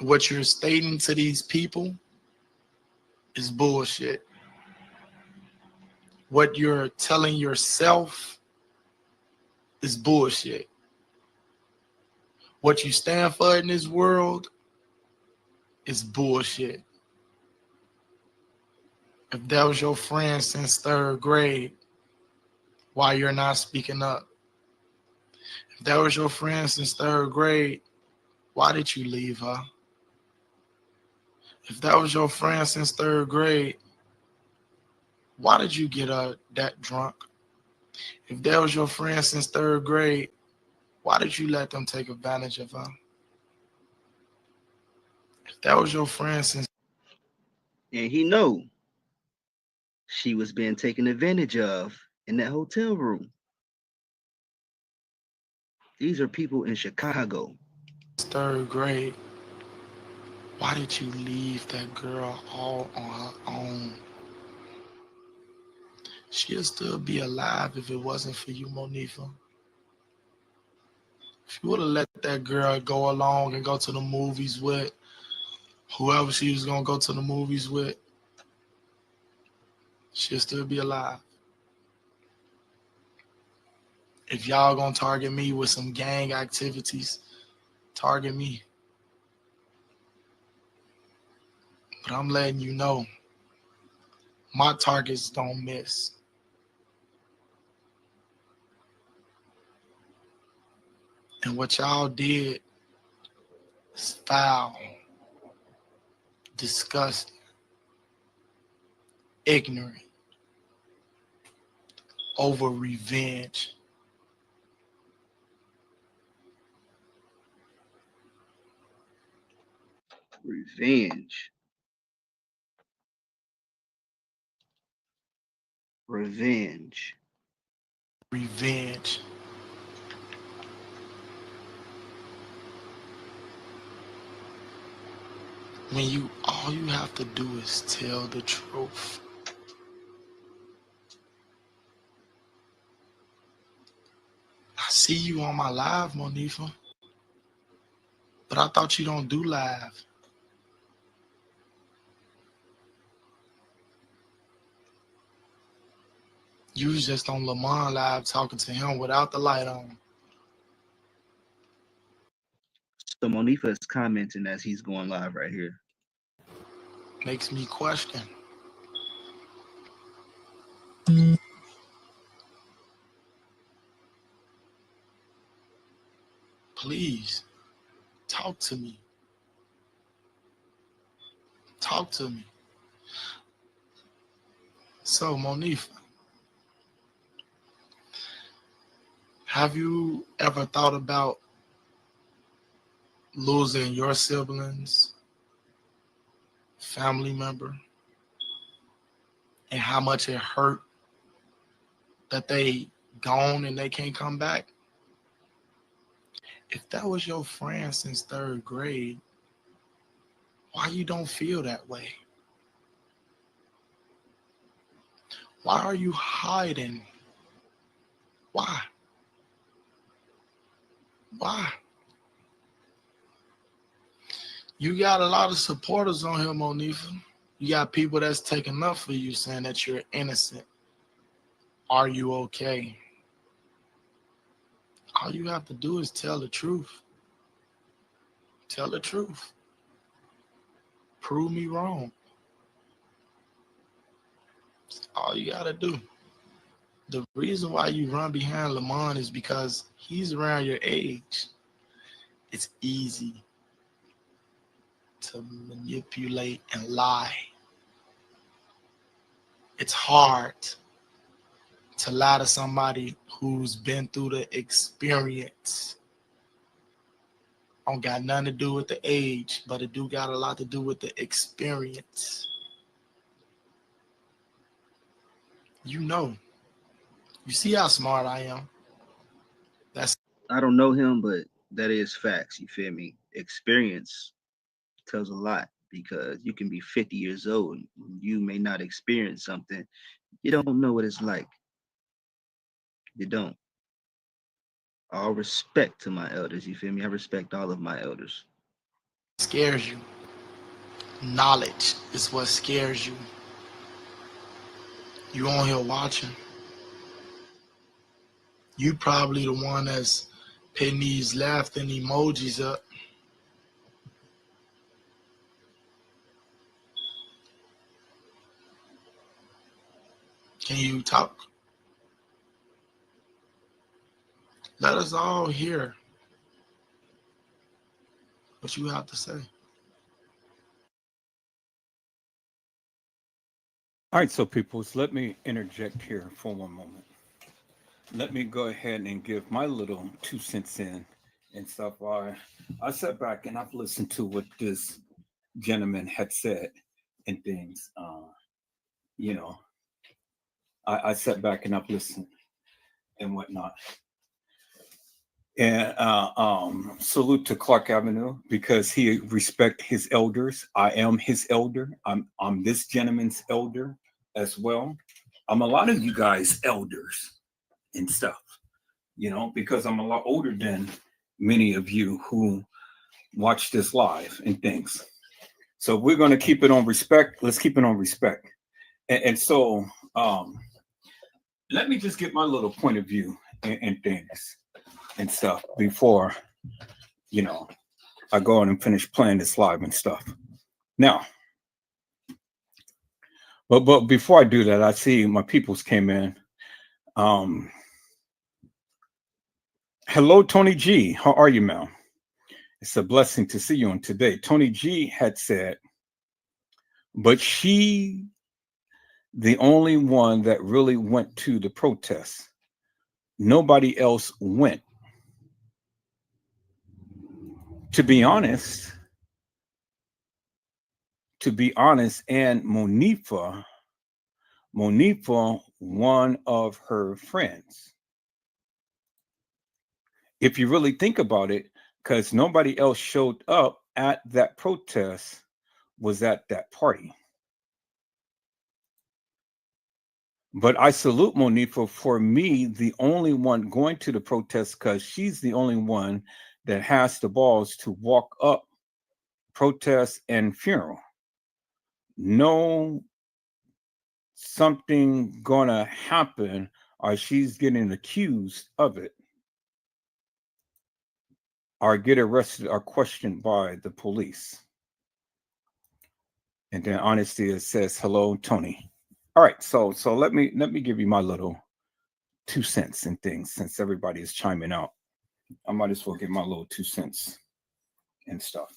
What you're stating to these people is bullshit. What you're telling yourself is bullshit. What you stand for in this world is bullshit. If that was your friend since 3rd grade, why you're not speaking up? If that was your friend since 3rd grade, why did you leave her? If that was your friend since 3rd grade, why did you get that drunk? If that was your friend since 3rd grade, why did you let them take advantage of her? If that was your friend since... And he know she was being taken advantage of in that hotel room. These are people in Chicago. 3rd grade, why did you leave that girl all on her own? She'll still be alive if it wasn't for you, Monifa. If you would have let that girl go along and go to the movies with whoever she was going to go to the movies with, she'll still be alive. If y'all going to target me with some gang activities, target me. But I'm letting you know, my targets don't miss. And what y'all did is foul, disgusting, ignorant, over revenge. Revenge. Revenge. Revenge. When you all you have to do is tell the truth. I see you on my live, Monifa, but I thought you don't do live. You was just on Lamont live talking to him without the light on. So Monifa is commenting as he's going live right here. Makes me question. Please, talk to me. Talk to me. So, Monifa, have you ever thought about losing your siblings, family member, and how much it hurt that they gone and they can't come back? If that was your friend since 3rd grade, why you don't feel that way? Why are you hiding? Why? Why? You got a lot of supporters on here, Monifa. You got people that's taking up for you, saying that you're innocent. Are you okay? All you have to do is tell the truth. Tell the truth. Prove me wrong. That's all you gotta do. The reason why you run behind Lamont is because he's around your age. It's easy to manipulate and lie. It's hard to lie to somebody who's been through the experience. Don't got nothing to do with the age, but it do got a lot to do with the experience. You know. You see how smart I am. I don't know him, but that is facts. You feel me? Experience tells a lot, because you can be 50 years old and you may not experience something. You don't know what it's like. You don't. All respect to my elders. You feel me? I respect all of my elders. Scares you. Knowledge is what scares you. You on here watching. You probably the one that's putting these laughing emojis up. Can you talk? Let us all hear what you have to say. All right, so peoples, let me interject here for one moment. Let me go ahead and give my little 2 cents in and stuff. I sat back and I've listened to what this gentleman had said and things. You know, I sat back and I've listened and whatnot. And salute to Clark Avenue, because he respect his elders. I am his elder. I'm this gentleman's elder as well. I'm a lot of you guys elders and stuff, you know, because I'm a lot older than many of you who watch this live and things. So we're going to keep it on respect. Let's keep it on respect. And so let me just get my little point of view and things and stuff before, you know, I go on and finish playing this live and stuff. Now, but before I do that, I see my peoples came in. Hello, Tony G. How are you, Mel? It's a blessing to see you on today. Tony G had said, but she, the only one that really went to the protest. Nobody else went. To be honest, to be honest, and Monifa, one of her friends. If you really think about it, because nobody else showed up at that protest was at that party. But I salute Monifa. For me, the only one going to the protest, because she's the only one that has the balls to walk up protest and funeral. No, something gonna happen or she's getting accused of it or get arrested or questioned by the police. And then honesty, it says, hello, Tony. All right, so let me give you my little 2 cents and things, since everybody is chiming out. I might as well give my little 2 cents and stuff.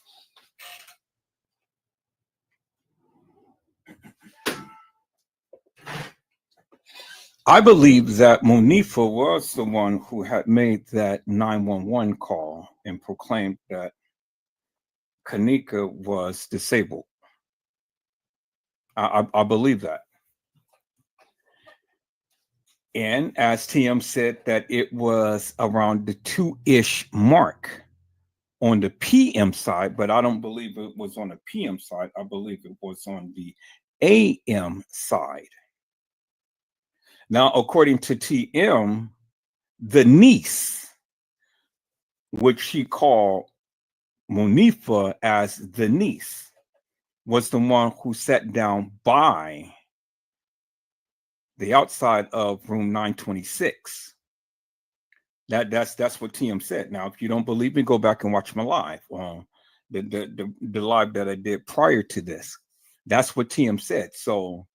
I believe that Monifa was the one who had made that 911 call and proclaimed that Kanika was disabled. I believe that. And as TM said, that it was around the 2-ish mark on the PM side, but I don't believe it was on the PM side. I believe it was on the AM side. Now, according to TM, the niece, which she called Monifa as the niece, was the one who sat down by the outside of room 926. That's what TM said. Now, if you don't believe me, go back and watch my live, the live that I did prior to this. That's what TM said. So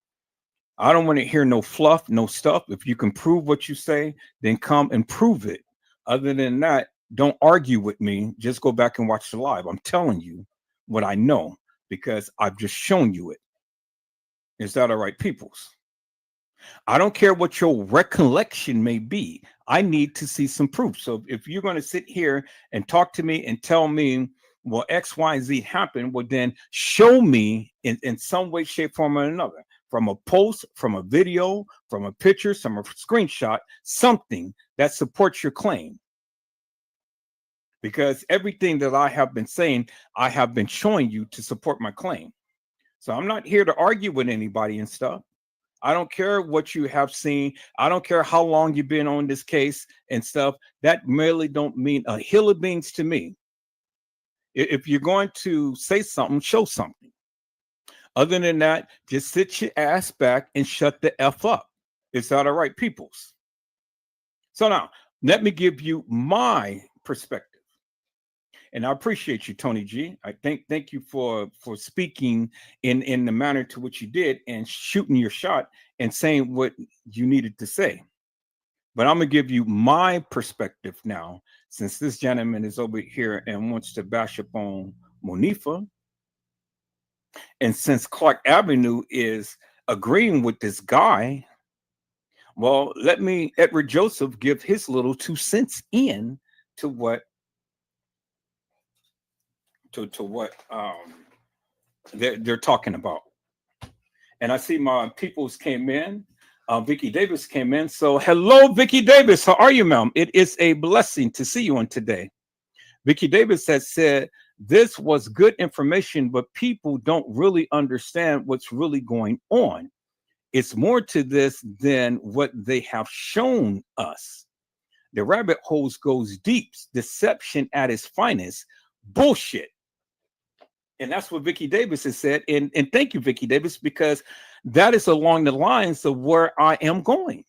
I don't want to hear no fluff, no stuff. If you can prove what you say, then come and prove it. Other than that, don't argue with me. Just go back and watch the live. I'm telling you what I know because I've just shown you it. Is that all right, peoples? I don't care what your recollection may be. I need to see some proof. So if you're going to sit here and talk to me and tell me, well, X, Y, Z happened, well, then show me in some way, shape, form, or another. From a post, from a video, from a picture, from a screenshot, something that supports your claim. Because everything that I have been saying, I have been showing you to support my claim. So I'm not here to argue with anybody and stuff. I don't care what you have seen. I don't care how long you've been on this case and stuff. That really don't mean a hill of beans to me. If you're going to say something, show something. Other than that, just sit your ass back and shut the F up. Is that all right, peoples? So now, let me give you my perspective. And I appreciate you, Tony G. I thank you for speaking in the manner to which you did and shooting your shot and saying what you needed to say. But I'm going to give you my perspective now, since this gentleman is over here and wants to bash up on Monifa. And since Clark Avenue is agreeing with this guy, well, let me, Edward Joseph, give his little 2 cents in to what they're talking about. And I see my peoples came in. Vicky Davis came in. So hello, Vicky Davis. How are you, ma'am? It is a blessing to see you on today. Vicky Davis has said, this was good information, but people don't really understand what's really going on. It's more to this than what they have shown us. The rabbit holes goes deep. Deception at its finest. Bullshit. And that's what Vicky Davis has said. And thank you, Vicky Davis, because that is along the lines of where I am going.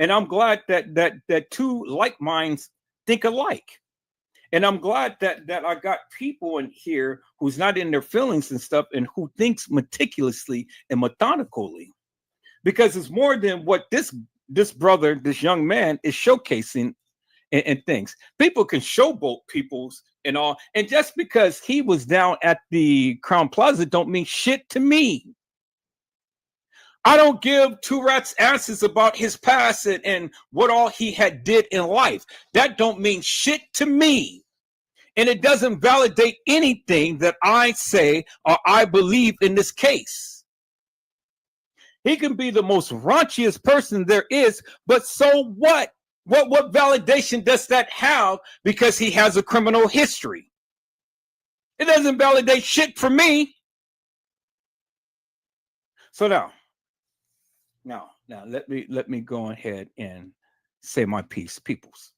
And I'm glad that two like minds think alike. And I'm glad that I got people in here who's not in their feelings and stuff and who thinks meticulously and methodically. Because it's more than what this brother, this young man is showcasing and things. People can showboat people's and all. And just because he was down at the Crown Plaza don't mean shit to me. I don't give two rats asses about his past and what all he had did in life. That don't mean shit to me. And it doesn't validate anything that I say or I believe in this case. He can be the most raunchiest person there is, but so what? What validation does that have because he has a criminal history? It doesn't validate shit for me. So now let me go ahead and say my piece, peoples.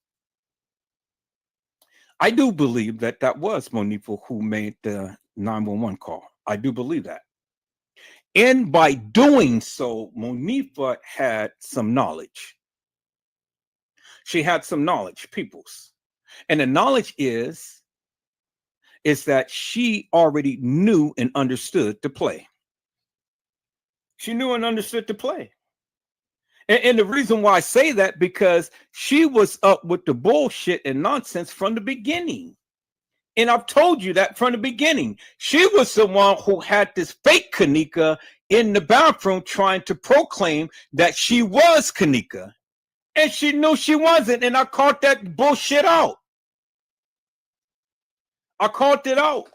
I do believe that was Monifa who made the 911 call. I do believe that. And by doing so, Monifa had some knowledge. She had some knowledge, peoples. And the knowledge is that she already knew and understood the play. She knew and understood the play. And the reason why I say that, because she was up with the bullshit and nonsense from the beginning. And I've told you that from the beginning. She was the one who had this fake Kanika in the bathroom trying to proclaim that she was Kanika. And she knew she wasn't. And I called that bullshit out. I called it out.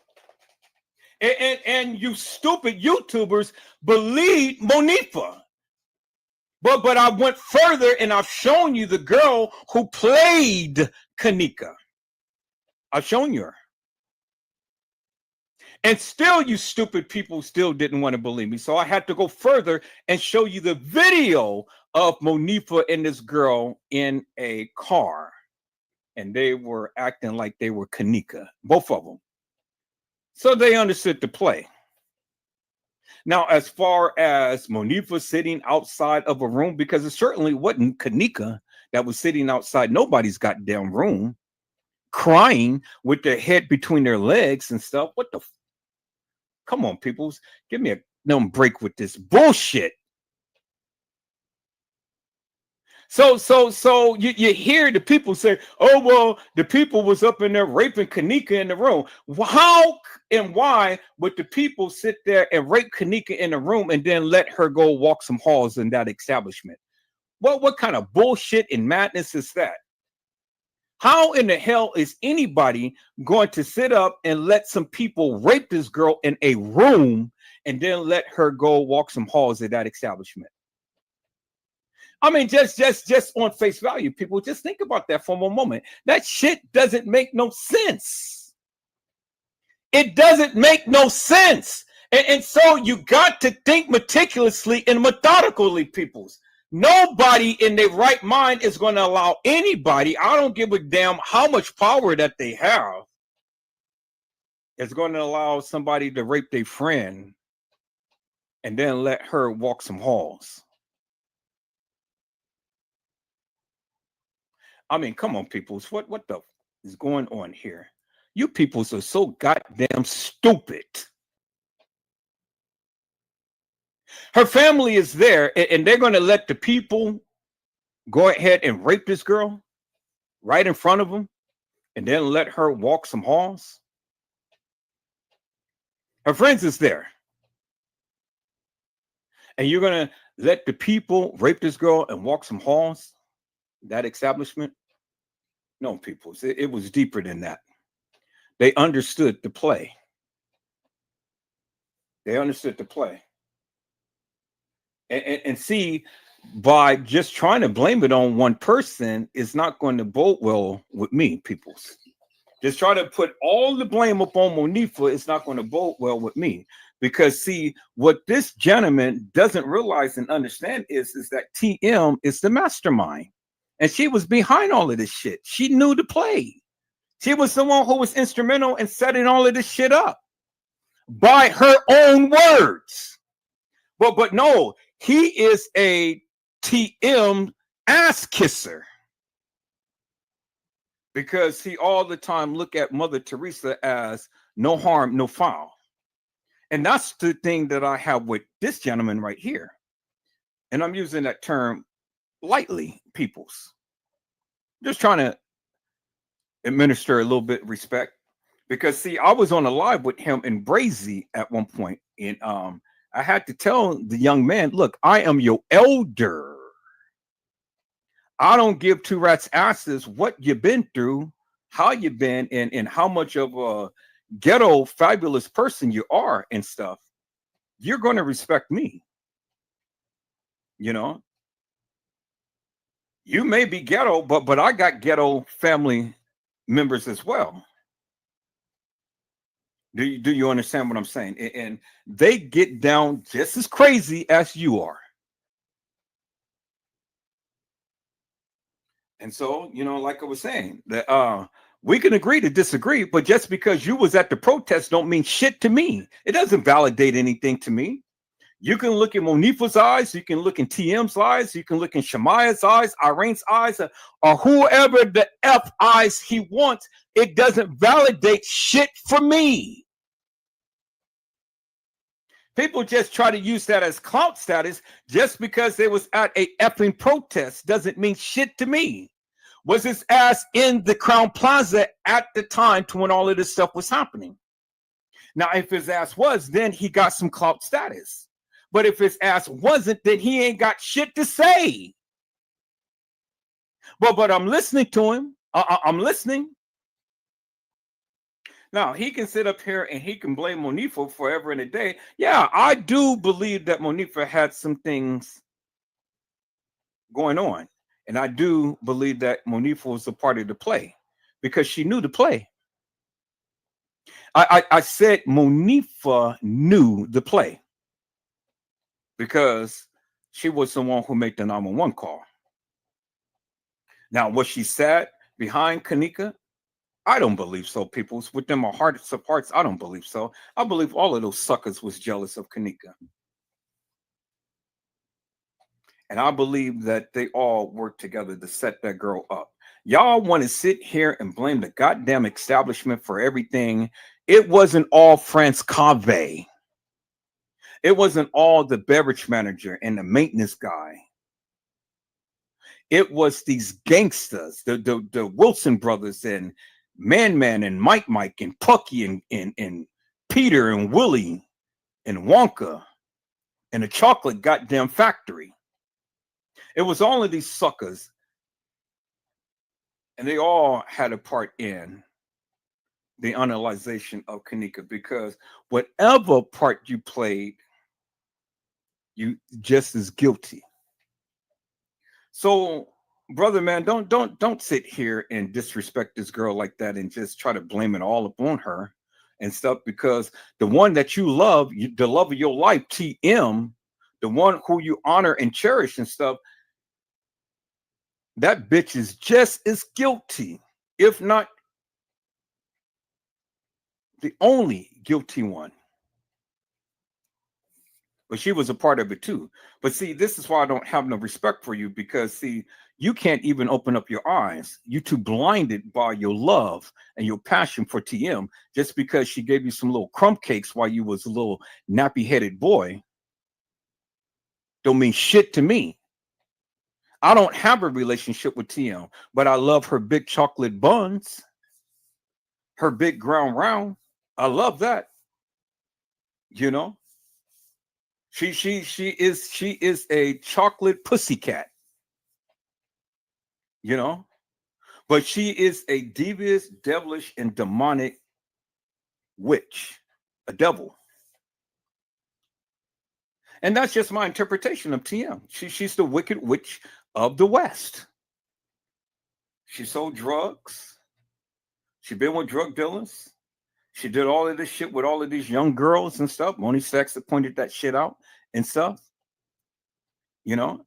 And you stupid YouTubers believe Monifa. But I went further and I've shown you the girl who played Kanika. I've shown you her. And still, you stupid people still didn't want to believe me. So I had to go further and show you the video of Monifa and this girl in a car. And they were acting like they were Kanika, both of them. So they understood the play. Now, as far as Monifa sitting outside of a room, because it certainly wasn't Kanika that was sitting outside nobody's goddamn room, crying with their head between their legs and stuff. What the? Come on, peoples. Give me a break with this bullshit. So you hear the people say, oh, well, the people was up in there raping Kanika in the room. How and why would the people sit there and rape Kanika in the room and then let her go walk some halls in that establishment? What kind of bullshit and madness is that? How in the hell is anybody going to sit up and let some people rape this girl in a room and then let her go walk some halls at that establishment? I mean, just on face value, people, just think about that for a moment. That shit doesn't make no sense. It doesn't make no sense. And so you got to think meticulously and methodically, peoples. Nobody in their right mind is going to allow anybody, I don't give a damn how much power that they have, is going to allow somebody to rape their friend and then let her walk some halls. I mean, come on, peoples. What the is going on here? You peoples are so goddamn stupid. Her family is there, and they're going to let the people go ahead and rape this girl right in front of them and then let her walk some halls. Her friends is there. And you're going to let the people rape this girl and walk some halls? That establishment? No, people. It was deeper than that. They understood the play. They understood the play. And see, by just trying to blame it on one person is not going to bode well with me, peoples. Just try to put all the blame upon Monifa is not going to bode well with me. Because, see, what this gentleman doesn't realize and understand is that TM is the mastermind. And she was behind all of this shit. She knew the play. She was the one who was instrumental in setting all of this shit up by her own words. But no, he is a TM ass kisser. Because he all the time look at Mother Teresa as no harm, no foul. And that's the thing that I have with this gentleman right here. And I'm using that term lightly, peoples. Just trying to administer a little bit of respect. Because, see, I was on a live with him in Brazy at one point, and I had to tell the young man, look, I am your elder. I don't give two rats asses what you've been through, how you've been, and how much of a ghetto fabulous person you are and stuff, you're going to respect me. You know, you may be ghetto, but I got ghetto family members as well. Do you understand what I'm saying? And they get down just as crazy as you are. And so, like I was saying, that we can agree to disagree, but just because you was at the protest don't mean shit to me. It doesn't validate anything to me. You can look in Monifa's eyes, you can look in TM's eyes, you can look in Shemaya's eyes, Irene's eyes, or whoever the F eyes he wants. It doesn't validate shit for me. People just try to use that as clout status. Just because they was at a effing protest doesn't mean shit to me. Was his ass in the Crown Plaza at the time to when all of this stuff was happening? Now, if his ass was, then he got some clout status. But if his ass wasn't, then he ain't got shit to say. But I'm listening to him. I'm listening. Now, he can sit up here and he can blame Monifa forever and a day. Yeah, I do believe that Monifa had some things going on. And I do believe that Monifa was a part of the play because she knew the play. I said Monifa knew the play because she was the one who made the 911 call. Now, what she said behind Kanika, I don't believe so, people. Within my heart of hearts, I don't believe so. I believe all of those suckers was jealous of Kanika. And I believe that they all worked together to set that girl up. Y'all want to sit here and blame the goddamn establishment for everything. It wasn't all France Cave. It wasn't all the beverage manager and the maintenance guy. It was these gangsters, the Wilson brothers and Man and Mike and Pucky and Peter and Willie and Wonka and the chocolate goddamn factory. It was all of these suckers, and they all had a part in the analyzation of Kanika, because whatever part you played, you just as guilty. So, brother, man, don't sit here and disrespect this girl like that and just try to blame it all upon her and stuff, because the one that you love, the love of your life, TM, the one who you honor and cherish and stuff, that bitch is just as guilty, if not the only guilty one. But she was a part of it too. But see, this is why I don't have no respect for you, because see, you can't even open up your eyes. You're too blinded by your love and your passion for TM. Just because she gave you some little crumb cakes while you was a little nappy-headed boy don't mean shit to me. I don't have a relationship with TM, but I love her big chocolate buns, her big ground round. I love that. You know, she is a chocolate pussycat. You know, but she is a devious, devilish, and demonic witch, a devil. And that's just my interpretation of TM. She's the wicked witch of the West. She sold drugs. She been with drug dealers. She did all of this shit with all of these young girls and stuff. Moni Saxon pointed that shit out and stuff. You know?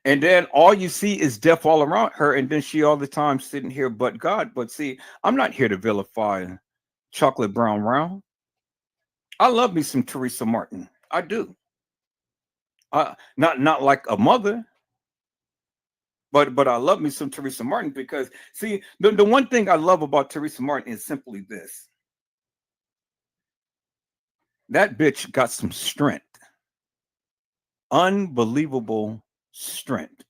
And then all you see is death all around her. And then she all the time sitting here, but God. But see, I'm not here to vilify Chocolate Brown Round. I love me some Teresa Martin. I do. Not like a mother. But I love me some Teresa Martin, because see, the one thing I love about Teresa Martin is simply this. That bitch got some strength. Unbelievable strength.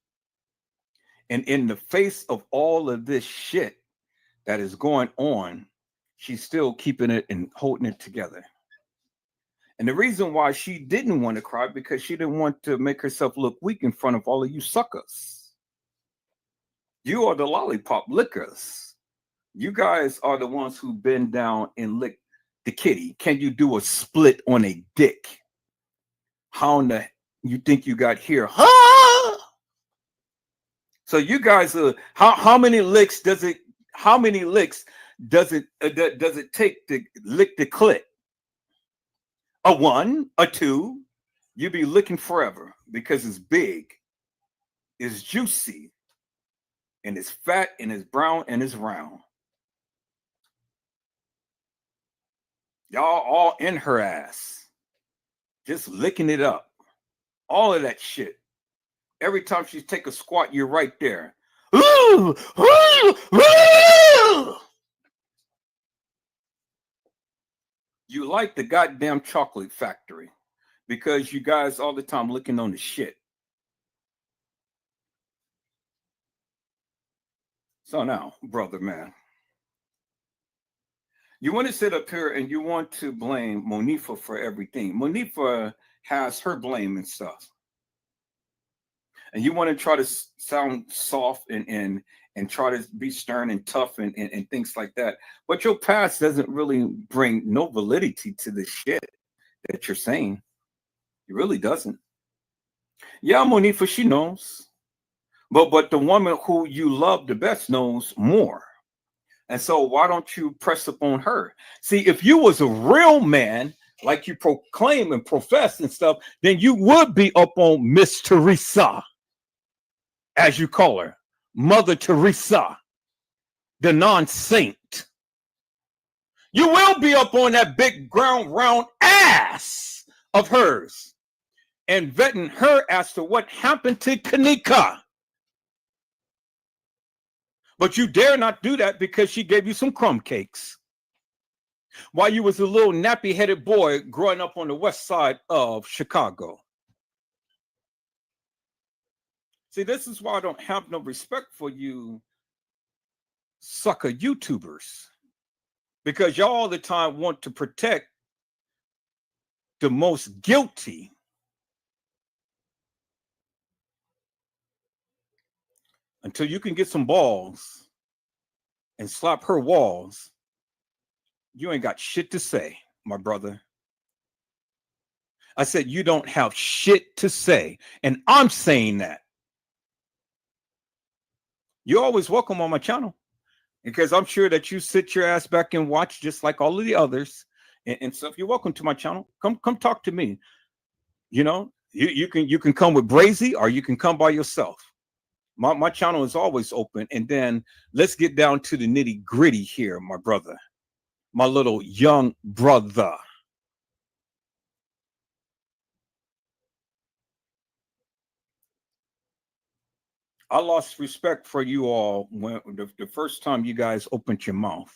And in the face of all of this shit that is going on, she's still keeping it and holding it together. And the reason why she didn't want to cry, because she didn't want to make herself look weak in front of all of you suckers. You are the lollipop lickers. You guys are the ones who bend down and lick the kitty. Can you do a split on a dick? How in the you think you got here? Huh? So you guys are how many licks does it? How many licks does it take to lick the clit? A one, a two. You be licking forever because it's big, it's juicy, and it's fat, and it's brown, and it's round. Y'all all in her ass, just licking it up. All of that shit. Every time she take a squat, you're right there. Ooh, ooh, ooh. You like the goddamn chocolate factory because you guys all the time licking on the shit. So now, brother, man, you want to sit up here and you want to blame Monifa for everything. Monifa has her blame and stuff. And you want to try to sound soft and try to be stern and tough and things like that. But your past doesn't really bring no validity to the shit that you're saying. It really doesn't. Yeah, Monifa, she knows. But the woman who you love the best knows more. And so why don't you press upon her? See, if you was a real man, like you proclaim and profess and stuff, then you would be up on Miss Teresa, as you call her, Mother Teresa, the non-saint. You will be up on that big ground round ass of hers and vetting her as to what happened to Kanika. But you dare not do that because she gave you some crumb cakes while you was a little nappy-headed boy growing up on the west side of Chicago. See, this is why I don't have no respect for you sucker YouTubers, because y'all all the time want to protect the most guilty. Until you can get some balls and slap her walls, you ain't got shit to say, my brother. I said you don't have shit to say, and I'm saying that. You're always welcome on my channel, because I'm sure that you sit your ass back and watch just like all of the others and stuff. You're welcome to my channel. Come talk to me. You know, you can come with Brazy, or you can come by yourself. My channel is always open. And then let's get down to the nitty gritty here, my brother, my little young brother. I lost respect for you all when the first time you guys opened your mouth.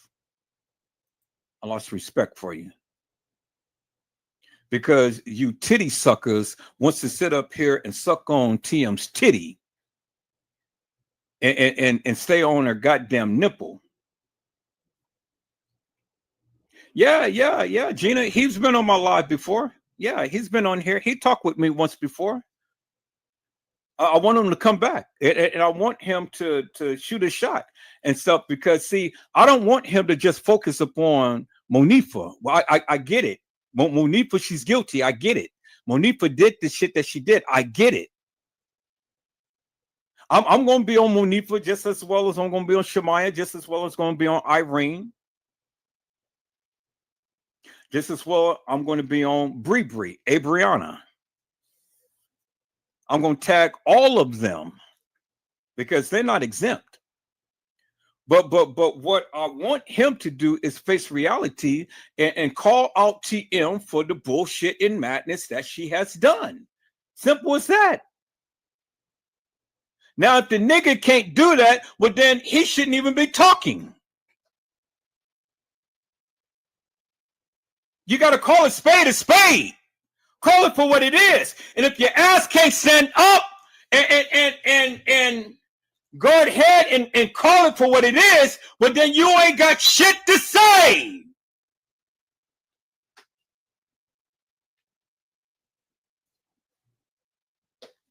I lost respect for you because you titty suckers wants to sit up here and suck on TM's titty and stay on her goddamn nipple. Yeah, Gina, he's been on my live before. Yeah, he's been on here. He talked with me once before. I want him to come back, and I want him to shoot a shot and stuff, because see, I don't want him to just focus upon Monifa. Well, I get it. Monifa, she's guilty. I get it. Monifa did the shit that she did. I get it. I'm going to be on Monifa just as well as I'm going to be on Shemaya, just as well as going to be on Irene. Just as well, I'm going to be on Bree, Abriana. I'm going to tag all of them because they're not exempt. But what I want him to do is face reality and call out TM for the bullshit and madness that she has done. Simple as that. Now, if the nigga can't do that, well, then he shouldn't even be talking. You got to call a spade a spade. Call it for what it is. And if your ass can't stand up and go ahead and call it for what it is, well, then you ain't got shit to say.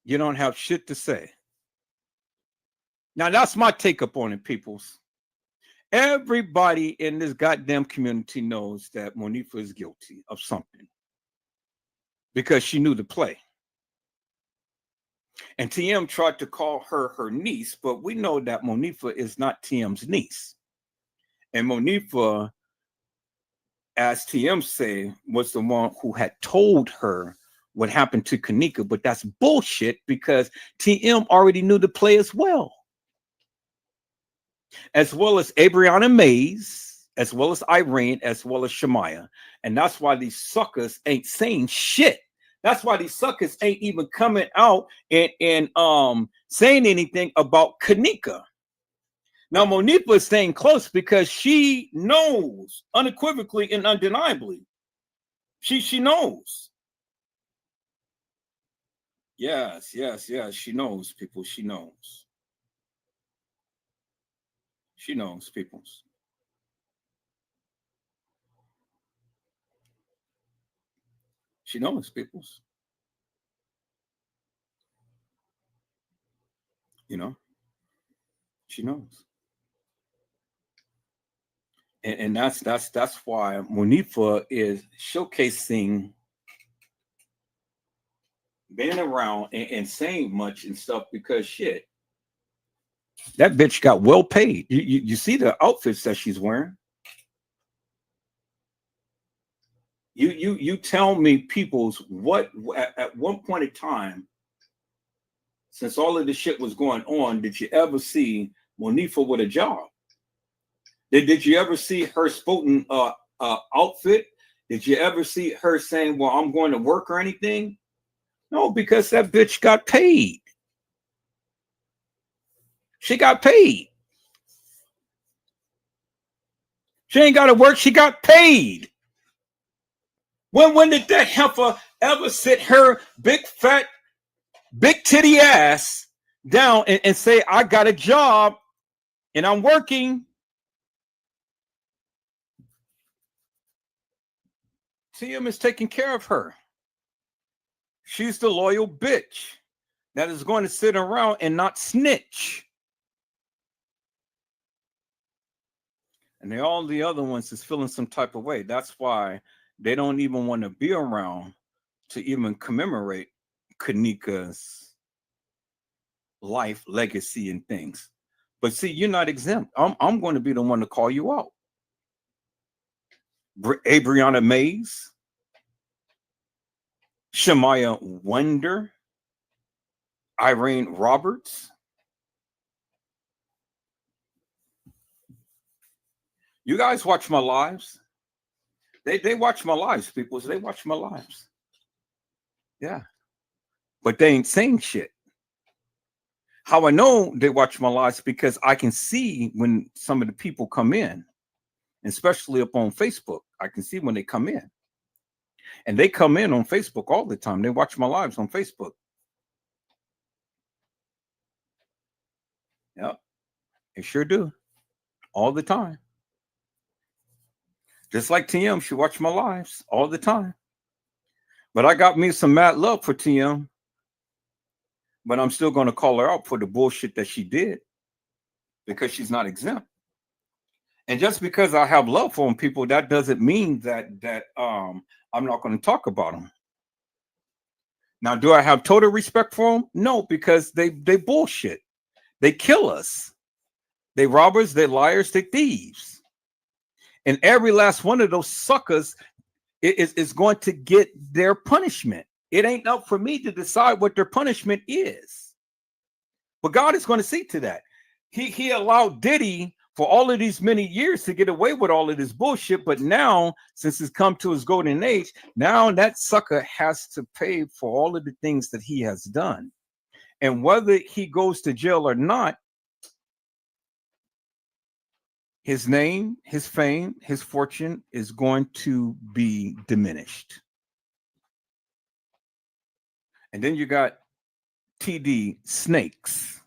You don't have shit to say. Now, that's my take up on it, peoples. Everybody in this goddamn community knows that Monifa is guilty of something because she knew the play. And TM tried to call her her niece, but we know that Monifa is not TM's niece. And Monifa, as TM say, was the one who had told her what happened to Kanika, but that's bullshit because TM already knew the play as well as Abriana Mays, as well as Irene, as well as Shemaya. And that's why these suckers ain't saying shit. That's why these suckers ain't even coming out and saying anything about Kanika. Now, Monifa is staying close because she knows unequivocally and undeniably. She knows. Yes, she knows, people. She knows. She knows, people. She knows, people. You know, she knows. And that's why Monifa is showcasing being around and saying much and stuff because shit, that bitch got well paid. You see the outfits that she's wearing. You tell me, peoples, what at one point in time, since all of this shit was going on, did you ever see Monifa with a job? Did you ever see her sporting outfit? Did you ever see her saying, well, I'm going to work or anything? No, because that bitch got paid. She got paid. She ain't got to work. She got paid. When did that heifer ever sit her big fat, big titty ass down and say, I got a job and I'm working? TM is taking care of her. She's the loyal bitch that is going to sit around and not snitch. And all the other ones is feeling some type of way. That's why they don't even want to be around to even commemorate Kanika's life, legacy, and things. But see, you're not exempt. I'm going to be the one to call you out. Abriana Mays, Shemaya Wonder, Irene Roberts. You guys watch my lives. They watch my lives, people. They watch my lives. Yeah. But they ain't saying shit. How I know they watch my lives because I can see when some of the people come in, especially up on Facebook. I can see when they come in. And they come in on Facebook all the time. They watch my lives on Facebook. Yep. They sure do. All the time. Just like TM, she watched my lives all the time. But I got me some mad love for TM. But I'm still going to call her out for the bullshit that she did because she's not exempt. And just because I have love for them, people, that doesn't mean that I'm not going to talk about them. Now, do I have total respect for them? No, because they bullshit. They kill us. They robbers, they liars, they thieves. And every last one of those suckers is going to get their punishment. It ain't up for me to decide what their punishment is. But God is going to see to that. He allowed Diddy for all of these many years to get away with all of this bullshit. But now, since it's come to his golden age, now that sucker has to pay for all of the things that he has done. And whether he goes to jail or not, his name, his fame, his fortune is going to be diminished. And then you got TD Snakes.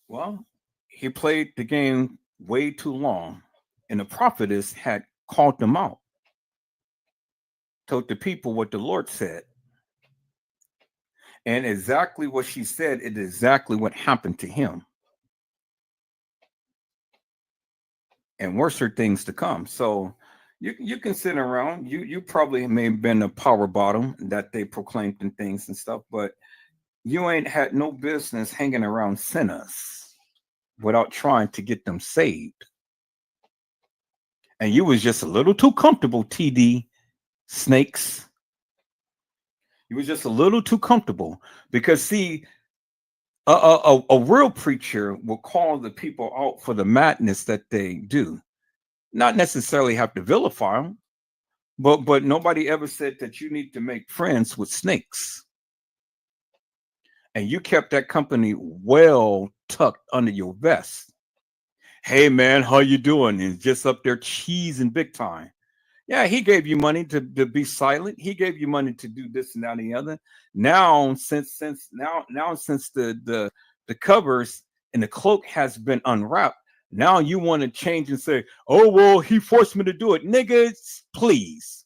Well, he played the game way too long, and the prophetess had called them out, told the people what the Lord said. And exactly what she said is exactly what happened to him. And worse are things to come. So you can sit around. You probably may have been a power bottom that they proclaimed and things and stuff, but you ain't had no business hanging around sinners without trying to get them saved. And you was just a little too comfortable, TD Snakes. You was just a little too comfortable because see, a real preacher will call the people out for the madness that they do. Not necessarily have to vilify them, but nobody ever said that you need to make friends with snakes. And you kept that company well tucked under your vest. Hey man, how you doing? And just up there cheesing big time. Yeah, he gave you money to be silent. He gave you money to do this and that and the other. Now, since the covers and the cloak has been unwrapped, now you want to change and say, "Oh well, he forced me to do it." Niggas, please.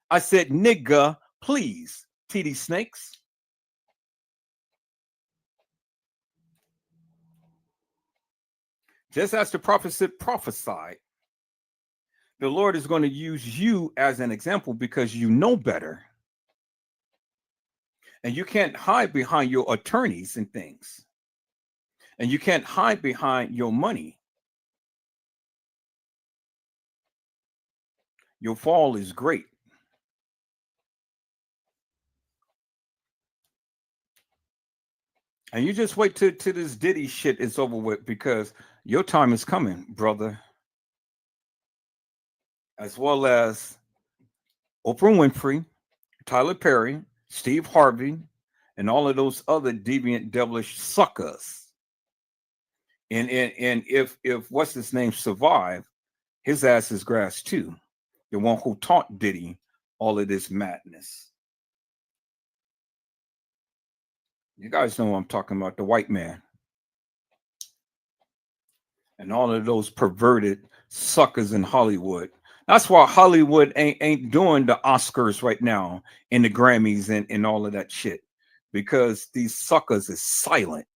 I said, "Nigga, please." TD Snakes. Just as the prophet said, prophesied. The Lord is going to use you as an example because you know better. And you can't hide behind your attorneys and things. And you can't hide behind your money. Your fall is great. And you just wait till this Diddy shit is over with because your time is coming, brother. As well as Oprah Winfrey, Tyler Perry, Steve Harvey, and all of those other deviant, devilish suckers. And if what's his name survive, his ass is grass too. The one who taught Diddy all of this madness. You guys know what I'm talking about, the white man. And all of those perverted suckers in Hollywood. That's why Hollywood ain't doing the Oscars right now and the Grammys and all of that shit. Because these suckers is silent.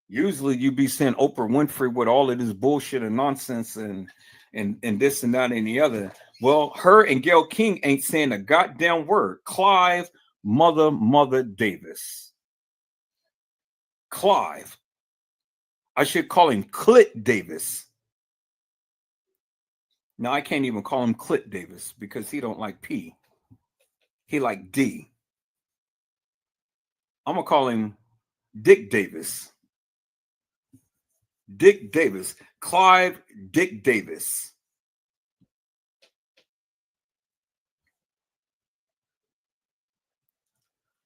Usually you be seeing Oprah Winfrey with all of this bullshit and nonsense and this and that and the other. Well, her and Gayle King ain't saying a goddamn word. Clive Mother Davis. Clive. I should call him Clit Davis. Now I can't even call him Clit Davis because he don't like P. He like D. I'm gonna call him Dick Davis. Dick Davis. Clive Dick Davis.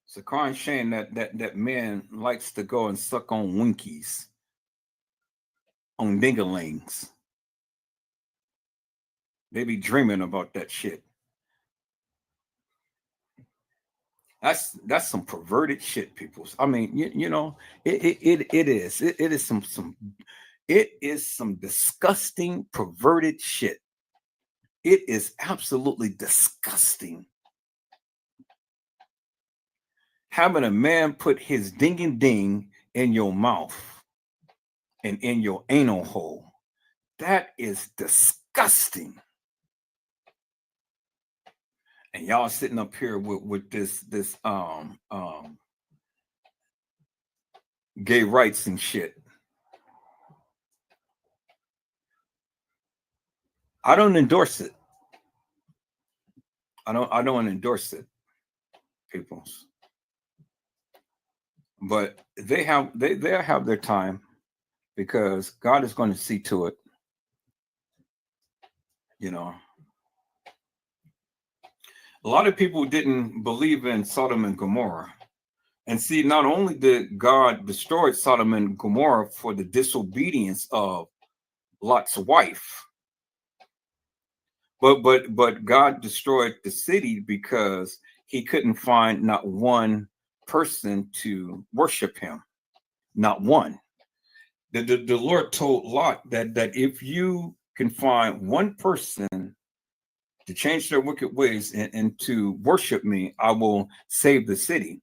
It's a crying shame that man likes to go and suck on winkies, on dingalings. They be dreaming about that shit. That's some perverted shit, people. I mean, you know, it is some disgusting, perverted shit. It is absolutely disgusting. Having a man put his ding in your mouth and in your anal hole. That is disgusting. And y'all sitting up here with this gay rights and shit. I don't endorse it. I don't endorse it, people. But they'll have their time because God is going to see to it. You know. A lot of people didn't believe in Sodom and Gomorrah. And see, not only did God destroy Sodom and Gomorrah for the disobedience of Lot's wife, but God destroyed the city because he couldn't find not one person to worship him. Not one. The Lord told Lot that if you can find one person to change their wicked ways and to worship me, I will save the city.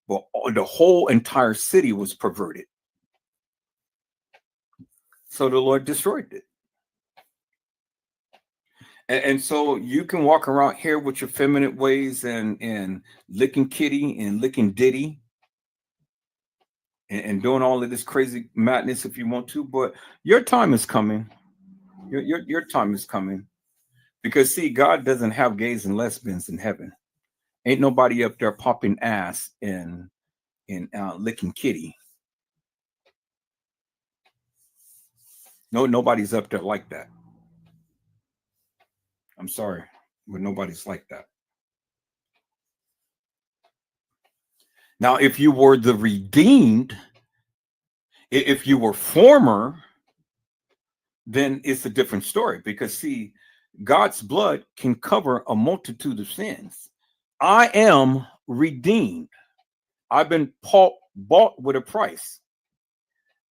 But the whole entire city was perverted. So the Lord destroyed it. And so you can walk around here with your feminine ways and licking kitty and licking ditty and doing all of this crazy madness if you want to, but your time is coming. Your time is coming. Because see, God doesn't have gays and lesbians in heaven. Ain't nobody up there popping ass and licking kitty. No, nobody's up there like that. I'm sorry, but nobody's like that. Now, if you were the redeemed, if you were former, then it's a different story. Because see, God's blood can cover a multitude of sins. I am redeemed. I've been bought with a price.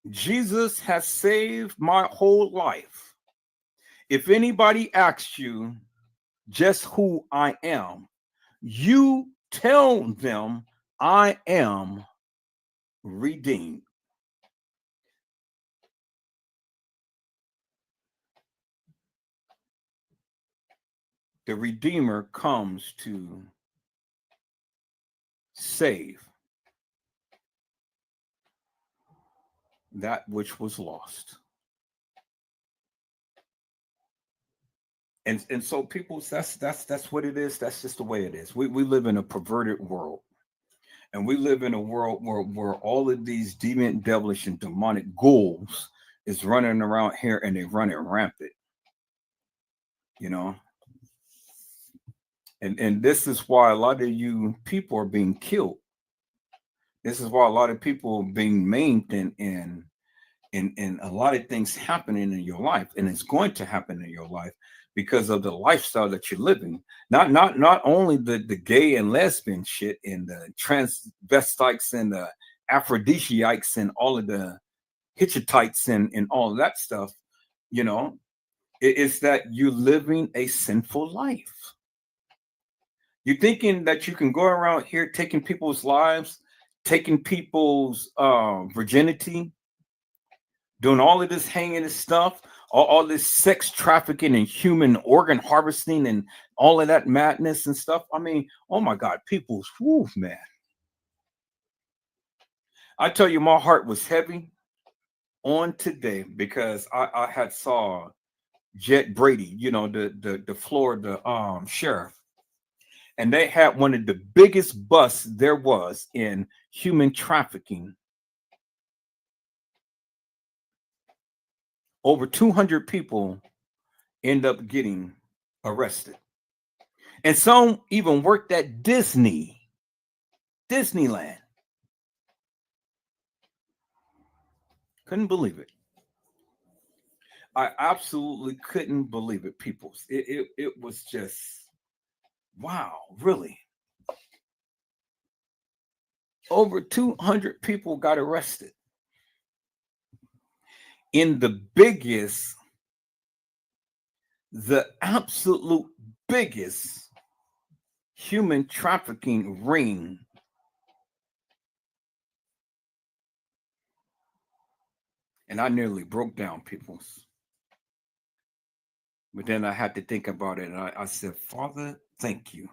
Jesus has saved my whole life. If anybody asks you just who I am, you tell them I am redeemed. The Redeemer comes to save that which was lost. And so people, that's what it is. That's just the way it is. We live in a perverted world. And we live in a world where all of these demon, devilish, and demonic ghouls is running around here and they're running rampant. You know? And this is why a lot of you people are being killed. This is why a lot of people are being maimed and a lot of things happening in your life, and it's going to happen in your life because of the lifestyle that you're living. Not only the gay and lesbian shit and the transvestites and the aphrodisiacs and all of the Hittites and all of that stuff, you know, it's that you're living a sinful life. You're thinking that you can go around here taking people's lives, taking people's virginity, doing all of this hanging and stuff, all this sex trafficking and human organ harvesting and all of that madness and stuff. I mean, oh my God, people's, whoo, man. I tell you, my heart was heavy on today because I had saw Jet Brady, you know, the Florida sheriff. And they had one of the biggest busts there was in human trafficking. Over 200 people end up getting arrested. And some even worked at Disneyland. Couldn't believe it. I absolutely couldn't believe it, people. It was just, wow, really? Over 200 people got arrested in the absolute biggest human trafficking ring and I nearly broke down, peoples. But then I had to think about it, and I said, Father, thank you.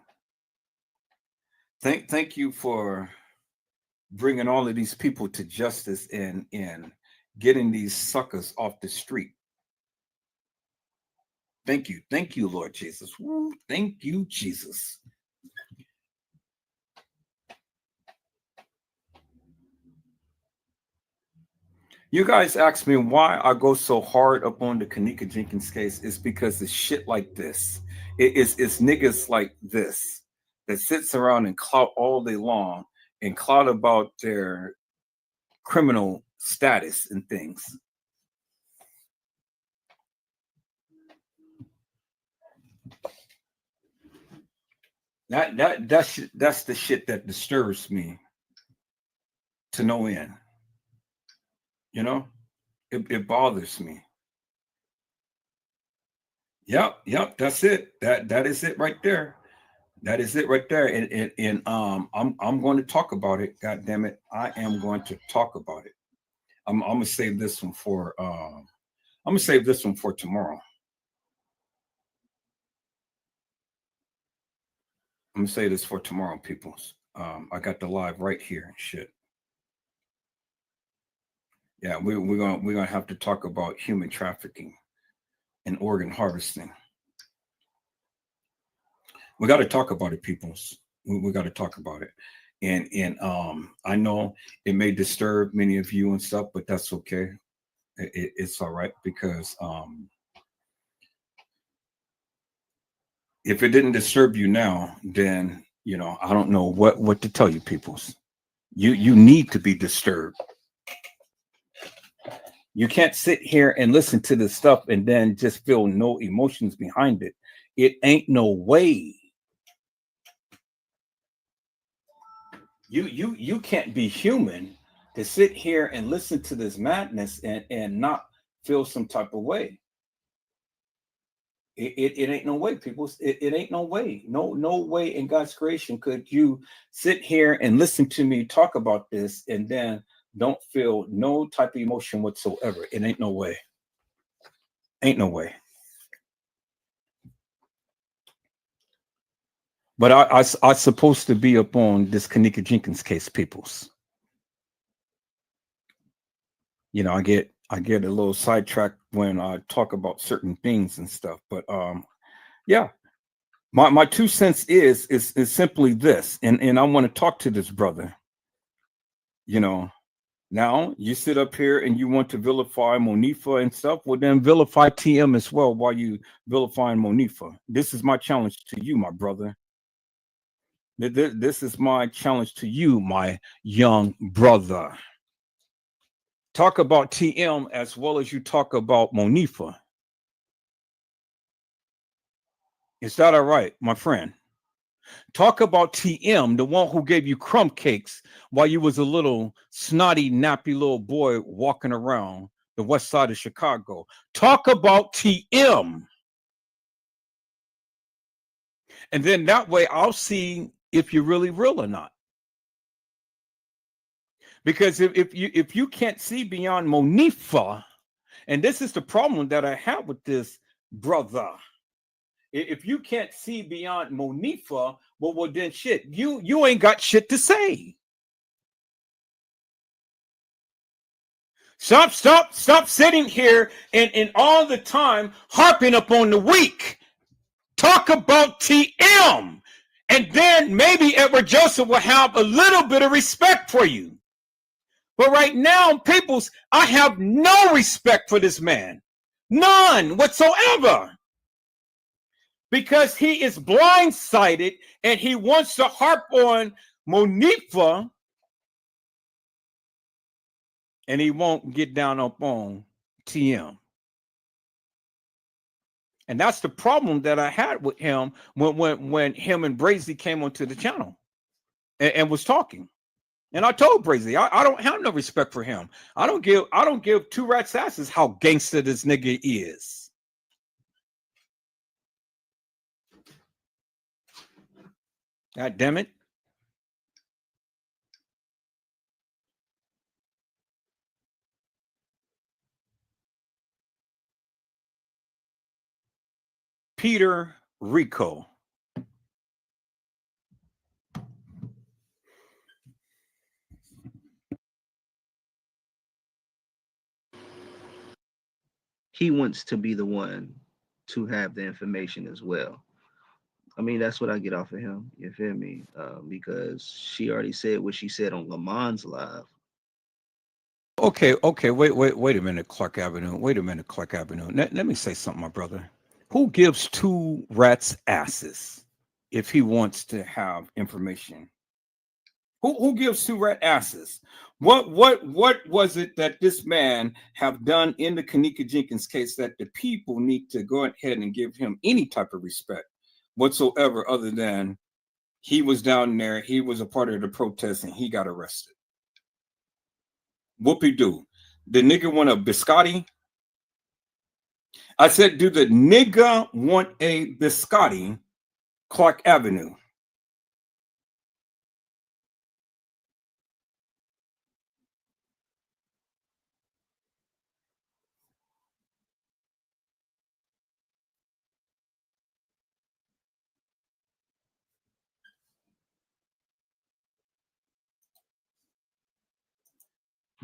Thank you for bringing all of these people to justice and getting these suckers off the street. Thank you, Lord Jesus. Woo, thank you, Jesus. You guys ask me why I go so hard up on the Kenneka Jenkins case. It's because it's shit like this. It's niggas like this that sits around and clout all day long and clout about their criminal status and things. That's the shit that disturbs me to no end. You know, it bothers me. Yep. That's it. That is it right there. That is it right there. And I'm going to talk about it. God damn it. I am going to talk about it. I'm gonna save this one for tomorrow. I'm gonna say this for tomorrow, peoples. I got the live right here. Shit. Yeah, we're gonna have to talk about human trafficking and organ harvesting. We got to talk about it, peoples. We got to talk about it. And I know it may disturb many of you and stuff, but that's okay. It's all right, because if it didn't disturb you now, then I don't know what to tell you, peoples. You need to be disturbed. You can't sit here and listen to this stuff and then just feel no emotions behind it. It ain't no way. You can't be human to sit here and listen to this madness and not feel some type of way. It ain't no way, people. It ain't no way. No way in God's creation could you sit here and listen to me talk about this and then don't feel no type of emotion whatsoever. It ain't no way. Ain't no way. But I supposed to be up on this Kenneka Jenkins case, peoples. I get a little sidetracked when I talk about certain things and stuff. But yeah, my 2 cents is simply this, and I want to talk to this brother. Now you sit up here and you want to vilify Monifa and stuff. Well, then vilify TM as well while you vilifying Monifa. This is my challenge to you, my brother. This is my challenge to you, my young brother. Talk about TM as well as you talk about Monifa. Is that all right, my friend? Talk about TM, the one who gave you crumb cakes while you was a little snotty, nappy little boy walking around the west side of Chicago. Talk about TM. And then that way I'll see if you're really real or not. Because if you can't see beyond Monifa, and this is the problem that I have with this brother. If you can't see beyond Monifa, well then shit, you ain't got shit to say. Stop sitting here and all the time harping up on the weak. Talk about TM. And then maybe Edward Joseph will have a little bit of respect for you. But right now, peoples, I have no respect for this man. None whatsoever. Because he is blindsided and he wants to harp on Monifa and he won't get down up on TM. And that's the problem that I had with him when him and Brazy came onto the channel and was talking. And I told Brazy, I don't have no respect for him. I don't give two rats asses how gangster this nigga is. God damn it. Peter Rico. He wants to be the one to have the information as well. I mean, that's what I get off of him. You feel me? Because she already said what she said on Lamont's live. Okay. Wait a minute, Clark Avenue. Let me say something, my brother. Who gives two rats asses if he wants to have information? Who gives two rat asses? What was it that this man have done in the Kenneka Jenkins case that the people need to go ahead and give him any type of respect whatsoever, other than he was down there, he was a part of the protest, and he got arrested? Whoopie-doo. The nigga want a biscotti, I said, do the nigga want a biscotti, Clark Avenue?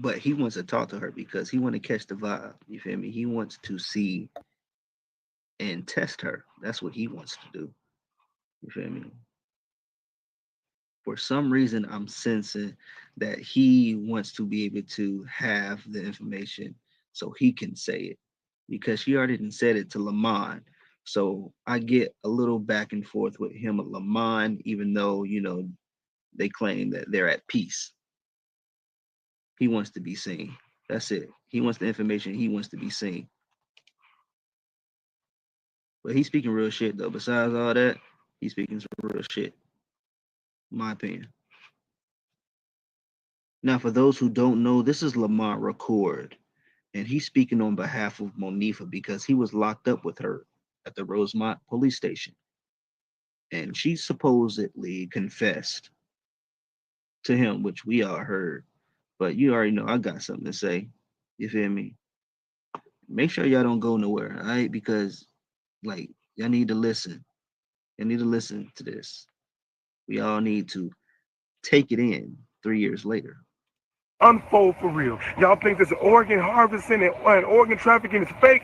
But he wants to talk to her because he want to catch the vibe. You feel me? He wants to see and test her. That's what he wants to do. You feel me? For some reason, I'm sensing that he wants to be able to have the information so he can say it, because she already done said it to Lamont. So I get a little back and forth with him and Lamont, even though, you know, they claim that they're at peace. He wants to be seen. That's it. He wants the information. He wants to be seen. But he's speaking real shit, though. Besides all that, he's speaking some real shit, in my opinion. Now, for those who don't know, this is Lamont Record, and he's speaking on behalf of Monifa because he was locked up with her at the Rosemont police station. And she supposedly confessed to him, which we all heard. But you already know I got something to say. You feel me? Make sure y'all don't go nowhere, all right? Because, like, y'all need to listen. Y'all need to listen to this. We all need to take it in 3 years later. Unfold for real. Y'all think this organ harvesting and organ trafficking is fake?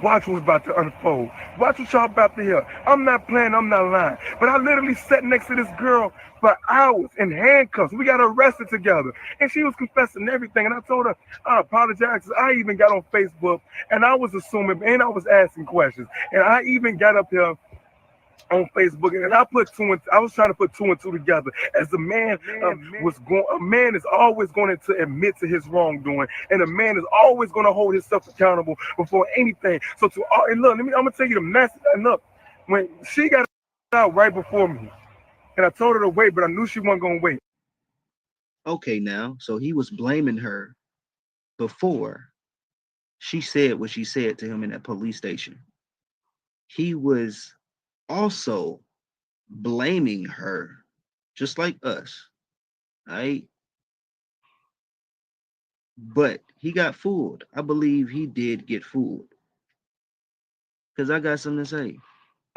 Watch what's about to unfold. Watch what y'all about to hear. I'm not playing, I'm not lying. But I literally sat next to this girl for hours in handcuffs. We got arrested together. And she was confessing everything. And I told her, I apologize. I even got on Facebook and I was assuming and I was asking questions. And I even got up here on Facebook, and I was trying to put two and two together. As a man a man is always going to admit to his wrongdoing, and a man is always going to hold himself accountable before anything. So and look, I'm gonna tell you the message. And look, when she got out right before me, and I told her to wait, but I knew she wasn't gonna wait. Okay, now, so he was blaming her before she said what she said to him in that police station. He was also blaming her, just like us, right? But he got fooled. I believe he did get fooled. Because I got something to say.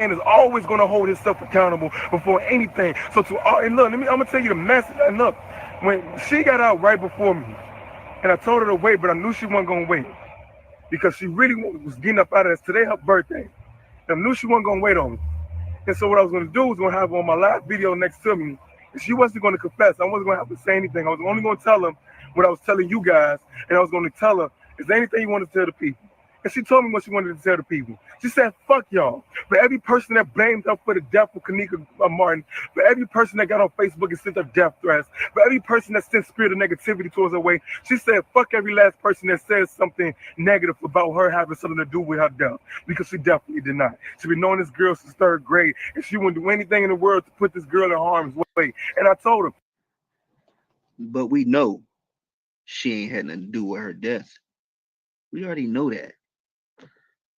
And is always going to hold himself accountable before anything. So and look, I'm gonna tell you the message. And look, when she got out right before me, and I told her to wait, but I knew she wasn't gonna wait because she really was getting up out of this. Today her birthday, and I knew she wasn't gonna wait on me. And so what I was going to do was going to have on my live video next to me. And she wasn't going to confess. I wasn't going to have to say anything. I was only going to tell her what I was telling you guys. And I was going to tell her, is there anything you want to tell the people? And she told me what she wanted to tell the people. She said, fuck y'all. For every person that blamed her for the death of Kenneka Martin, for every person that got on Facebook and sent her death threats, for every person that sent spirit of negativity towards her way, she said, fuck every last person that says something negative about her having something to do with her death, because she definitely did not. She's been knowing this girl since 3rd grade, and she wouldn't do anything in the world to put this girl in harm's way. And I told her. But we know she ain't had nothing to do with her death. We already know that.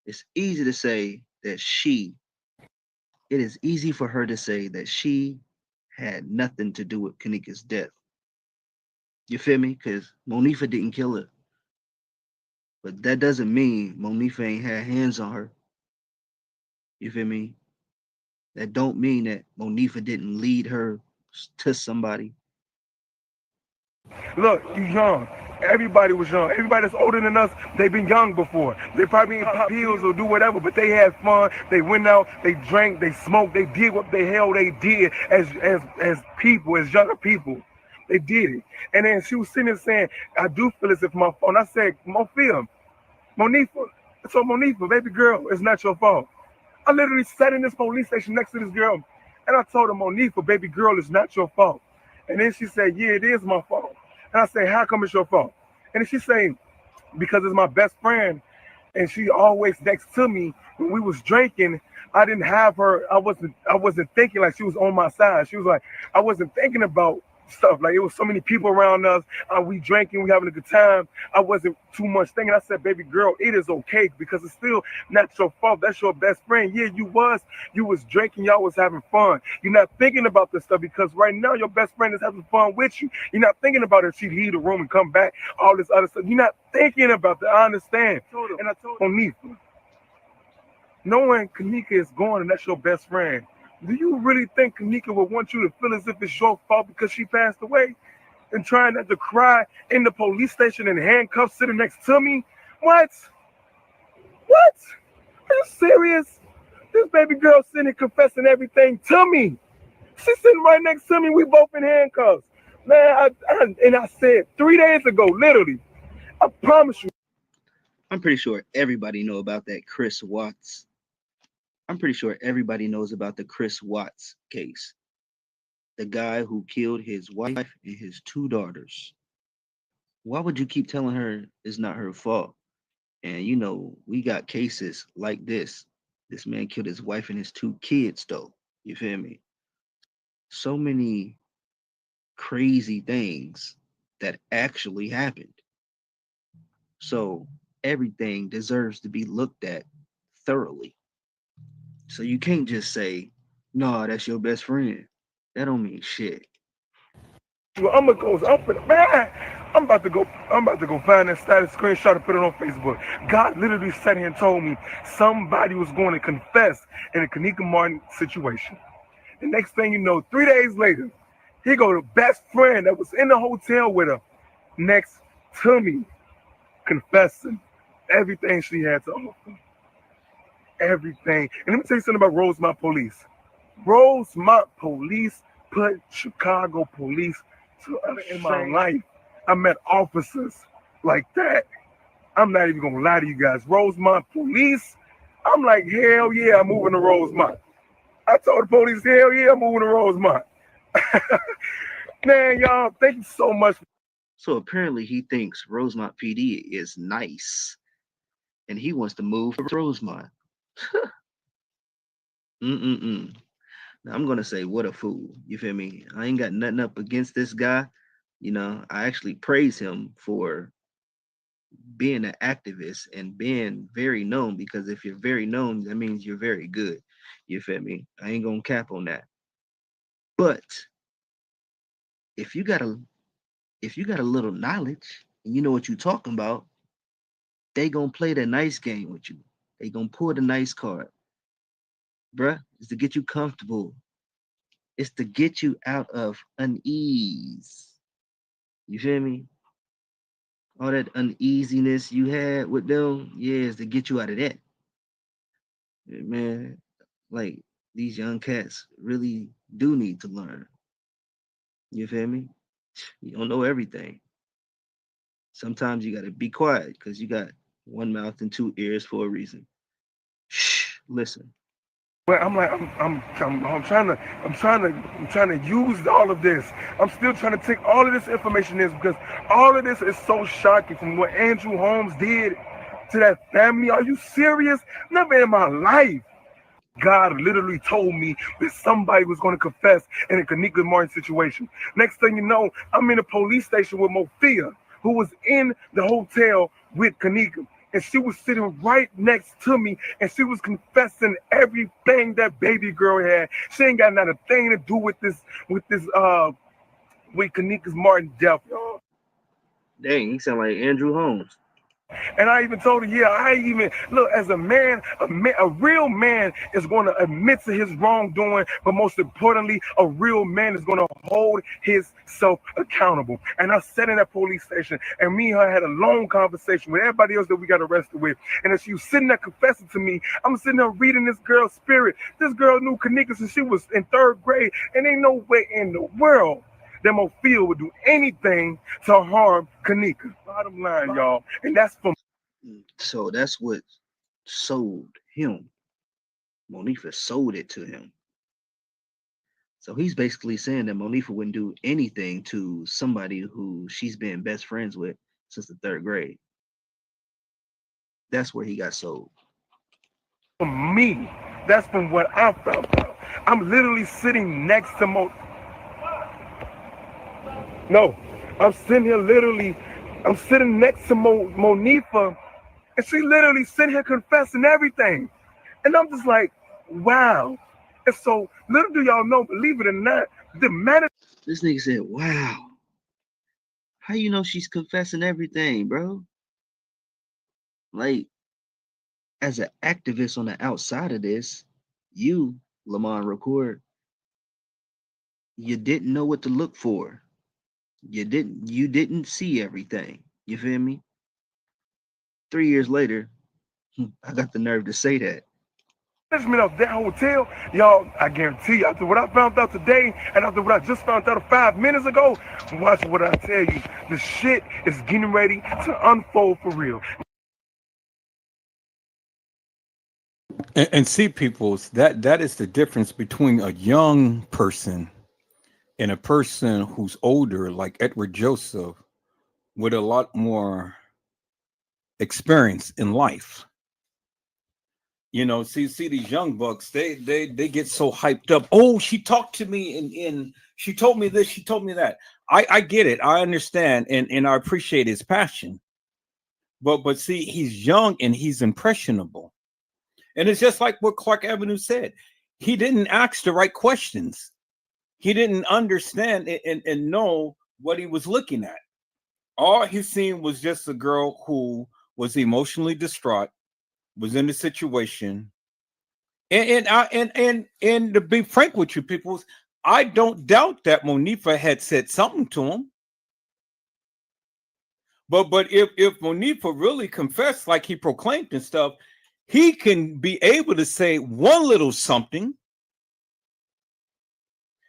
It's easy to say that it is easy for her to say that she had nothing to do with Kenneka's death. You feel me? Because Monifa didn't kill her. But that doesn't mean Monifa ain't had hands on her. You feel me? That don't mean that Monifa didn't lead her to somebody. Look, you young. Everybody was young. Everybody that's older than us, they've been young before. They probably didn't pop pills or do whatever, but they had fun. They went out, they drank, they smoked, they did what the hell they did as people, as younger people. They did it. And then she was sitting there saying, I do feel as if my fault. And I said, Monifa, so Monifa, baby girl, it's not your fault. I literally sat in this police station next to this girl, and I told her, Monifa, baby girl, it's not your fault. And then she said, yeah, it is my fault. And I say, how come it's your fault? And she say, because it's my best friend, and she always next to me. When we was drinking, I didn't have her. I wasn't thinking like she was on my side. She was like, I wasn't thinking about stuff. Like, it was so many people around us. We drinking, we having a good time. I wasn't too much thinking. I said, baby girl, it is okay because it's still not your fault. That's your best friend. Yeah, you was drinking. Y'all was having fun. You're not thinking about this stuff because right now your best friend is having fun with you. You're not thinking about it. She'd leave the room and come back, all this other stuff. You're not thinking about that. I understand. And I told Monifa, knowing Kanika is gone and that's your best friend, do you really think Kanika would want you to feel as if it's your fault because she passed away? And trying not to cry in the police station in handcuffs sitting next to me? What? What? Are you serious? This baby girl sitting confessing everything to me. She's sitting right next to me. We both in handcuffs. Man, I said 3 days ago, literally, I promise you. I'm pretty sure everybody know about that Chris Watts. I'm pretty sure everybody knows about the Chris Watts case. The guy who killed his wife and his 2 daughters. Why would you keep telling her it's not her fault? And you know, we got cases like this. This man killed his wife and his 2 kids, though. You feel me? So many crazy things that actually happened. So everything deserves to be looked at thoroughly. So you can't just say, no, that's your best friend. That don't mean shit. Well, I'm about to go find that status screenshot and put it on Facebook. God literally sat here and told me somebody was going to confess in a Kanika Martin situation. The next thing you know, 3 days later, he go to best friend that was in the hotel with her next to me, confessing everything she had to offer. Everything. And let me tell you something about Rosemont Police. Rosemont Police put Chicago police to in my life. I met officers like that. I'm not even gonna lie to you guys. Rosemont Police, I'm like, hell yeah, I'm moving to Rosemont. I told the police, hell yeah, I'm moving to Rosemont. Man, y'all, thank you so much. So apparently he thinks Rosemont PD is nice. And he wants to move to Rosemont. Now, I'm gonna say, what a fool. You feel me? I ain't got nothing up against this guy. You know, I actually praise him for being an activist and being very known, because if you're very known, that means you're very good. You feel me? I ain't gonna cap on that. But if you got a little knowledge and you know what you're talking about, they gonna play the nice game with you. They gonna pull the nice card. Bruh, it's to get you comfortable. It's to get you out of unease. You feel me? All that uneasiness you had with them, yeah, is to get you out of that. Man, like, these young cats really do need to learn. You feel me? You don't know everything. Sometimes you gotta be quiet because you got one mouth and 2 ears for a reason. Shh, listen. But I'm like, I'm trying to use all of this. I'm still trying to take all of this information in because all of this is so shocking from what Andrew Holmes did to that family. Are you serious? Never in my life. God literally told me that somebody was going to confess in a Kanika Martin situation. Next thing you know, I'm in a police station with Mofia, who was in the hotel with Kanika. And she was sitting right next to me, and she was confessing everything that baby girl had. She ain't got not a thing to do with Kanika's Martin death. Dang, he sound like Andrew Holmes. And I even told her, look, as a man, a real man is going to admit to his wrongdoing, but most importantly, a real man is going to hold himself accountable. And I sat in that police station, and me and her had a long conversation with everybody else that we got arrested with. And as she was sitting there confessing to me, I'm sitting there reading this girl's spirit. This girl knew Kanika since she was in 3rd grade, and ain't no way in the world that Mofia would do anything to harm Kanika. Bottom line, y'all. And that's from. So that's what sold him. Monifa sold it to him. So he's basically saying that Monifa wouldn't do anything to somebody who she's been best friends with since the 3rd grade. That's where he got sold. From me. That's from what I found out. I'm literally sitting next to No, I'm sitting here literally, I'm sitting next to Monifa, and she literally sitting here confessing everything. And I'm just like, wow. And so, little do y'all know, believe it or not, the manager. This nigga said, wow. How you know she's confessing everything, bro? Like, as an activist on the outside of this, you, Lamont Record, you didn't know what to look for. You didn't see everything. You feel me? 3 years later, I got the nerve to say that. Management of that hotel, y'all, I guarantee you, after what I found out today and after what I just found out 5 minutes ago, watch what I tell you. The shit is getting ready to unfold for real. And see, peoples, that is the difference between a young person and a person who's older, like Edward Joseph, with a lot more experience in life. You know, see these young bucks, they get so hyped up. Oh, she talked to me and she told me this, she told me that. I get it, I understand, and I appreciate his passion. But see, he's young and he's impressionable. And it's just like what Clark Avenue said. He didn't ask the right questions. He didn't understand and know what he was looking at. All he seen was just a girl who was emotionally distraught, was in the situation. And to be frank with you, people, I don't doubt that Monifa had said something to him. But if Monifa really confessed like he proclaimed and stuff, he can be able to say one little something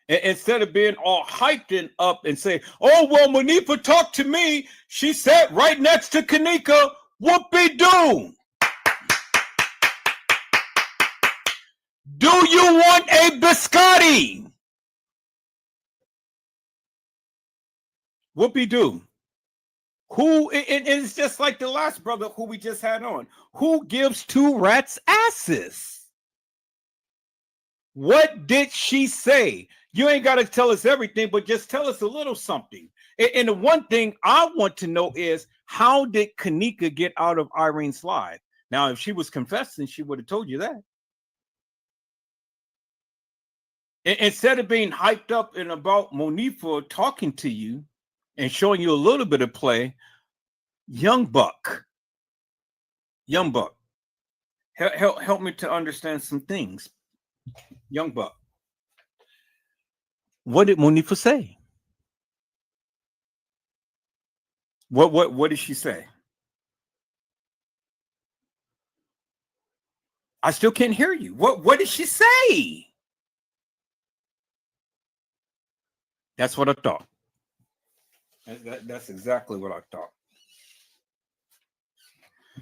instead of being all hyped and up and say, oh, well, Monifa talked to me. She sat right next to Kanika. Whoopie-doo. Do you want a biscotti? Whoopie-doo. Who, and it's just like the last brother who we just had on. Who gives two rats asses? What did she say? You ain't got to tell us everything, but just tell us a little something. And the one thing I want to know is, how did Kanika get out of Irene's life? Now, if she was confessing, she would have told you that. Instead of being hyped up and about Monifa talking to you and showing you a little bit of play, young buck, help me to understand some things. Young buck, what did Monifa say? What did she say? I still can't hear you. What did she say? That's what I thought. That's exactly what I thought.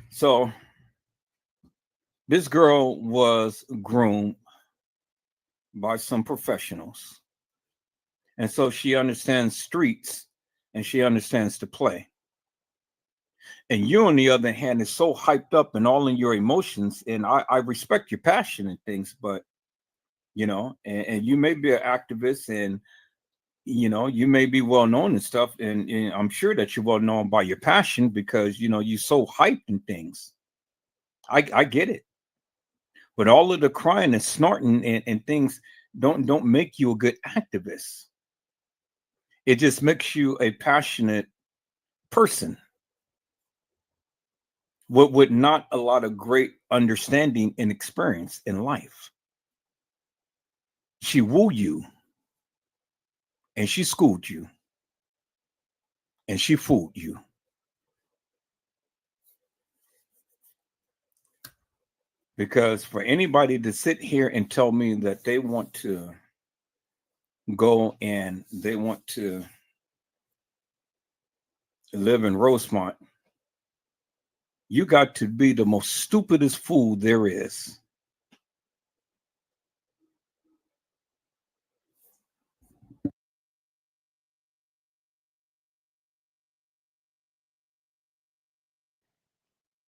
So this girl was groomed by some professionals. And so she understands streets and she understands the play. And you, on the other hand, is so hyped up and all in your emotions. And I respect your passion and things, but, you know, and you may be an activist and, you know, you may be well known and stuff. And I'm sure that you're well known by your passion because, you know, you're so hyped and things. I get it. But all of the crying and snorting and things don't make you a good activist. It just makes you a passionate person with not a lot of great understanding and experience in life. She wooed you and she schooled you and she fooled you. Because for anybody to sit here and tell me that they want to go and they want to live in Rosemont, you got to be the most stupidest fool there is.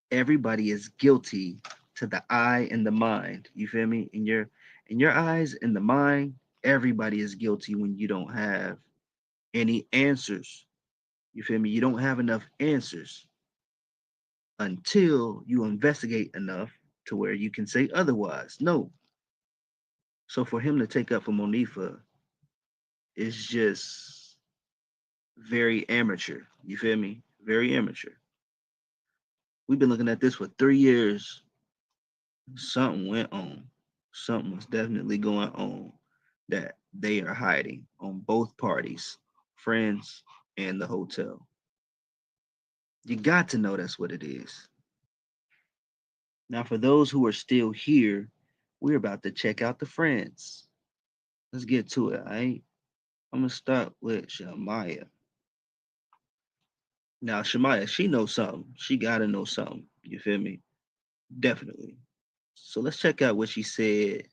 Everybody is guilty to the eye and the mind. You feel me? In your eyes and the mind, everybody is guilty when you don't have any answers. You feel me? You don't have enough answers until you investigate enough to where you can say otherwise. No. So for him to take up for Monifa is just very amateur. You feel me? Very amateur. We've been looking at this for 3 years. Something went on. Something was definitely going on that they are hiding on both parties, friends and the hotel. You got to know that's what it is. Now, for those who are still here, we're about to check out the friends. Let's get to it, all right? I'm gonna start with Shamaya. Now, Shamaya, she knows something. She gotta know something. You feel me? Definitely. So let's check out what she said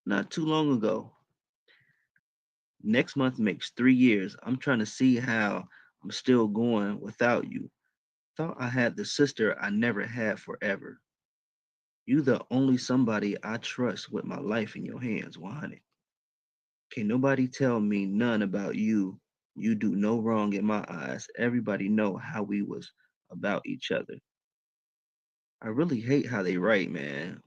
not too long ago. Next month makes 3 years. I'm trying to see how I'm still going without you. Thought I had the sister I never had forever. You the only somebody I trust with my life in your hands, 100. Can't nobody tell me none about you. You do no wrong in my eyes. Everybody know how we was about each other. I really hate how they write, man.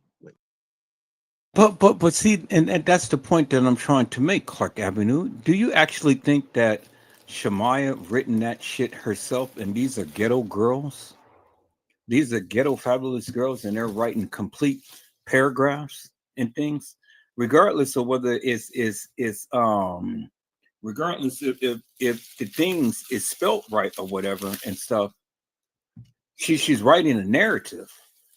But see, and that's the point that I'm trying to make, Clark Avenue. Do you actually think that Shamaya written that shit herself and these are ghetto girls? These are ghetto fabulous girls and they're writing complete paragraphs and things, regardless of whether it's regardless if the things is spelt right or whatever and stuff. She's writing a narrative.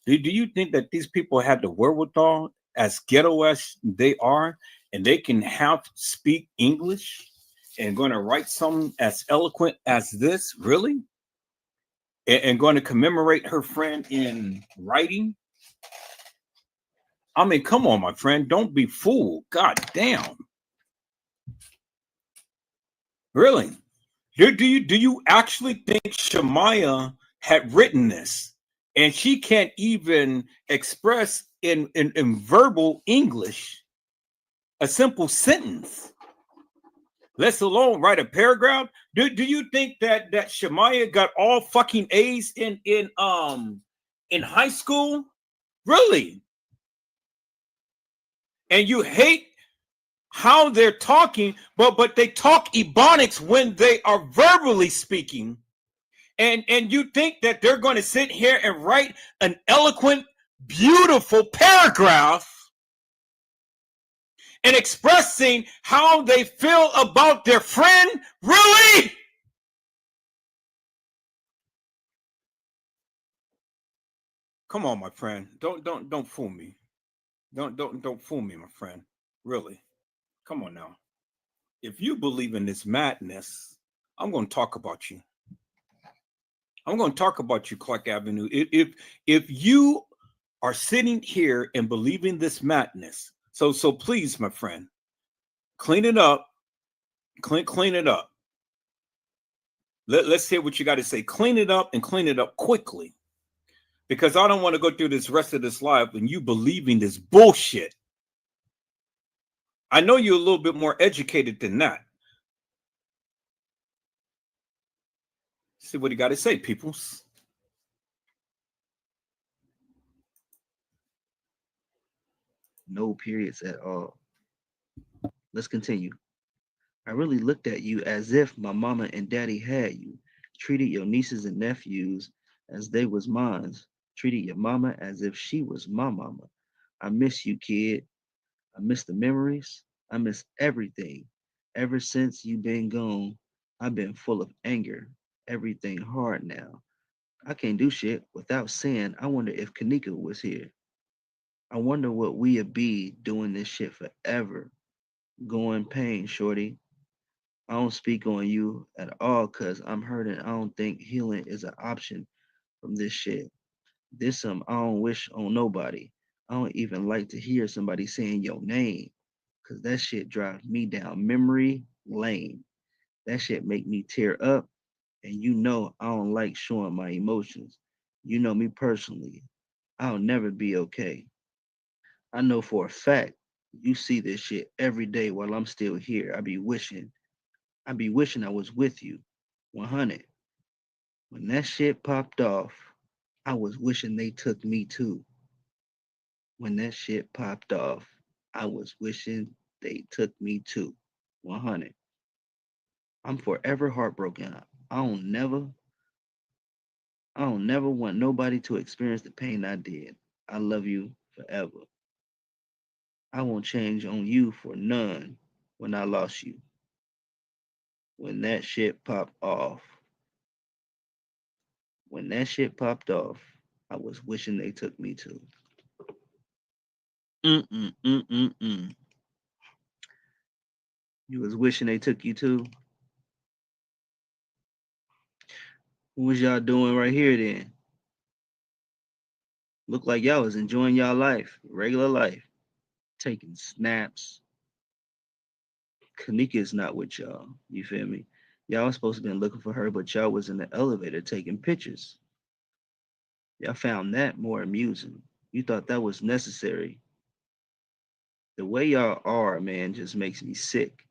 Do you think that these people had the wherewithal, as ghetto as they are, and they can have speak English and going to write something as eloquent as this, really? And going to commemorate her friend in writing? I mean, come on, my friend, don't be fooled. God damn. Really? Do you actually think Shamaya had written this and she can't even express in verbal English a simple sentence, let alone write a paragraph? Do you think that Shamaya got all fucking A's in high school? Really? And you hate how they're talking, but they talk Ebonics when they are verbally speaking. And you think that they're going to sit here and write an eloquent, beautiful paragraph and expressing how they feel about their friend? Really? Come on, my friend. Don't fool me. Don't fool me, my friend. Really? Come on now. If you believe in this madness, I'm going to talk about you. I'm going to talk about you, Clark Avenue. If you are sitting here and believing this madness, so please, my friend, clean it up. Clean it up. Let's hear what you got to say. Clean it up and clean it up quickly. Because I don't want to go through this rest of this life and you believing this bullshit. I know you're a little bit more educated than that. See what he got to say, peoples. No periods at all. Let's continue. I really looked at you as if my mama and daddy had you. Treated your nieces and nephews as they was mine. Treated your mama as if she was my mama. I miss you, kid. I miss the memories. I miss everything. Ever since you been gone, I've been full of anger. Everything hard now. I can't do shit without saying I wonder if Kanika was here. I wonder what we'd be doing this shit forever. Going pain, shorty. I don't speak on you at all cause I'm hurting. I don't think healing is an option from this shit. This I don't wish on nobody. I don't even like to hear somebody saying your name. Cause that shit drives me down memory lane. That shit make me tear up. And you know I don't like showing my emotions. You know me personally. I'll never be okay. I know for a fact you see this shit every day while I'm still here. I be wishing I be wishing I was with you. 100. When that shit popped off, I was wishing they took me too. When that shit popped off, I was wishing they took me too. 100. I'm forever heartbroken. I don't never want nobody to experience the pain I did. I love you forever. I won't change on you for none when I lost you. When that shit popped off, when that shit popped off, I was wishing they took me too. Mm-mm. You was wishing they took you too? What was y'all doing right here then? Look like y'all was enjoying y'all life, regular life, taking snaps. Kanika is not with y'all. You feel me? Y'all was supposed to been looking for her, but y'all was in the elevator taking pictures. Y'all found that more amusing. You thought that was necessary. The way y'all are, man, just makes me sick.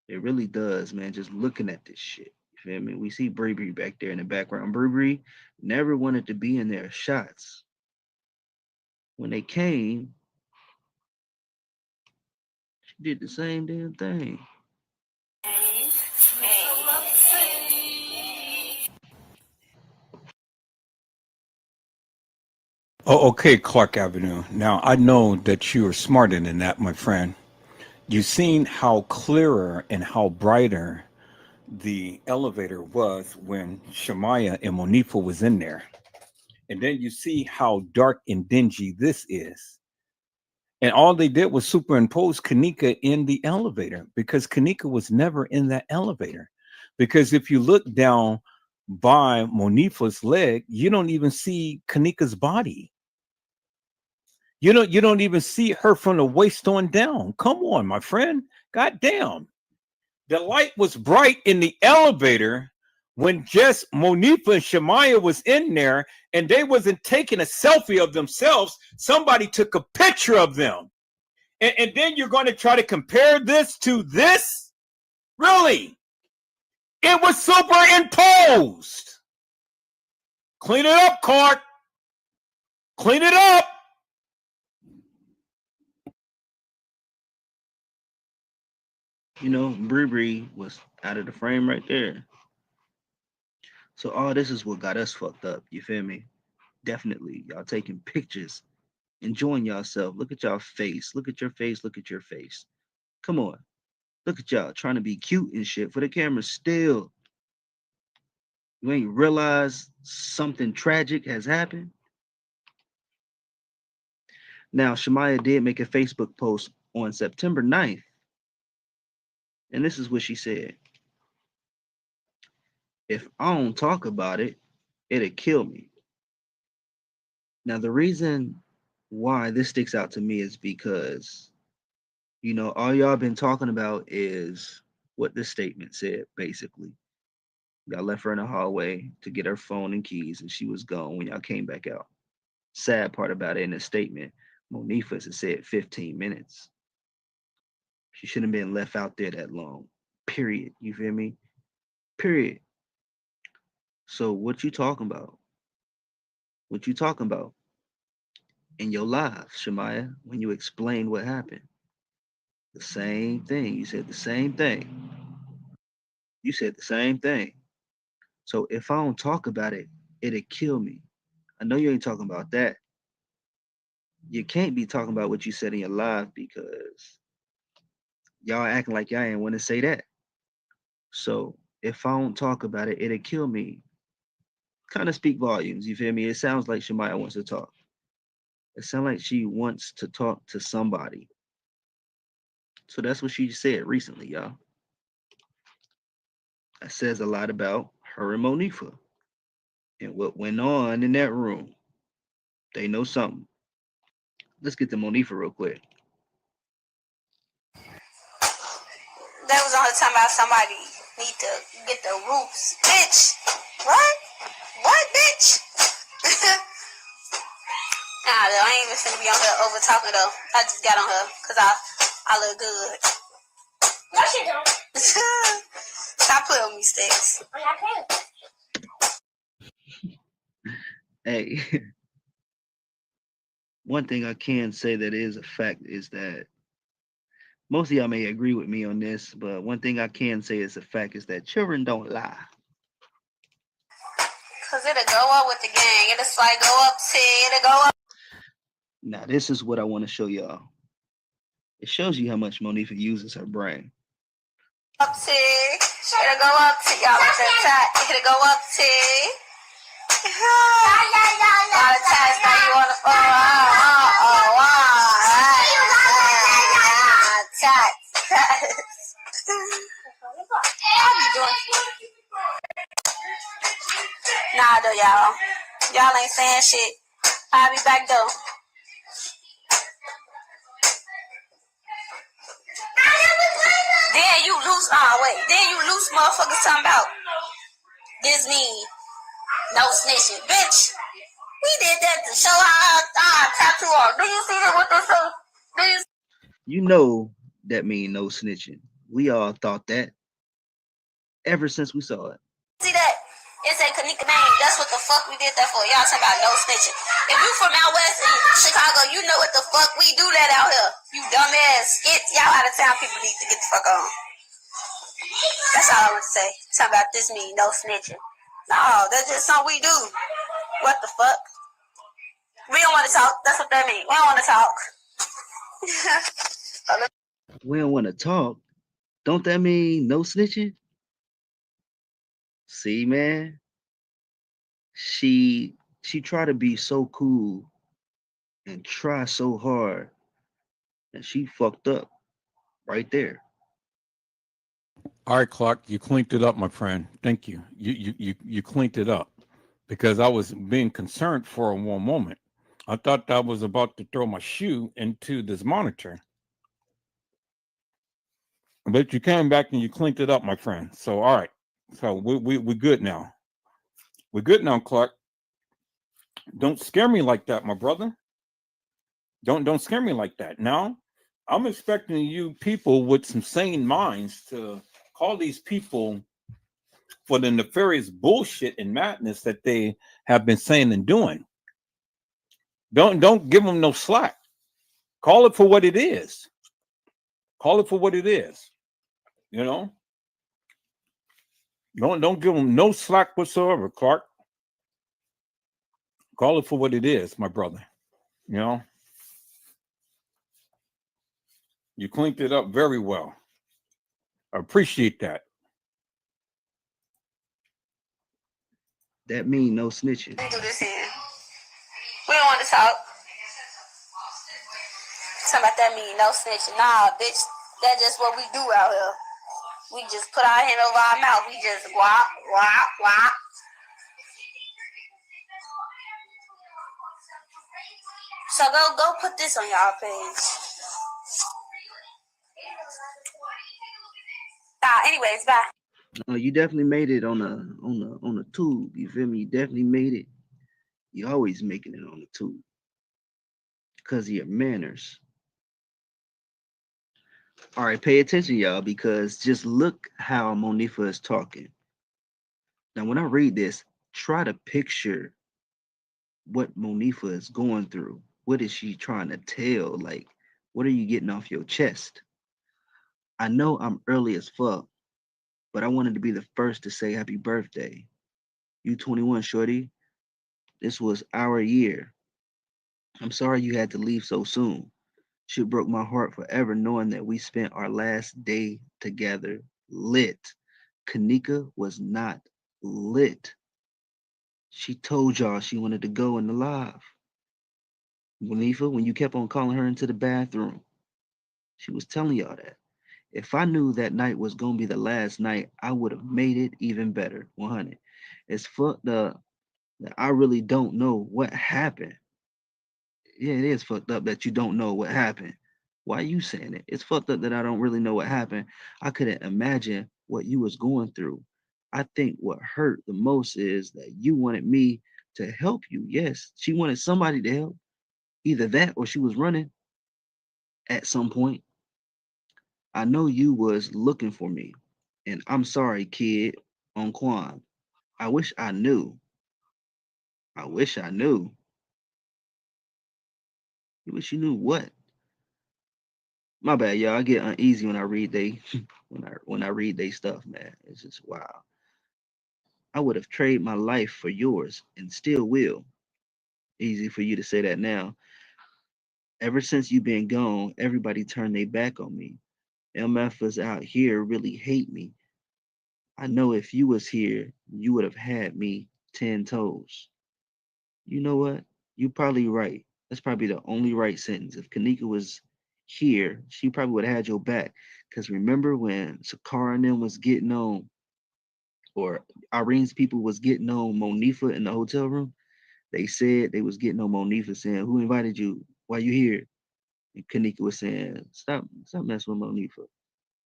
It really does, man. Just looking at this shit. You feel me? We see Bree back there in the background. Bree never wanted to be in their shots. When they came, she did the same damn thing. Oh, okay, Clark Avenue. Now, I know that you are smarter than that, my friend. You've seen how clearer and how brighter the elevator was when Shemaya and Monifa was in there. And then you see how dark and dingy this is. And all they did was superimpose Kanika in the elevator because Kanika was never in that elevator. Because if you look down by Monifa's leg, you don't even see Kanika's body. You don't even see her from the waist on down. Come on, my friend. God damn. The light was bright in the elevator when just Monifa and Shemaya was in there and they wasn't taking a selfie of themselves. Somebody took a picture of them. And then you're going to try to compare this to this? Really? It was superimposed. Clean it up, Clark. Clean it up. You know, Bree was out of the frame right there. So all this is what got us fucked up. You feel me? Definitely. Y'all taking pictures, enjoying yourself. Look at y'all face. Look at your face. Look at your face. Come on. Look at y'all trying to be cute and shit for the camera still. You ain't realized something tragic has happened? Now, Shemaya did make a Facebook post on September 9th. And this is what she said. If I don't talk about it, it'll kill me. Now, the reason why this sticks out to me is because, you know, all y'all been talking about is what this statement said, basically. Y'all left her in the hallway to get her phone and keys, and she was gone when y'all came back out. Sad part about it in the statement, Monifa said 15 minutes. She shouldn't have been left out there that long. Period. You feel me? Period. So what you talking about? What you talking about? In your live, Shemaya, when you explained what happened. The same thing. You said the same thing. You said the same thing. So if I don't talk about it, it'll kill me. I know you ain't talking about that. You can't be talking about what you said in your live because y'all acting like y'all ain't want to say that. So if I don't talk about it, it'll kill me. Kind of speak volumes, you feel me? It sounds like Shemaya wants to talk. It sounds like she wants to talk to somebody. So that's what she said recently, y'all. That says a lot about her and Monifa and what went on in that room. They know something. Let's get to Monifa real quick. That was all the time about somebody need to get the roots. Bitch! What? What, bitch? Nah, though, I ain't even finna be on her over talking though. I just got on her because I look good. No, she don't. play with me, Sticks. Hey, one thing I can say that is a fact is that most of y'all may agree with me on this, but one thing I can say is a fact is that children don't lie. Cause it'll go up with the gang. It'll like go up, it'll go up. Now, this is what I want to show y'all. It shows you how much Monifa uses her brain. Up to, it'll go up to y'all at the top. It'll go up to. All the times now you on the phone. How you doing? Nah, though, y'all. Y'all ain't saying shit. I'll be back though. Then you loose. Then you loose motherfuckers talking about this mean no snitching, bitch. We did that to show our tattoo on. Do you see that? What they say? Do you? You know that mean no snitching. We all thought that ever since we saw it. See that? It say Kanika name. That's what the fuck we did that for. Y'all talking about no snitching. If you from out west in Chicago, you know what the fuck we do that out here. You dumbass skits. Y'all out of town people need to get the fuck on. That's all I would say. Talking about this mean no snitching. No, that's just something we do. What the fuck? We don't want to talk. That's what that means. We don't want to talk. We don't want to talk. Don't that mean no snitching? See, man, she tried to be so cool and try so hard, and she fucked up right there. All right, Clark, you cleaned it up, my friend. Thank you. You cleaned it up because I was being concerned for one moment. I thought I was about to throw my shoe into this monitor. But you came back and you cleaned it up, my friend. So, all right. So we're good now. We're good now, Clark. Don't scare me like that, my brother. Don't scare me like that. Now, I'm expecting you people with some sane minds to call these people for the nefarious bullshit and madness that they have been saying and doing. Don't give them no slack. Call it for what it is. Call it for what it is. You know? Don't give them no slack whatsoever, Clark. Call it for what it is, my brother. You know? You cleaned it up very well. I appreciate that. That mean no snitching. Do this here. We don't want to talk. Something about that mean no snitching. Nah, bitch. That's just what we do out here. We just put our hand over our mouth. We just wop, wop, wop. So go put this on y'all page. Anyways, bye. You definitely made it on the tube. You feel me? You definitely made it. You always making it on the tube because of your manners. All right, pay attention, y'all, because just look how Monifa is talking. Now, when I read this, try to picture what Monifa is going through. What is she trying to tell? Like, what are you getting off your chest? I know I'm early as fuck, but I wanted to be the first to say happy birthday. You 21, shorty. This was our year. I'm sorry you had to leave so soon. Shit broke my heart forever knowing that we spent our last day together lit. Kanika was not lit. She told y'all she wanted to go in the live. Monifa, when you kept on calling her into the bathroom, she was telling y'all that. If I knew that night was going to be the last night, I would have made it even better. 100. It's fucked up that I really don't know what happened. Yeah, it is fucked up that you don't know what happened. Why are you saying it? It's fucked up that I don't really know what happened. I couldn't imagine what you was going through. I think what hurt the most is that you wanted me to help you. Yes, she wanted somebody to help. Either that or she was running at some point. I know you was looking for me. And I'm sorry, kid, on Quan. I wish I knew. I wish I knew. You wish you knew what? My bad, y'all. I get uneasy when I read they when I read they stuff, man. It's just wow. I would have traded my life for yours and still will. Easy for you to say that now. Ever since you been gone, everybody turned their back on me. MFers out here really hate me. I know if you was here, you would have had me 10 toes. You know what? You probably right. That's probably the only right sentence. If Kanika was here, she probably would have had your back. Because remember when Sakara and them was getting on, or Irene's people was getting on Monifa in the hotel room? They said they was getting on Monifa saying, who invited you? Why you here? And Kanika was saying, stop messing with Monifa.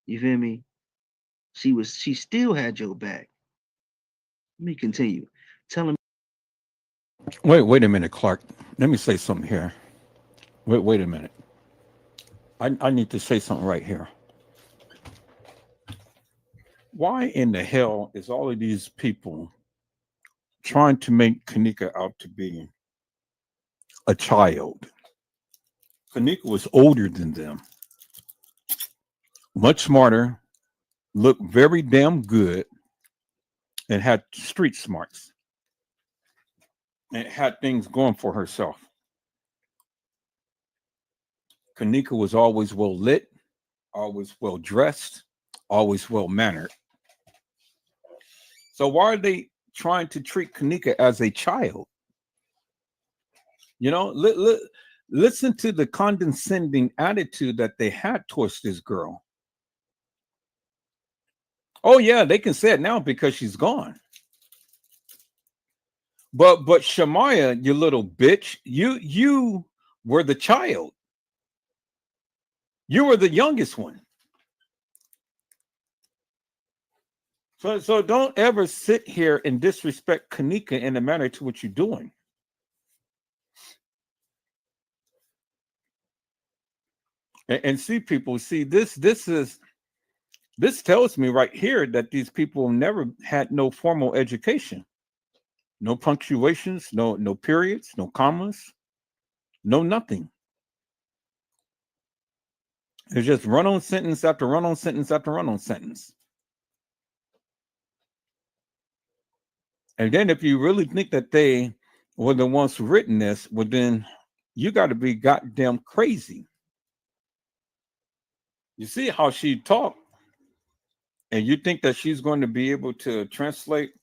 You feel me? She still had your back. Let me continue. Tell him. Wait a minute, Clark. Let me say something here. Wait a minute. I need to say something right here. Why in the hell is all of these people trying to make Kanika out to be a child? Kanika was older than them, much smarter, looked very damn good, and had street smarts and had things going for herself. Kanika was always well lit, always well dressed, always well mannered. So why are they trying to treat Kanika as a child? You know, listen to the condescending attitude that they had towards this girl. Oh yeah, they can say it now because she's gone. But Shamaya, you little bitch, you were the child. You were the youngest one. So don't ever sit here and disrespect Kanika in the manner to what you're doing. And see, people, see this tells me right here that these people never had no formal education, no punctuations, no periods, no commas, no nothing. It's just run on sentence after run on sentence after run on sentence. And then if you really think that they were the ones who written this, well then you got to be goddamn crazy. You see how she talked, and you think that she's going to be able to translate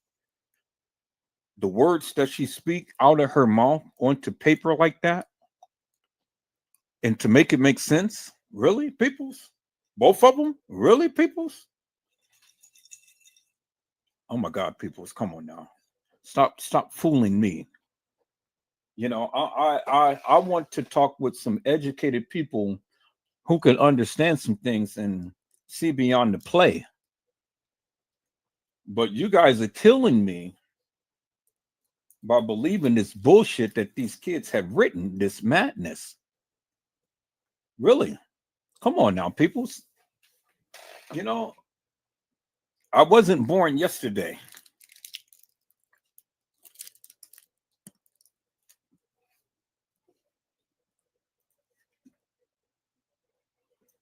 the words that she speak out of her mouth onto paper like that, and to make it make sense? Really, peoples? Both of them? Really, peoples? Oh my God, peoples! Come on now, stop fooling me. You know, I want to talk with some educated people who can understand some things and see beyond the play. But you guys are killing me by believing this bullshit that these kids have written, this madness. Really? Come on now, peoples. You know, I wasn't born yesterday.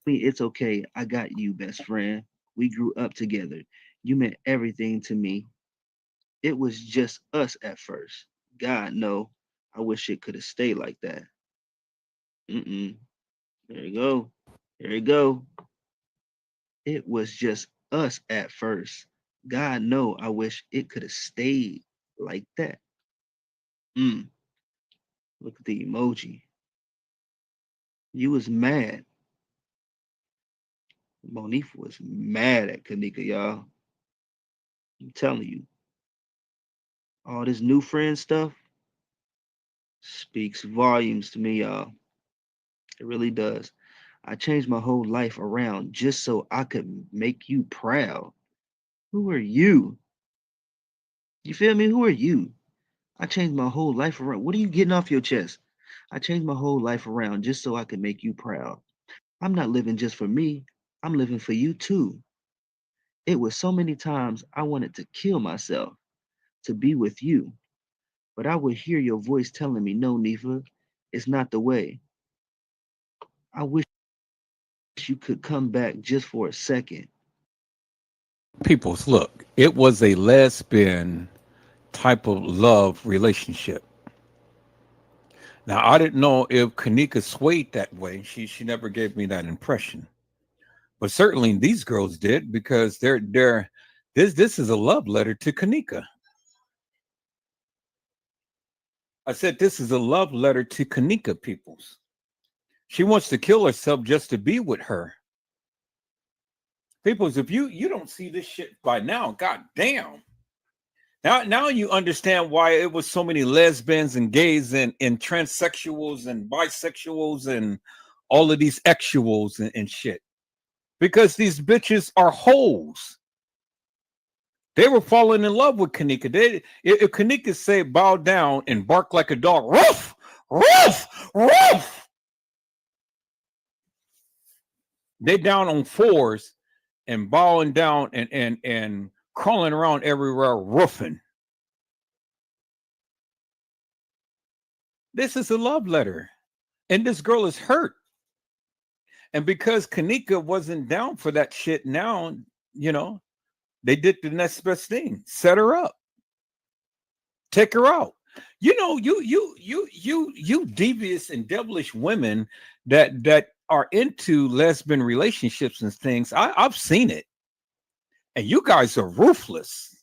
It's okay. I got you, best friend. We grew up together. You meant everything to me. It was just us at first. God, no. I wish it could have stayed like that. Mm-mm. There you go. There you go. It was just us at first. God, no. I wish it could have stayed like that. Mm. Look at the emoji. You was mad. Monifa was mad at Kanika, y'all. I'm telling you. All this new friend stuff speaks volumes to me, y'all. It really does. I changed my whole life around just so I could make you proud. Who are you? You feel me? Who are you? I changed my whole life around. What are you getting off your chest? I changed my whole life around just so I could make you proud. I'm not living just for me. I'm living for you too. It was so many times I wanted to kill myself to be with you, but I would hear your voice telling me, no, Nifa, it's not the way. I wish you could come back just for a second. Peoples, look, it was a lesbian type of love relationship. Now, I didn't know if Kanika swayed that way. She never gave me that impression. But certainly these girls did, because this is a love letter to Kanika. I said this is a love letter to Kanika, Peoples. She wants to kill herself just to be with her. Peoples, if you don't see this shit by now, god damn. Now you understand why it was so many lesbians and gays and transsexuals and bisexuals and all of these exuals and shit. Because these bitches are hoes. They were falling in love with Kanika. If Kanika say bow down and bark like a dog, roof, roof, roof, they down on fours and bowing down and crawling around everywhere, roofing. This is a love letter. And this girl is hurt. And because Kanika wasn't down for that shit now, they did the next best thing. Set her up. Take her out. You devious and devilish women that are into lesbian relationships and things. I've seen it. And you guys are ruthless.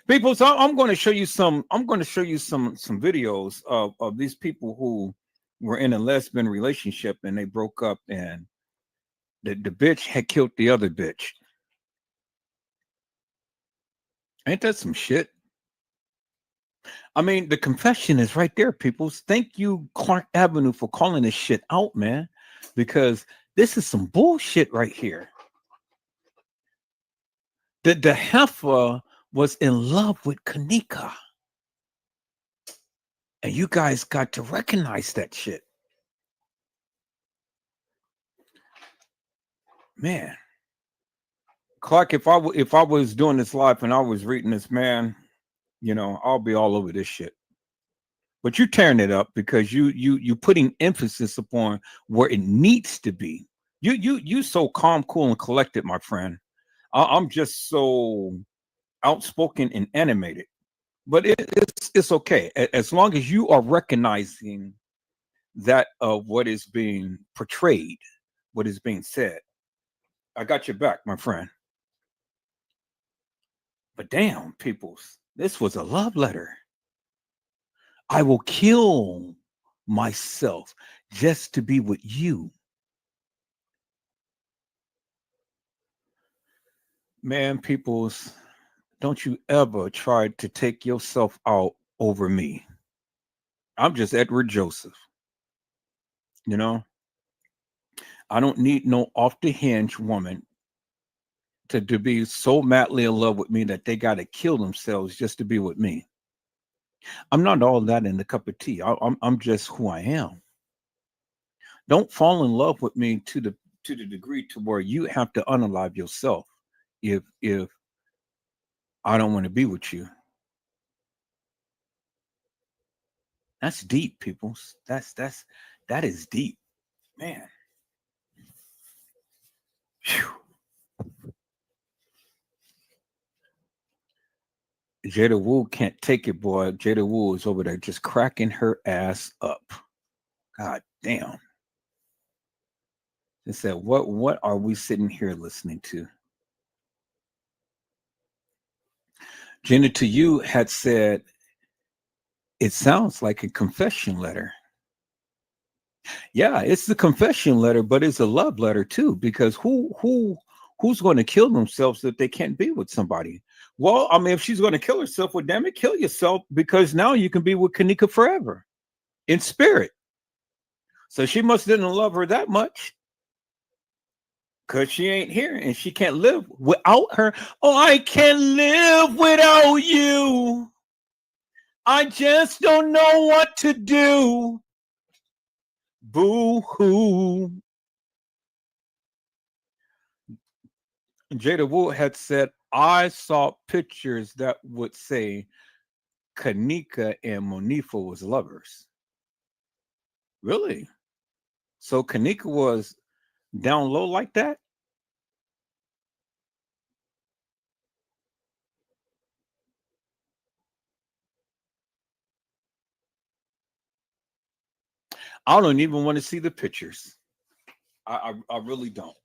People, so I'm going to show you some videos of these people who were in a lesbian relationship and they broke up, and the bitch had killed the other bitch. Ain't that some shit? I mean, the confession is right there, people. Thank you, Clark Avenue, for calling this shit out, man, because this is some bullshit right here. The heifer was in love with Kanika. And you guys got to recognize that shit. Man. Clark, if I was doing this live and I was reading this, man, I'll be all over this shit. But you're tearing it up because you putting emphasis upon where it needs to be. You so calm, cool, and collected, my friend. I'm just so outspoken and animated. But it's okay as long as you are recognizing that of what is being portrayed, what is being said. I got your back, my friend. But damn, peoples, this was a love letter. I will kill myself just to be with you. Man, peoples, don't you ever try to take yourself out over me. I'm just Edward Joseph. I don't need no off the hinge woman to be so madly in love with me that they got to kill themselves just to be with me. I'm not all that in a cup of tea. I'm just who I am. Don't fall in love with me to the degree to where you have to unalive yourself if I don't want to be with you. That's deep, people. That is deep, man. Whew. Jada Wu can't take it, boy. Jada Wu is over there just cracking her ass up. God damn. They said, what are we sitting here listening to? Jenna to you had said, it sounds like a confession letter. Yeah, it's the confession letter, but it's a love letter too, because who's going to kill themselves if they can't be with somebody? Well, I mean, if she's going to kill herself, well, damn it, kill yourself, because now you can be with Kanika forever in spirit. So she must didn't love her that much, because she ain't here and she can't live without her. Oh, I can't live without you. I just don't know what to do. Boo-hoo. Jada Wood had said, I saw pictures that would say Kanika and Monifa was lovers. Really? So Kanika was down low like that? I don't even want to see the pictures. I really don't.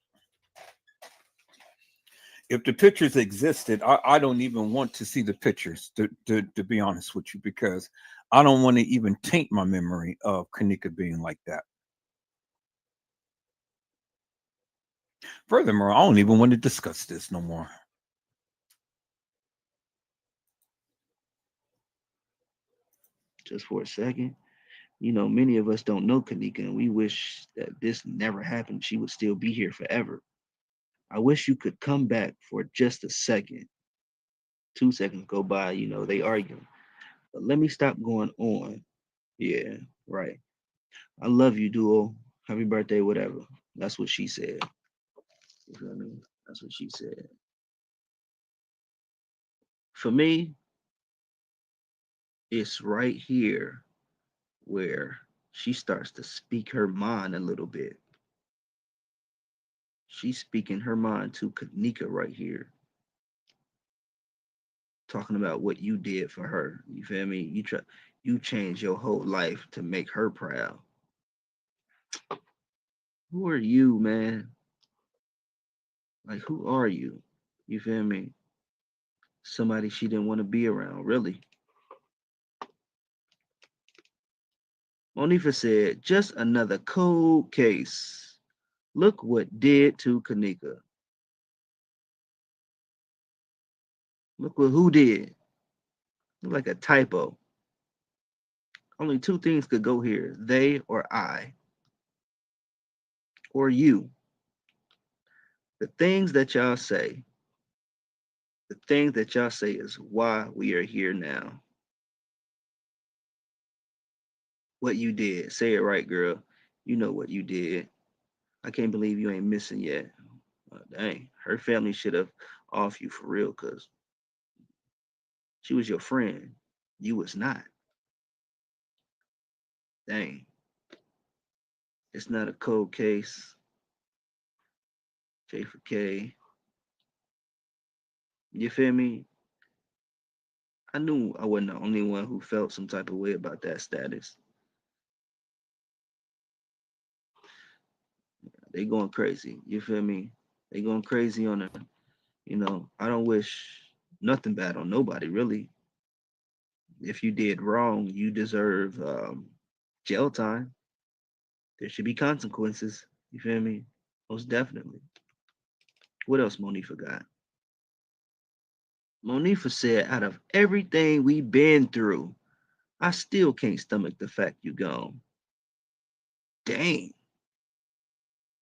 If the pictures existed, I don't even want to see the pictures, to be honest with you, because I don't want to even taint my memory of Kanika being like that. Furthermore, I don't even want to discuss this no more. Just for a second. You know, many of us don't know Kanika, and we wish that this never happened. She would still be here forever. I wish you could come back for just a second. 2 seconds go by, you know, they arguing. But let me stop going on. Yeah, right. I love you, Duo. Happy birthday, whatever. That's what she said. You feel me? That's what she said. For me, it's right here where she starts to speak her mind a little bit. She's speaking her mind to Kanika right here, talking about what you did for her. You feel me? You changed your whole life to make her proud. Who are you, man? Like, who are you? You feel me? Somebody she didn't want to be around, really. Monifa said, just another cold case. Look what did to Kanika. Look what who did. Look like a typo. Only two things could go here, they or I, or you. The things that y'all say, the things that y'all say is why we are here now. What you did. Say it right, girl. You know what you did. I can't believe you ain't missing yet. Dang, her family should have off you for real, cause she was your friend. You was not. Dang. It's not a cold case. J for K. You feel me? I knew I wasn't the only one who felt some type of way about that status. They going crazy. You feel me? They going crazy on it. You know, I don't wish nothing bad on nobody, really. If you did wrong, you deserve jail time. There should be consequences. You feel me? Most definitely. What else Monifa got? Monifa said, out of everything we've been through, I still can't stomach the fact you gone. Dang.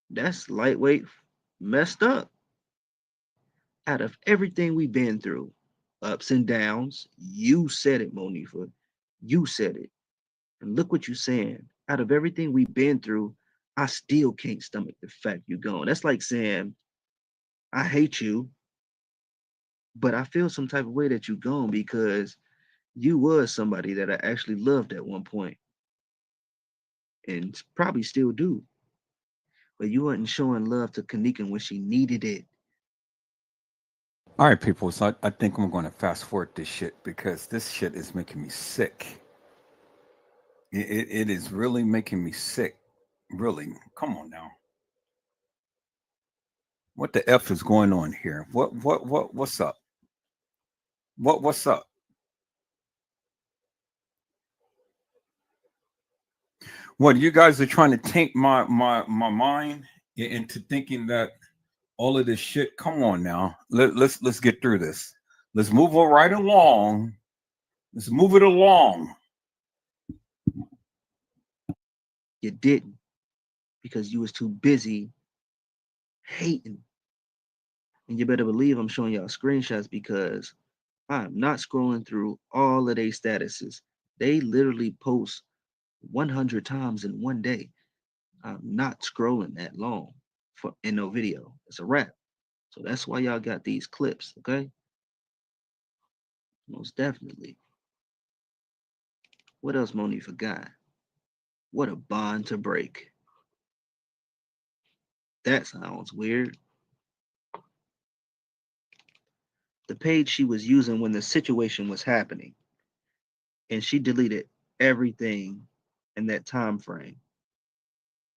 That's lightweight messed up. Out of everything we've been through, ups and downs, you said it, Monifa. You said it. And look what you're saying. Out of everything we've been through, I still can't stomach the fact you gone. That's like saying, I hate you, but I feel some type of way that you gone because you was somebody that I actually loved at one point and probably still do. But you wasn't showing love to Kanika when she needed it. All right, people. So I think I'm going to fast forward this shit because this shit is making me sick. It is really making me sick. Really. Come on now. What the F is going on here? What's up? What's up? What you guys are trying to taint my mind into thinking that all of this shit. Come on now. Let's get through this. Let's move it right along. Let's move it along. You didn't because you was too busy hating. And you better believe I'm showing y'all screenshots because I'm not scrolling through all of their statuses. They literally post 100 times in one day. I'm not scrolling that long for in no video. It's a wrap. So that's why y'all got these clips, okay? Most definitely. What else Monique forgot? What a bond to break. That sounds weird. The page she was using when the situation was happening, and she deleted everything in that time frame.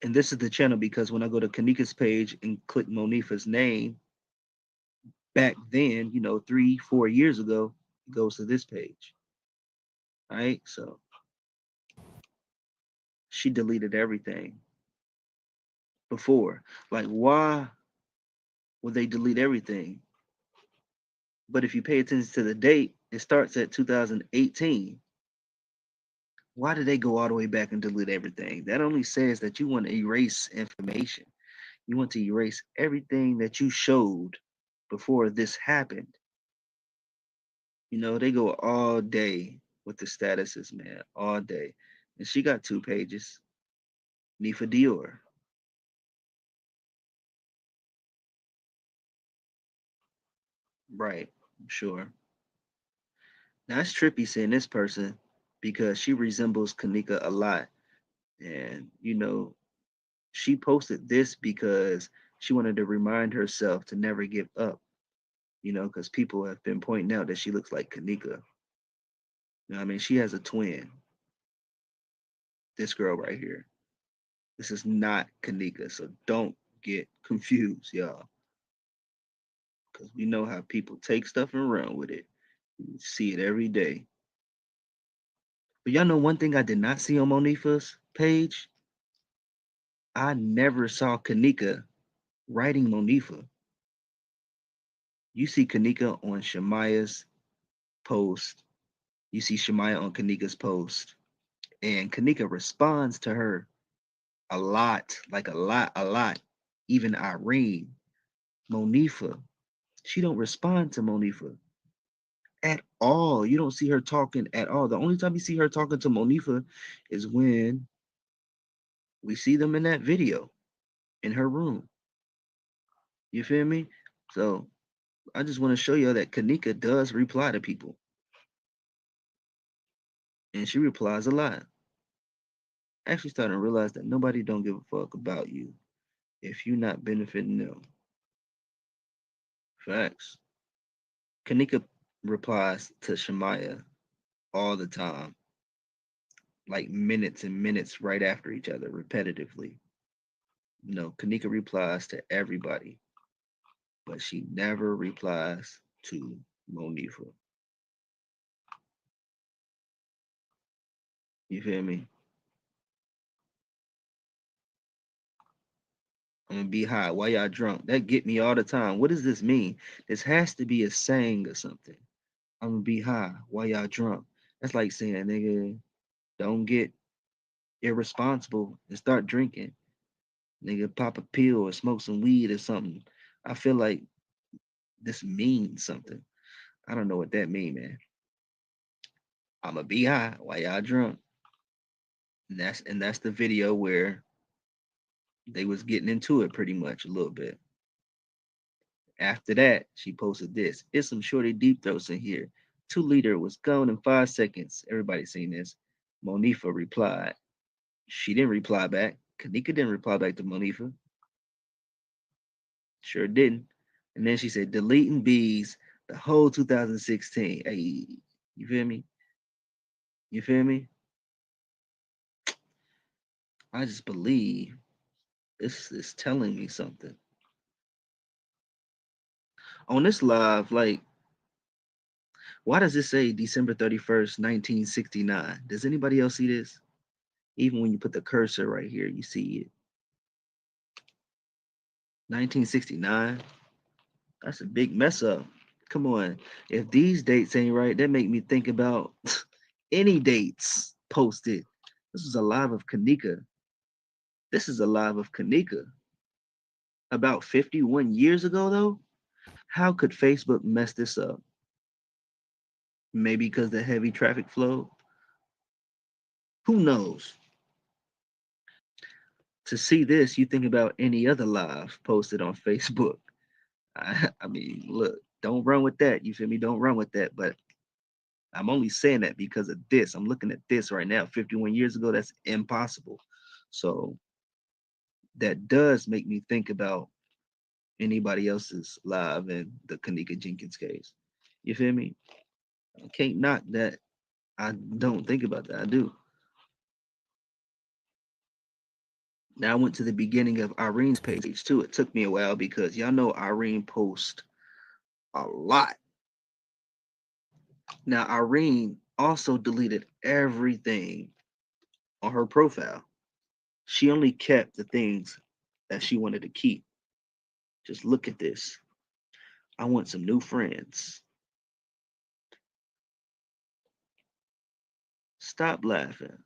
And this is the channel because when I go to Kanika's page and click Monifa's name, back then, 3-4 years ago, it goes to this page. All right, so she deleted everything before. Like, why would they delete everything? But if you pay attention to the date, it starts at 2018. Why did they go all the way back and delete everything? That only says that you want to erase information. You want to erase everything that you showed before this happened. They go all day with the statuses, man, all day. And she got 2 pages. Nifa Dior. Right, I'm sure. Now it's trippy seeing this person because she resembles Kanika a lot. And, she posted this because she wanted to remind herself to never give up, because people have been pointing out that she looks like Kanika. I mean, she has a twin. This girl right here. This is not Kanika, so don't get confused, y'all. Because we know how people take stuff and run with it. We see it every day. But y'all know one thing I did not see on Monifa's page? I never saw Kanika writing Monifa. You see Kanika on Shemaya's post. You see Shemaya on Kanika's post. And Kanika responds to her a lot, like a lot. Even Irene, Monifa, she don't respond to Monifa at all. You don't see her talking at all. The only time you see her talking to Monifa is when we see them in that video in her room. You feel me? So I just want to show you that Kanika does reply to people. And she replies a lot. Actually starting to realize that nobody don't give a fuck about you if you're not benefiting them. Facts. Kanika replies to Shemaya all the time, like minutes and minutes right after each other, repetitively. Kanika replies to everybody, but she never replies to Monifa. You feel me? I'm gonna be high. Why y'all drunk? That get me all the time. What does this mean? This has to be a saying or something. I'm gonna be high. Why y'all drunk? That's like saying, nigga, don't get irresponsible and start drinking. Nigga, pop a pill or smoke some weed or something. I feel like this means something. I don't know what that mean, man. I'ma be high. Why y'all drunk? And that's the video where they was getting into it pretty much a little bit. After that, she posted this. It's some shorty deep throats in here. 2 liter was gone in 5 seconds. Everybody seen this. Monifa replied. She didn't reply back. Kanika didn't reply back to Monifa. Sure didn't. And then she said, deleting bees the whole 2016. Hey, you feel me? You feel me? I just believe this is telling me something. On this live, like, why does it say December 31st, 1969? Does anybody else see this? Even when you put the cursor right here, you see it. 1969? That's a big mess up. Come on. If these dates ain't right, that make me think about any dates posted. This is a live of Kanika. This is a live of Kanika. About 51 years ago, though? How could Facebook mess this up? Maybe because the heavy traffic flow? Who knows? To see this, you think about any other live posted on Facebook. I mean, look, don't run with that. You feel me? Don't run with that. But I'm only saying that because of this. I'm looking at this right now. 51 years ago, that's impossible. So that does make me think about anybody else's live in the Kanika Jenkins case. You feel me? I can't knock that. I don't think about that. I do. Now I went to the beginning of Irene's page too. It took me a while because y'all know Irene posts a lot. Now Irene also deleted everything on her profile. She only kept the things that she wanted to keep. Just look at this. I want some new friends. Stop laughing.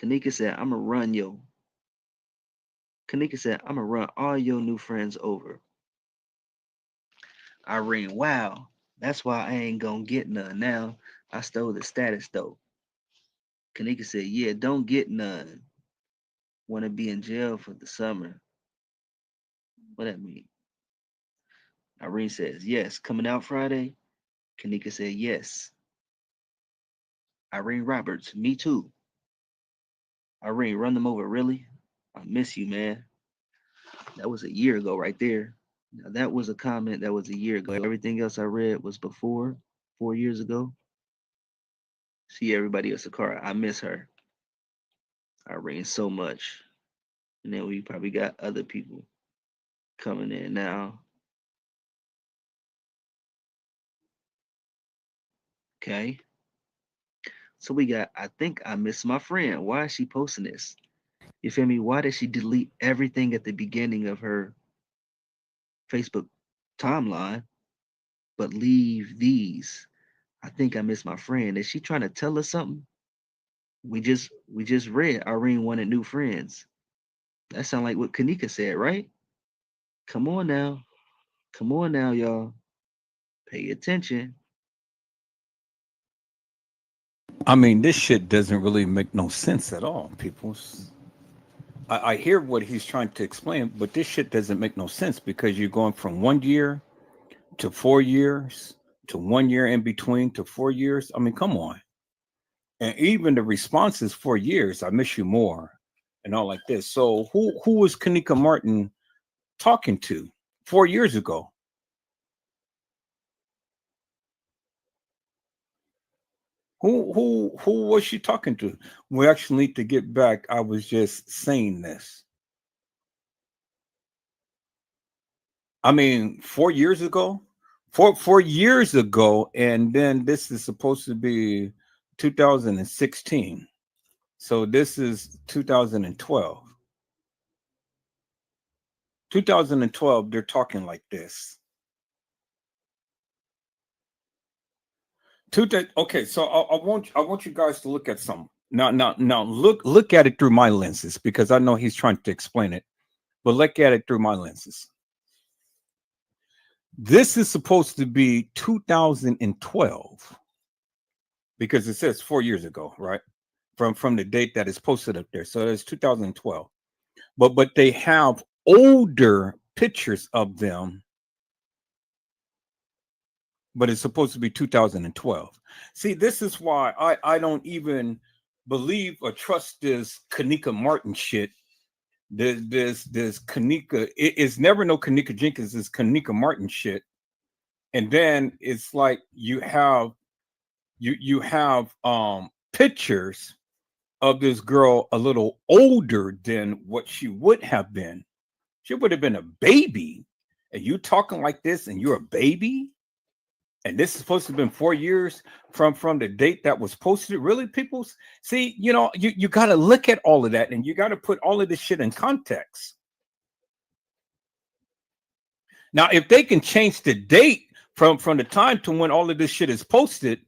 Kanika said, I'm gonna run yo. Kanika said, I'm gonna run all your new friends over. Irene, wow. That's why I ain't gonna get none now. I stole the status though. Kanika said, yeah, don't get none. Wanna be in jail for the summer. What that mean? Irene says, yes. Coming out Friday? Kanika said, yes. Irene Roberts, me too. Irene, run them over, really? I miss you, man. That was a year ago right there. Now, that was a comment that was a year ago. Everything else I read was before, 4 years ago. See everybody else, Sakara. I miss her. Irene so much. And then we probably got other people coming in now. Okay. So we got, I think I miss my friend. Why is she posting this? You feel me? Why did she delete everything at the beginning of her Facebook timeline, but leave these? I think I miss my friend. Is she trying to tell us something? We just read Irene wanted new friends. That sounds like what Kanika said, right? Come on now. Come on now, y'all. Pay attention. I mean, this shit doesn't really make no sense at all, people. I hear what he's trying to explain, but this shit doesn't make no sense because you're going from 1 year to 4 years to 1 year in between to 4 years. I mean, come on. And even the response is 4 years. I miss you more, and all like this. So who was Kanika Martin talking to 4 years ago? Who was she talking to? We actually need to get back. I was just saying this. I mean, 4 years ago, 4 years ago, and then this is supposed to be 2016. So this is 2012. 2012, they're talking like this. Okay, so I want you guys to look at some. Now look at it through my lenses because I know he's trying to explain it, but look at it through my lenses. This is supposed to be 2012 because it says 4 years ago, right? From the date that is posted up there. So it's 2012. But they have older pictures of them, but it's supposed to be 2012. See, this is why I don't even believe or trust this Kanika Martin shit. This Kanika, it's never no Kanika Jenkins, it's Kanika Martin shit. And then it's like you have pictures of this girl a little older than what she would have been. She would have been a baby. And you talking like this and you're a baby? And this is supposed to have been 4 years from the date that was posted. Really, people? See, you got to look at all of that and you got to put all of this shit in context. Now, if they can change the date from the time to when all of this shit is posted,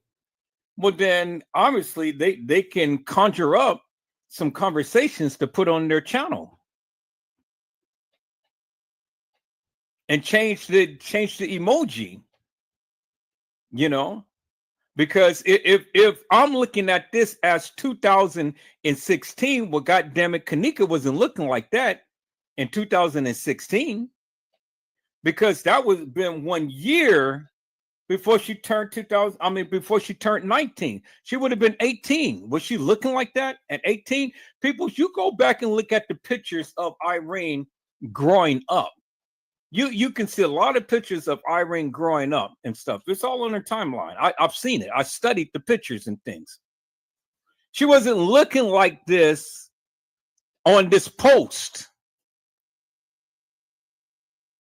well, then obviously they can conjure up some conversations to put on their channel and change the emoji. Because if I'm looking at this as 2016, well, goddamn it, Kanika wasn't looking like that in 2016. because that was been 1 year before she turned 2000. I mean, before she turned 19, she would have been 18. Was she looking like that at 18? People, you go back and look at the pictures of Irene growing up. You can see a lot of pictures of Irene growing up and stuff. It's all on her timeline. I've seen it. I studied the pictures and things. She wasn't looking like this on this post.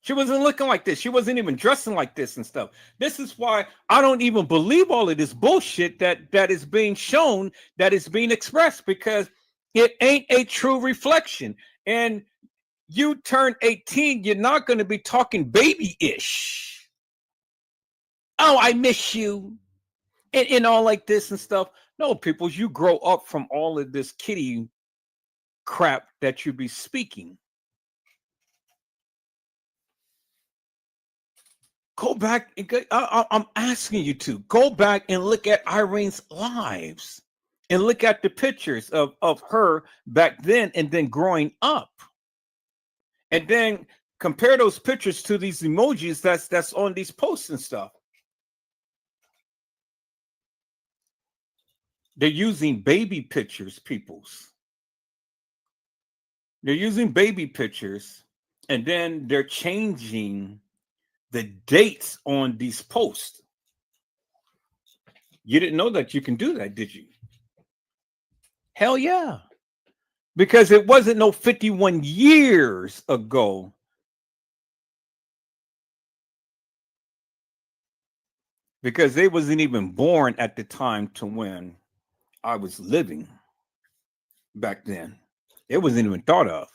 She wasn't looking like this. She wasn't even dressing like this and stuff. This is why I don't even believe all of this bullshit that is being shown, that is being expressed, because it ain't a true reflection. And you turn 18, you're not going to be talking baby-ish. Oh, I miss you. And all like this and stuff. No, people, you grow up from all of this kitty crap that you be speaking. Go back. I'm asking you to go back and look at Irene's lives and look at the pictures of her back then and then growing up. And then compare those pictures to these emojis that's on these posts and stuff. They're using baby pictures, peoples. They're using baby pictures, and then they're changing the dates on these posts. You didn't know that you can do that, did you? Hell yeah. Because it wasn't no 51 years ago. Because they wasn't even born at the time to when I was living back then. It wasn't even thought of.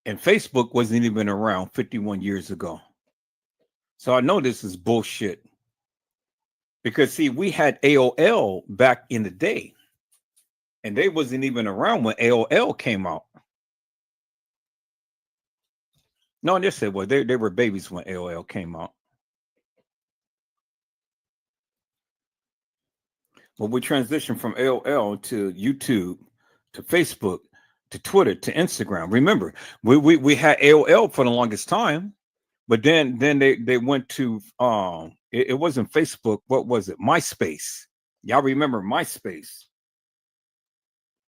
And Facebook wasn't even around 51 years ago. So I know this is bullshit. Because see, we had AOL back in the day. And they wasn't even around when AOL came out. No, yes, they were. They were babies when AOL came out. Well, we transitioned from AOL to YouTube, to Facebook, to Twitter, to Instagram. Remember, we had AOL for the longest time, but then they went to it wasn't Facebook. What was it? MySpace. Y'all remember MySpace?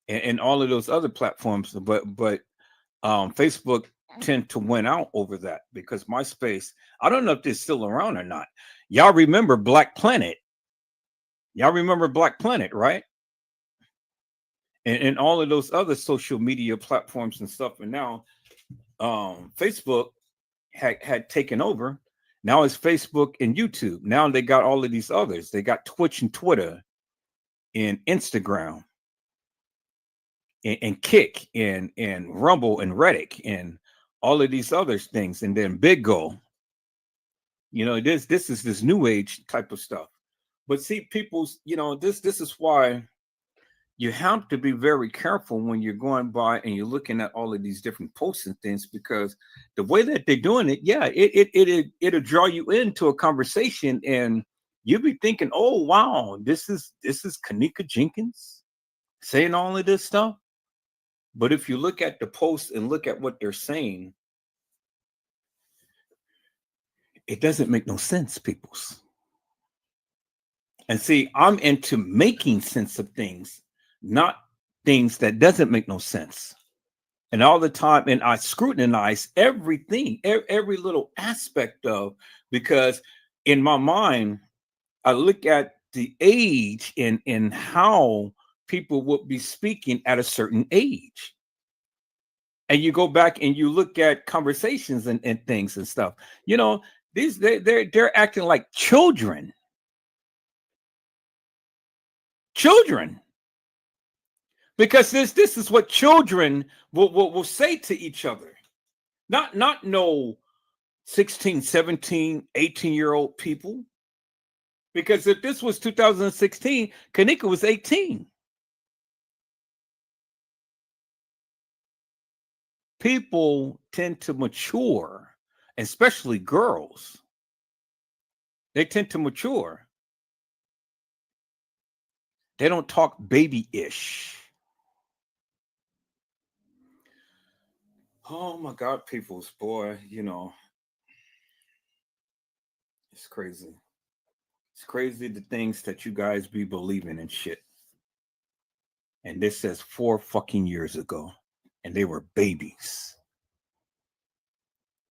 And all of those other platforms, but Facebook tend to win out over that because MySpace, I don't know if they're still around or not. Y'all remember Black Planet? Y'all remember Black Planet, right? And all of those other social media platforms and stuff. And now Facebook had taken over. Now it's Facebook and YouTube. Now they got all of these others. They got Twitch and Twitter and Instagram. And Kick and Rumble and Reddit and all of these other things, and then BitGo. You know, this is this new age type of stuff. But see, people's, you know, this is why you have to be very careful when you're going by and you're looking at all of these different posts and things, because the way that they're doing it, yeah, it'll draw you into a conversation, and you'll be thinking, oh wow, this is Kenneka Jenkins saying all of this stuff. But if you look at the post and look at what they're saying, it doesn't make no sense, peoples. And see, I'm into making sense of things, not things that doesn't make no sense. And all the time, and I scrutinize everything, every little aspect of, because in my mind, I look at the age and how people would be speaking at a certain age. And you go back and you look at conversations and things and stuff. You know, they're acting like children. Children. Because this is what children will say to each other. Not no 16, 17, 18-year-old people. Because if this was 2016, Kenneka was 18. People tend to mature, especially girls. They tend to mature. They don't talk baby-ish. Oh my God, people's boy, you know, it's crazy. It's crazy the things that you guys be believing and shit. And this says 4 fucking years ago, and they were babies.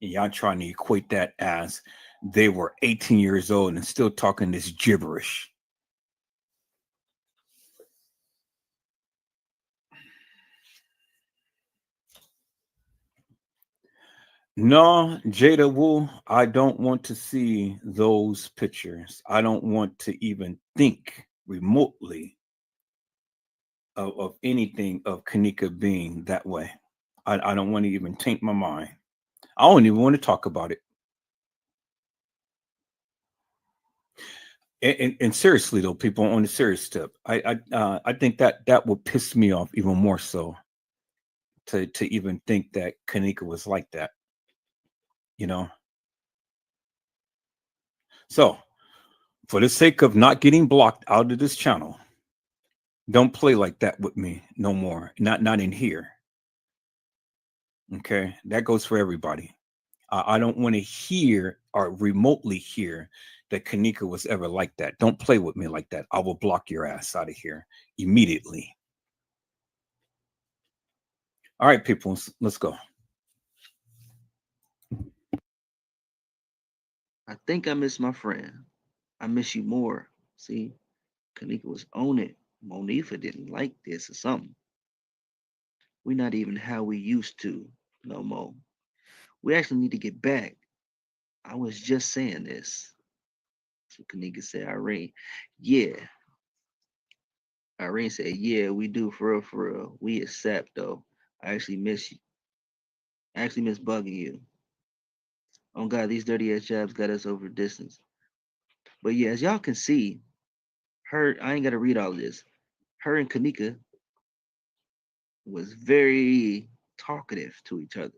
And y'all trying to equate that as they were 18 years old and still talking this gibberish. No, Jada Wu, I don't want to see those pictures. I don't want to even think remotely of anything of Kanika being that way. I don't want to even taint my mind. I don't even want to talk about it. And seriously though, people, on the serious tip, I think that would piss me off even more so to even think that Kanika was like that. You know. So, for the sake of not getting blocked out of this channel, don't play like that with me no more. Not in here. Okay, that goes for everybody. I don't want to hear or remotely hear that Kanika was ever like that. Don't play with me like that. I will block your ass out of here immediately. All right, people, let's go. I think I miss my friend. I miss you more. See, Kanika was on it. Monifa didn't like this or something. We're not even how we used to no more. We actually need to get back. I was just saying this. So Kanika said, Irene, yeah. Irene said, yeah, we do for real, for real. We accept though. I actually miss you. I actually miss bugging you. Oh God, these dirty ass jabs got us over distance. But yeah, as y'all can see, I ain't gotta read all of this. Her and Kanika was very talkative to each other.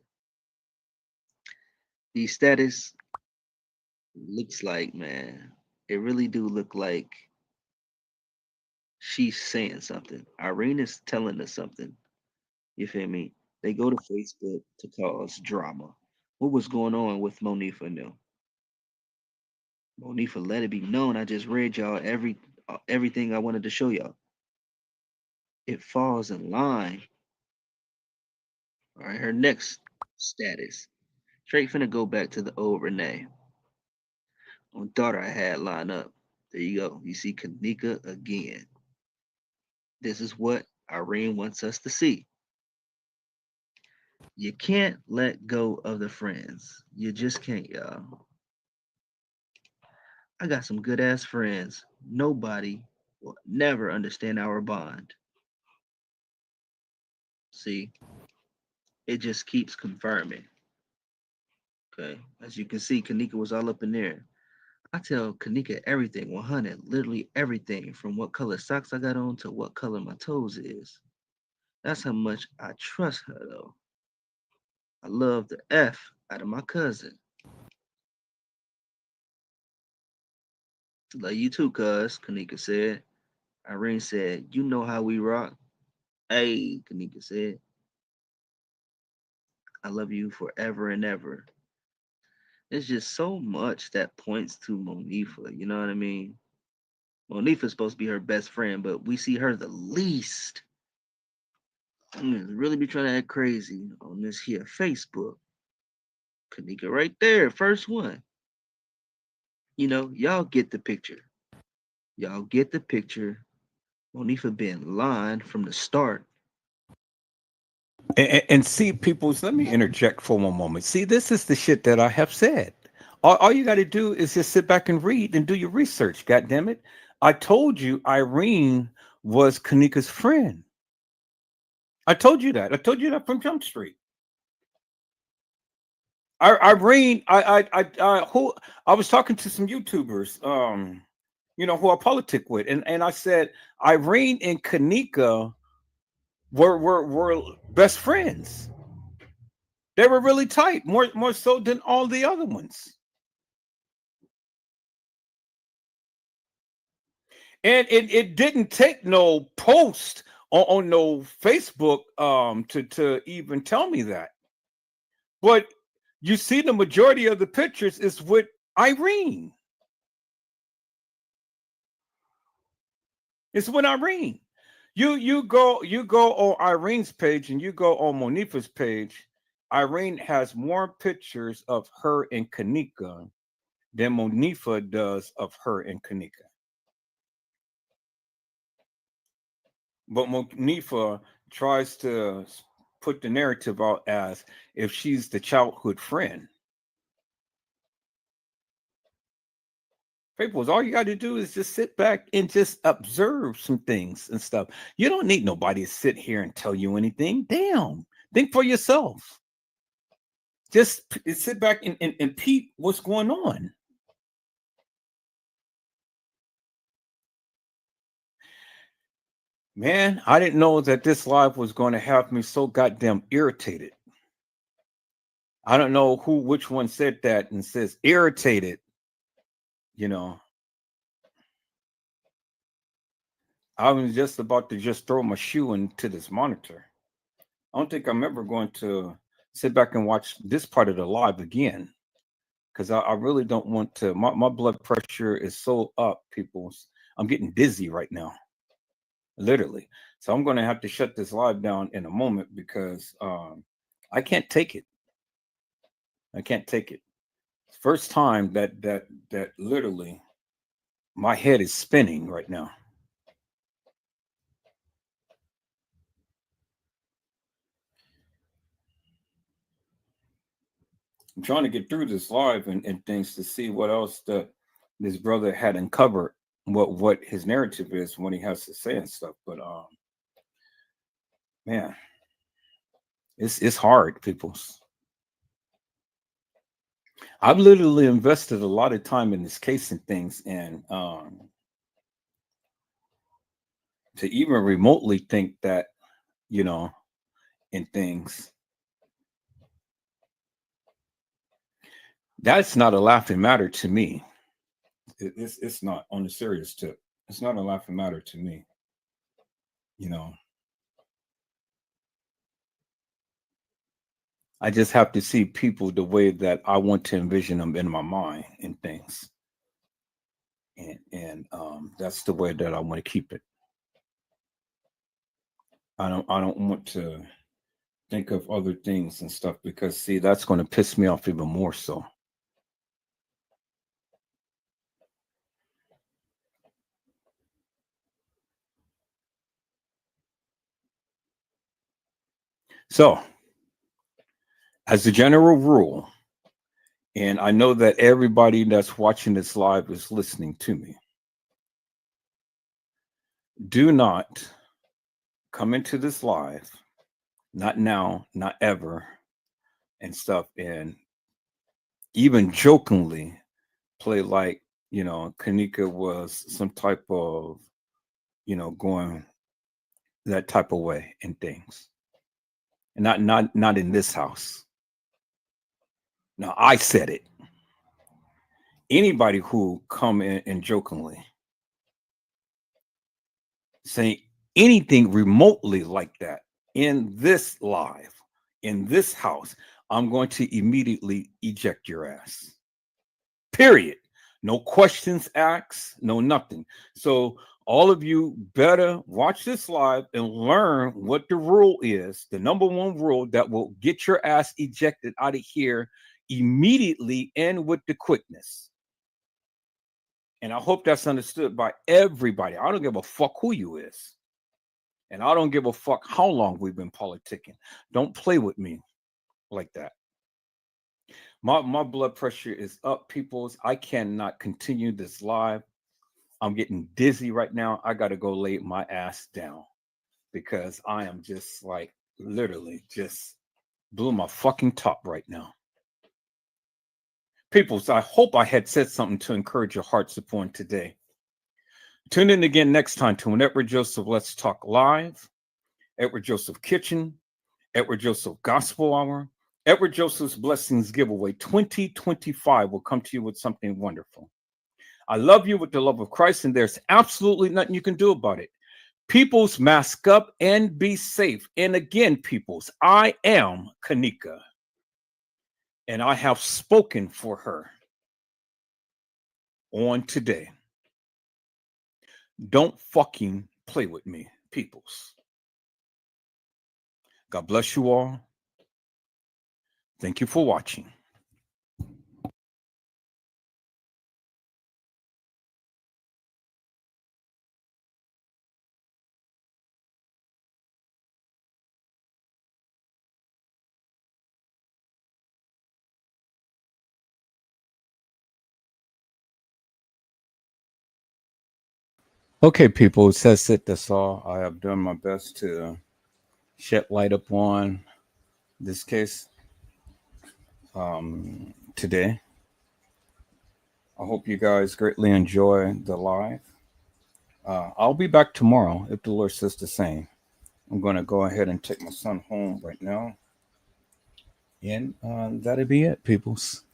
The status looks like, man, it really do look like she's saying something. Irene is telling us something. You feel me? They go to Facebook to cause drama. What was going on with Monifa now? Monifa let it be known. I just read y'all everything I wanted to show y'all. It falls in line. All right, her next status. Straight finna go back to the old Renee. On daughter I had lined up. There you go. You see Kanika again. This is what Irene wants us to see. You can't let go of the friends. You just can't, y'all. I got some good ass friends. Nobody will never understand our bond. See, it just keeps confirming. Okay, as you can see, Kanika was all up in there. I tell Kanika everything, 100, literally everything, from what color socks I got on to what color my toes is. That's how much I trust her, though. I love the F out of my cousin. Love you too, cuz, Kanika said. Irene said, you know how we rock. Hey, Kanika said. I love you forever and ever. There's just so much that points to Monifa, you know what I mean? Monifa's supposed to be her best friend, but we see her the least. Really be trying to act crazy on this here Facebook. Kanika right there, first one. You know, y'all get the picture. Y'all get the picture. Monifa been lying from the start. And see, peoples, let me interject for one moment. See, this is the shit that I have said. All you got to do is just sit back and read and do your research. God damn it! I told you Irene was Kanika's friend. I told you that. I told you that from Jump Street. Irene, who I was talking to some YouTubers, you know, who I politic with, and I said Irene and Kanika were best friends. They were really tight, more so than all the other ones. And it didn't take no post on no Facebook to even tell me that. But you see the majority of the pictures is with Irene. It's with Irene. You go on Irene's page and you go on Monifa's page. Irene has more pictures of her and Kanika than Monifa does of her and Kanika. But Monifa tries to put the narrative out as if she's the childhood friend. People, all you got to do is just sit back and just observe some things and stuff. You don't need nobody to sit here and tell you anything. Damn, think for yourself. Just sit back and peep what's going on. Man, I didn't know that this live was going to have me so goddamn irritated. I don't know which one said that and says irritated. You know, I was just about to just throw my shoe into this monitor. I don't think I'm ever going to sit back and watch this part of the live again, because I really don't want to. My blood pressure is so up, people. I'm getting dizzy right now, literally. So I'm going to have to shut this live down in a moment because I can't take it. I can't take it. First time that literally my head is spinning right now. I'm trying to get through this live and things to see what else that this brother had uncovered, what his narrative is when he has to say and stuff. But man, it's hard, people. I've literally invested a lot of time in this case and things, and to even remotely think that, you know, in things, that's not a laughing matter to me. It's not, on a serious tip. It's not a laughing matter to me. You know, I just have to see people the way that I want to envision them in my mind and things. And that's the way that I want to keep it. I don't want to think of other things and stuff, because see, that's going to piss me off even more so. So, as a general rule, and I know that everybody that's watching this live is listening to me, do not come into this live, not now, not ever, and stuff, and even jokingly play like, you know, Kanika was some type of, you know, going that type of way and things. And not in this house. Now, I said it. Anybody who come in and jokingly saying anything remotely like that in this live, in this house, I'm going to immediately eject your ass. Period. No questions asked, no nothing. So all of you better watch this live and learn what the rule is, the number one rule that will get your ass ejected out of here immediately and with the quickness. And I hope that's understood by everybody. I don't give a fuck who you is. And I don't give a fuck how long we've been politicking. Don't play with me like that. My blood pressure is up, peoples. I cannot continue this live. I'm getting dizzy right now. I got to go lay my ass down because I am just like literally just blew my fucking top right now. Peoples, I hope I had said something to encourage your hearts upon today. Tune in again next time to an Edward Joseph Let's Talk Live, Edward Joseph Kitchen, Edward Joseph Gospel Hour, Edward Joseph's Blessings Giveaway 2025 will come to you with something wonderful. I love you with the love of Christ, and there's absolutely nothing you can do about it. Peoples, mask up and be safe. And again, peoples, I am Kanika. And I have spoken for her on today. Don't fucking play with me, peoples. God bless you all. Thank you for watching. Okay, people, that's it. That's all. I have done my best to shed light upon this case today. I hope you guys greatly enjoy the live. I'll be back tomorrow if the Lord says the same. I'm going to go ahead and take my son home right now. And that'll be it, peoples.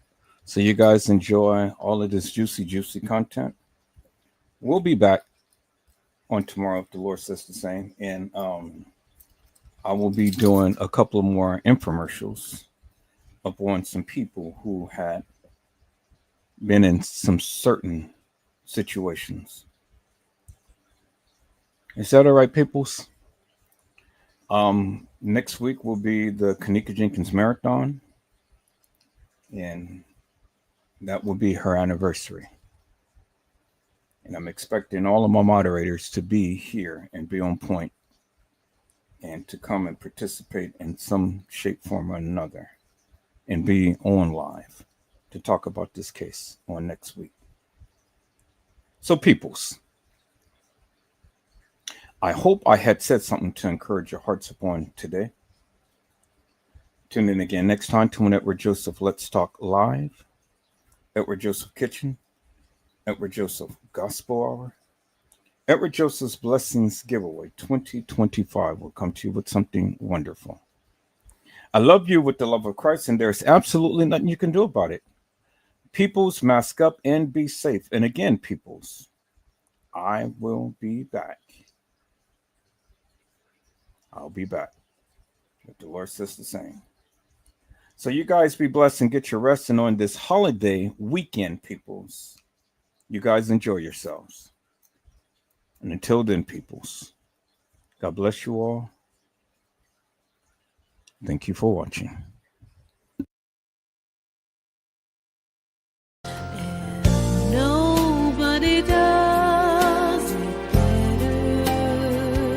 So you guys enjoy all of this juicy content. We'll be back on tomorrow if the Lord says the same. And I will be doing a couple of more infomercials upon some people who had been in some certain situations. Is that all right, peoples? Next week will be the Kenneka Jenkins Marathon, and that will be her anniversary. And I'm expecting all of my moderators to be here and be on point and to come and participate in some shape, form, or another and be on live to talk about this case on next week. So, peoples, I hope I had said something to encourage your hearts upon today. Tune in again next time to Edward Joseph Let's Talk Live, Edward Joseph Kitchen, Edward Joseph Gospel Hour. Edward Joseph's Blessings Giveaway 2025 will come to you with something wonderful. I love you with the love of Christ, and there's absolutely nothing you can do about it. Peoples, mask up and be safe. And again, peoples, I will be back. I'll be back. If the Lord says the same. So you guys be blessed and get your rest. And on this holiday weekend, peoples, you guys enjoy yourselves. And until then, peoples, God bless you all. Thank you for watching. Nobody does it better.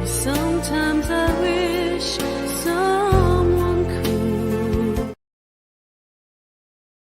Sometimes I wish some